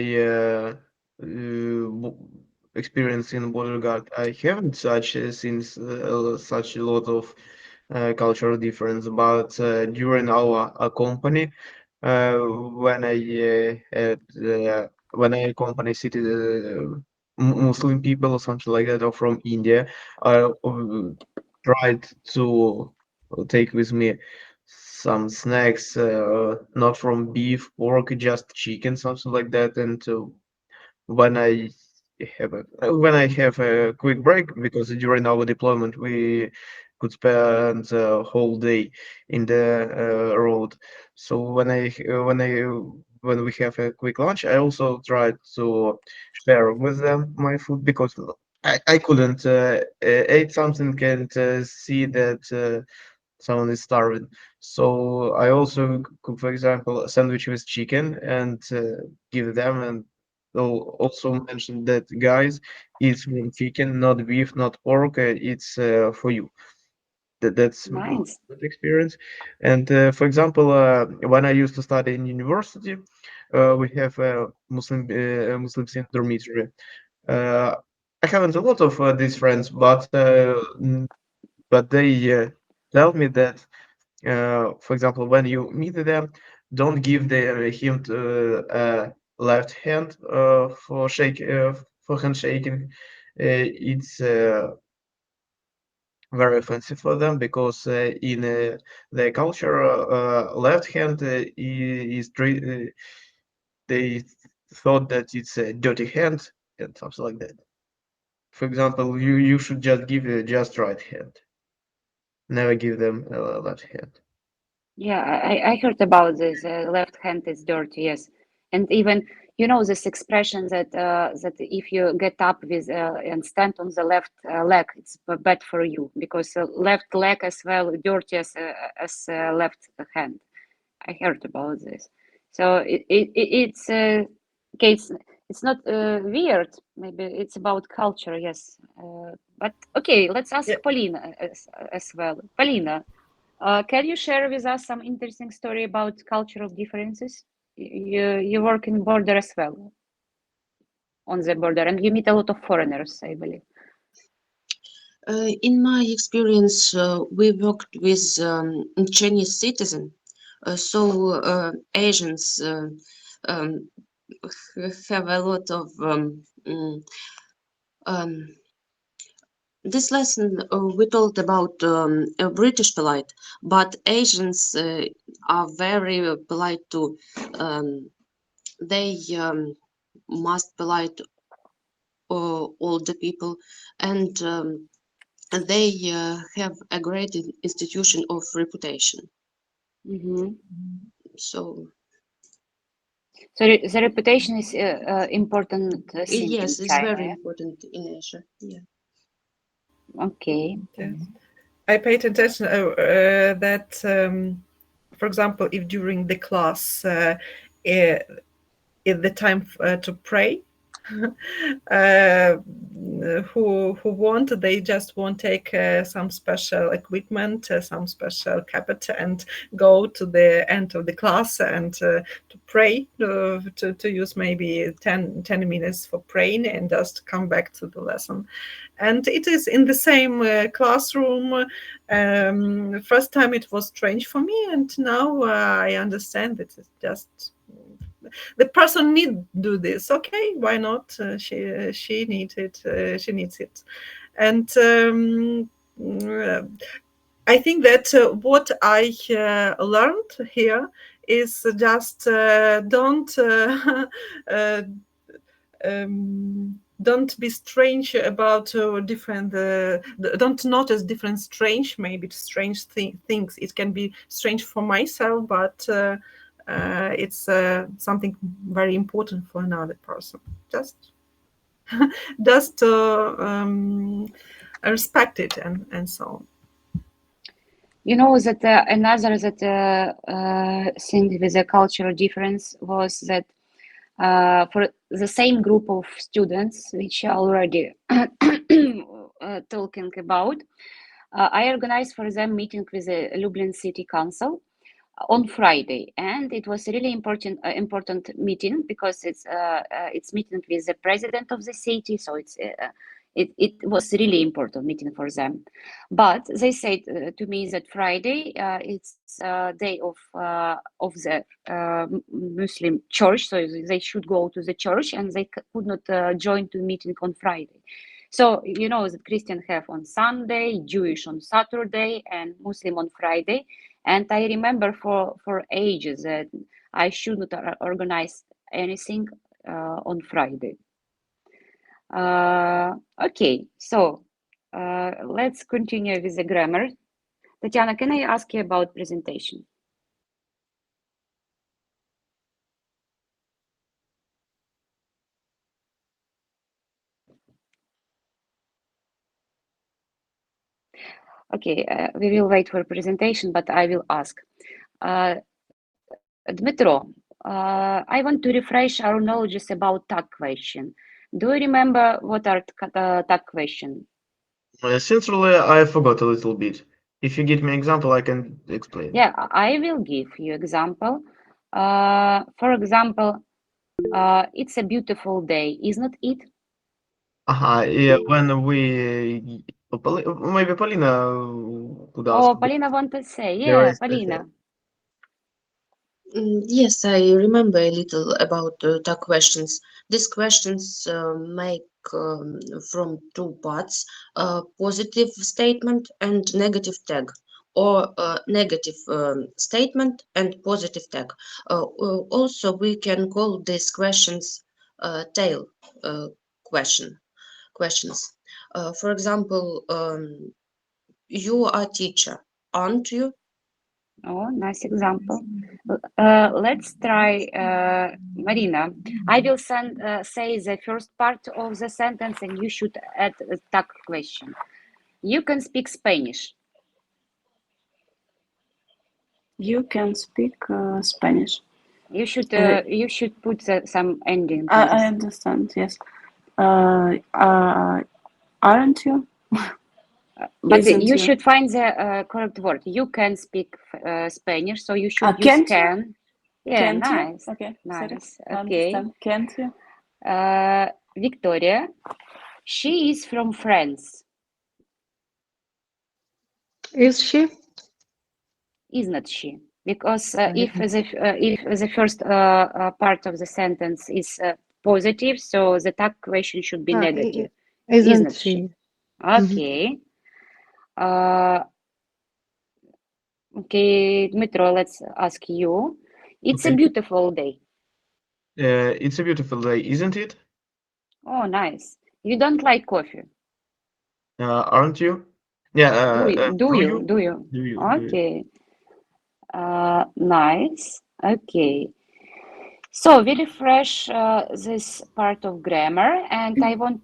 experience in border guard, I haven't seen such a lot of cultural difference, but during our company, when I accompanied Muslim people or something like that, or from India, I tried to take with me some snacks, not from beef, pork, just chicken, something like that. And when I have a quick break, because during our deployment we could spend the whole day in the road. So when we have a quick lunch, I also try to share with them my food, because I couldn't eat something and see that someone is starving. So I also cook, for example, a sandwich with chicken and give them. And also mention that, guys, it's from chicken, not beef, not pork. It's for you. That's Nice. good experience. And for example, when I used to study in university, we have Muslims in dormitory. I haven't a lot of these friends, but they tell me that, for example, when you meet them, don't give him left hand for handshaking. It's very offensive for them, because in their culture, left hand they thought that it's a dirty hand and something like that. For example, you should just give just right hand. Never give them left hand. Yeah, I heard about this. Left hand is dirty, yes. And even, you know, this expression that that if you get up with and stand on the left leg, it's bad for you, because left leg as well dirty as left hand. I heard about this. So it's okay. It's not weird. Maybe it's about culture, yes. But okay, let's ask Polina as well. Polina, can you share with us some interesting story about cultural differences? You work in border as well, on the border, and you meet a lot of foreigners, I believe. In my experience, we worked with Chinese citizens, so Asians have a lot of this lesson we told about a British polite, but Asians are very polite too. They must polite all the people, and they have a great institution of reputation. Mm-hmm. So the reputation is important thing. yes, in it's China, very yeah? important in Asia. Yeah. Okay. Yes. I paid attention that, for example, if during the class is the time to pray, who want, they just won't take some special equipment, some special carpet, and go to the end of the class and to pray, to use maybe 10 minutes for praying, and just come back to the lesson. And it is in the same classroom. First time it was strange for me, and now I understand that it's just the person need do this. Okay, why not? She needs it. She needs it, and I think that what I learned here is just don't be strange about different. Don't notice different strange, maybe strange things. It can be strange for myself, but it's something very important for another person. Just respect it and so on. You know that another thing with the cultural difference was that for the same group of students which are already talking about, I organized for them meeting with the Lublin City Council on Friday, and it was a really important meeting because it's meeting with the president of the city, so it was a really important meeting for them. But they said to me that Friday it's day of the Muslim church, so they should go to the church, and they could not join to meeting on Friday. So you know that Christian have on Sunday, Jewish on Saturday, and Muslim on Friday. And I remember for ages that I should not organize anything on Friday. Okay, so let's continue with the grammar. Tatiana, can I ask you about presentation? Okay, we will wait for presentation, but I will ask. Dmitro, I want to refresh our knowledge about tag question. Do you remember what are tag question? Sincerely, I forgot a little bit. If you give me an example, I can explain. Yeah, I will give you example. For example, it's a beautiful day, isn't it? Yeah, when we maybe Polina could ask. Oh, Polina want to say, the yeah, rest, Polina. Yes, I remember a little about tag questions. These questions make from two parts, positive statement and negative tag, or negative statement and positive tag. Also, we can call these questions tail questions. For example, you are teacher, aren't you? Oh, nice example. Let's try, Marina. I will say the first part of the sentence, and you should add a tag question. You can speak Spanish. You can speak Spanish. You should put some ending. I understand. Yes. Aren't you? But Isn't you should find the correct word. You can speak Spanish, so you should use can. Yeah, can't nice. You? Okay, nice. Sorry. Okay. Understand. Can't you? Victoria, she is from France. Is she? Is not she? Because if the first part of the sentence is positive, so the tag question should be negative. Isn't she? Okay. Okay, Dmitro, let's ask you. It's a beautiful day. It's a beautiful day, isn't it? Oh, nice. You don't like coffee? Aren't you? Yeah. Do you? Okay. Nice. Okay. So we refresh this part of grammar, and I want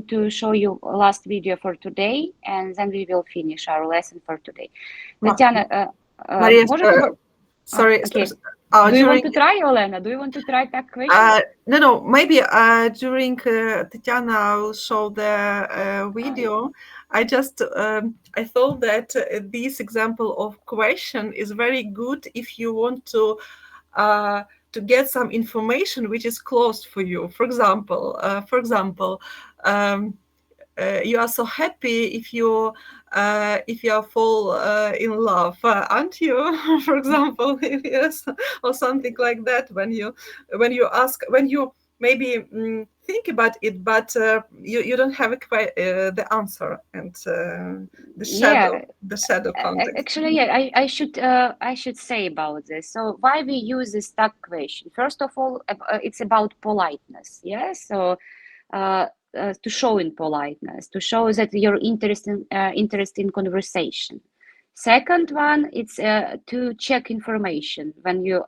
to show you last video for today, and then we will finish our lesson for today. Tatiana, Maria, sorry. Okay. Do you want to try, Olena? Do you want to try that question? No. Maybe during Tatiana will show the video. I just I thought that this example of question is very good if you want to get some information which is closed for you. For example, you are so happy if you fall in love, aren't you? For example, yes, or something like that. When you maybe think about it, but you don't have the answer, and the shadow context. Actually, yeah, I should say about this. So why we use this tag question? First of all, it's about politeness. Yes, so. To show in politeness, to show that you're interested in conversation. Second one, it's to check information. When you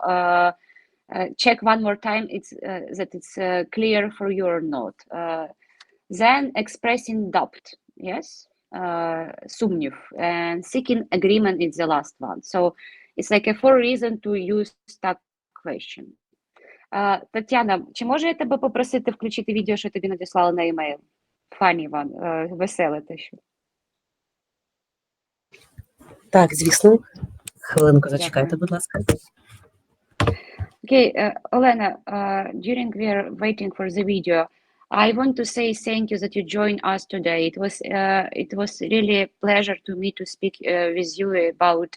check one more time, it's that it's clear for you or not. Then expressing doubt, yes, sumniv, and seeking agreement is the last one. So it's like a 4 reason to use that question. Тетяна, чи може я тебе попросити включити відео, що тобі надіслали на емейл? Funny one, веселе те, що. Так, звісно. Хвилинку зачекайте, будь ласка. Okay, Olena, during we are waiting for the video, I want to say thank you that you joined us today. It was really a pleasure to me to speak with you about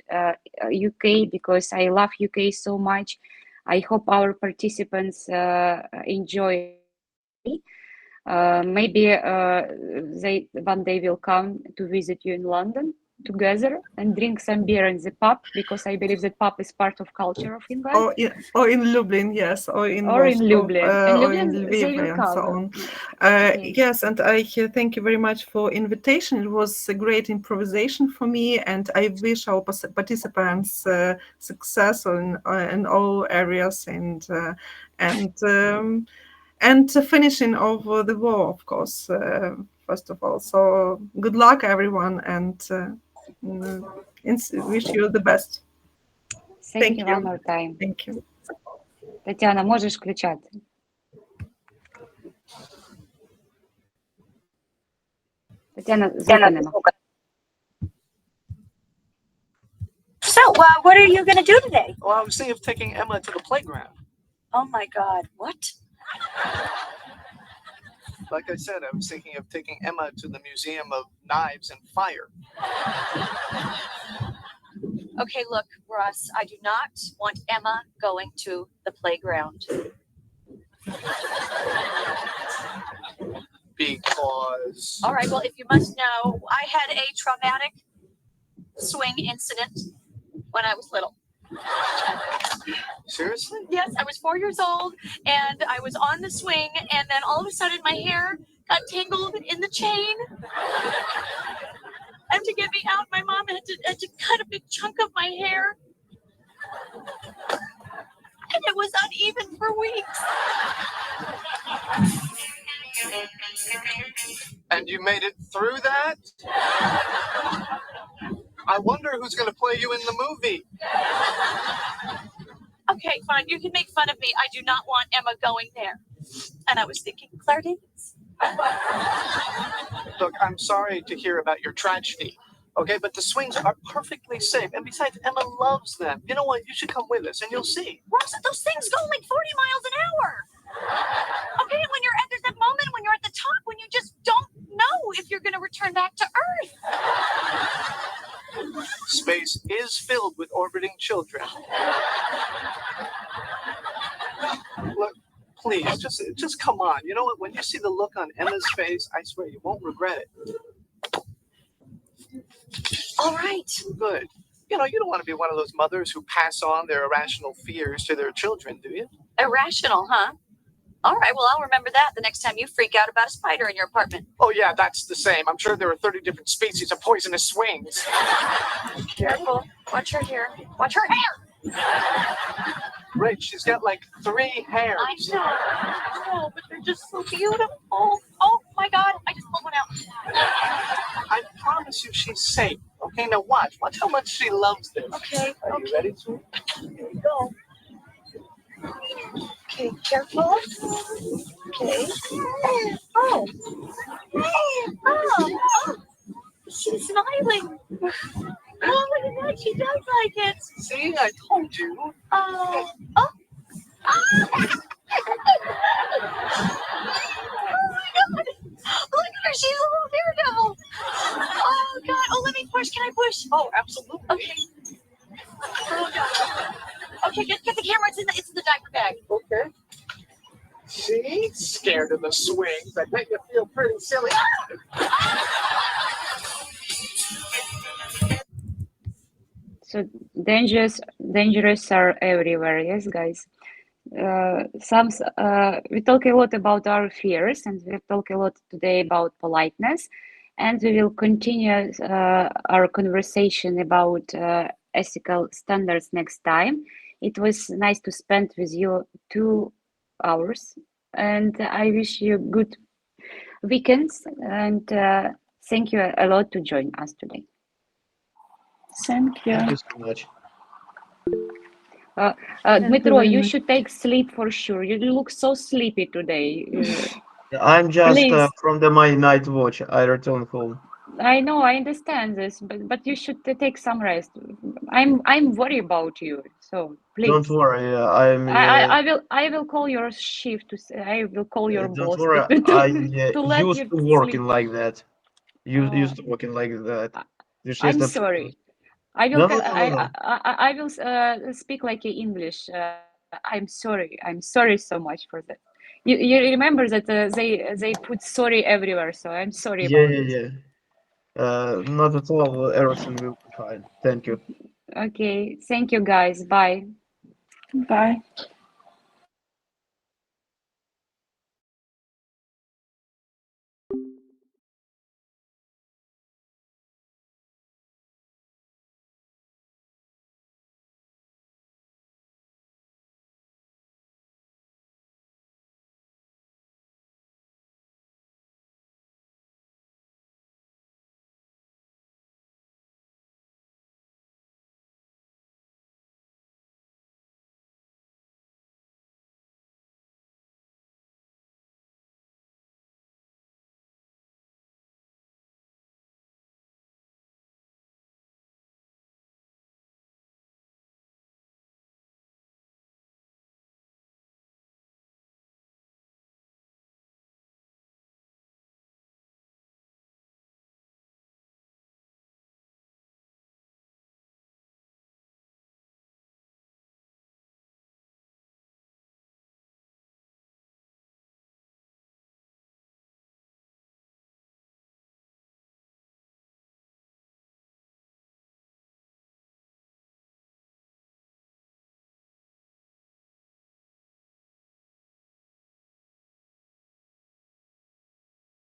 UK, because I love UK so much. I hope our participants enjoy. Maybe they one day will come to visit you in London together and drink some beer in the pub, because I believe that pub is part of culture of England. Or in Lublin, yes, or in Lublin. or in Lviv and so on. Yes, and I thank you very much for invitation. It was a great improvisation for me, and I wish our participants success in all areas and finishing of the war, of course, first of all. So good luck, everyone, and wish you the best. Thank you one more time. Thank you. Тетяна, можеш включати. Тетяна, звука нема. So, what are you going to do today? Well, I was thinking of taking Emma to the playground. Oh my God, what? Like I said, I was thinking of taking Emma to the Museum of Knives and Fire. Okay, look, Ross, I do not want Emma going to the playground. Because... All right, well, if you must know, I had a traumatic swing incident when I was little. Seriously? Yes, I was 4 years old, and I was on the swing, and then all of a sudden my hair got tangled in the chain. And to get me out, my mom had to cut a big chunk of my hair. And it was uneven for weeks. And you made it through that? I wonder who's going to play you in the movie. Okay, fine. You can make fun of me. I do not want Emma going there. And I was thinking, Claire Davis. Look, I'm sorry to hear about your tragedy. Okay, but the swings are perfectly safe. And besides, Emma loves them. You know what? You should come with us and you'll see. Rosa, those things go like 40 miles an hour. Okay, when you're at there's that moment when you're at the top when you just don't know if you're going to return back to Earth. Space is filled with orbiting children. Look, please, just come on. You know what? When you see the look on Emma's face, I swear you won't regret it. All right. Good. You know, you don't want to be one of those mothers who pass on their irrational fears to their children, do you? Irrational, huh? All right, well, I'll remember that the next time you freak out about a spider in your apartment. Oh, yeah, that's the same. I'm sure there are 30 different species of poisonous swings. Careful. Watch her hair. Watch her hair! Rich, she's got like 3 hairs. I know, but they're just so beautiful. Oh, my God, I just pulled one out. I promise you she's safe. Okay, now watch how much she loves this. Okay. Are you ready, sweet? Here we go. Okay, careful. Okay. Oh. She's smiling. Oh, look at that. She does like it. See, I told you. Oh. Look at her. She's a little daredevil. Oh, God. Oh, let me push. Can I push? Oh, absolutely. Okay. Oh, God. Okay, get the camera. It's in the diaper bag. Okay. See? Scared of the swings. I bet you feel pretty silly. So dangerous are everywhere, yes, guys. We talk a lot about our fears, and we talk a lot today about politeness, and we will continue our conversation about ethical standards next time. It was nice to spend with you 2 hours, and I wish you good weekends, and thank you a lot to join us today. Thank you. Thank you so much. Dmitro, you should take sleep for sure. You look so sleepy today. I'm just Please. from my night watch. I return home. I know, I understand this, but you should take some rest. I'm worried about you, so please. Don't worry, I'm. I will call your shift I will call your Don't boss worry, to I let used you to working sleep. like that. Used to working like that. It's I'm just sorry. I will No, no, no, no, no. I will speak like English. I'm sorry. I'm sorry so much for that. You remember that they put sorry everywhere, so I'm sorry Yeah, about yeah, this. yeah. Not at all. Everything will be fine. Thank you. Okay, thank you guys. Bye. Bye.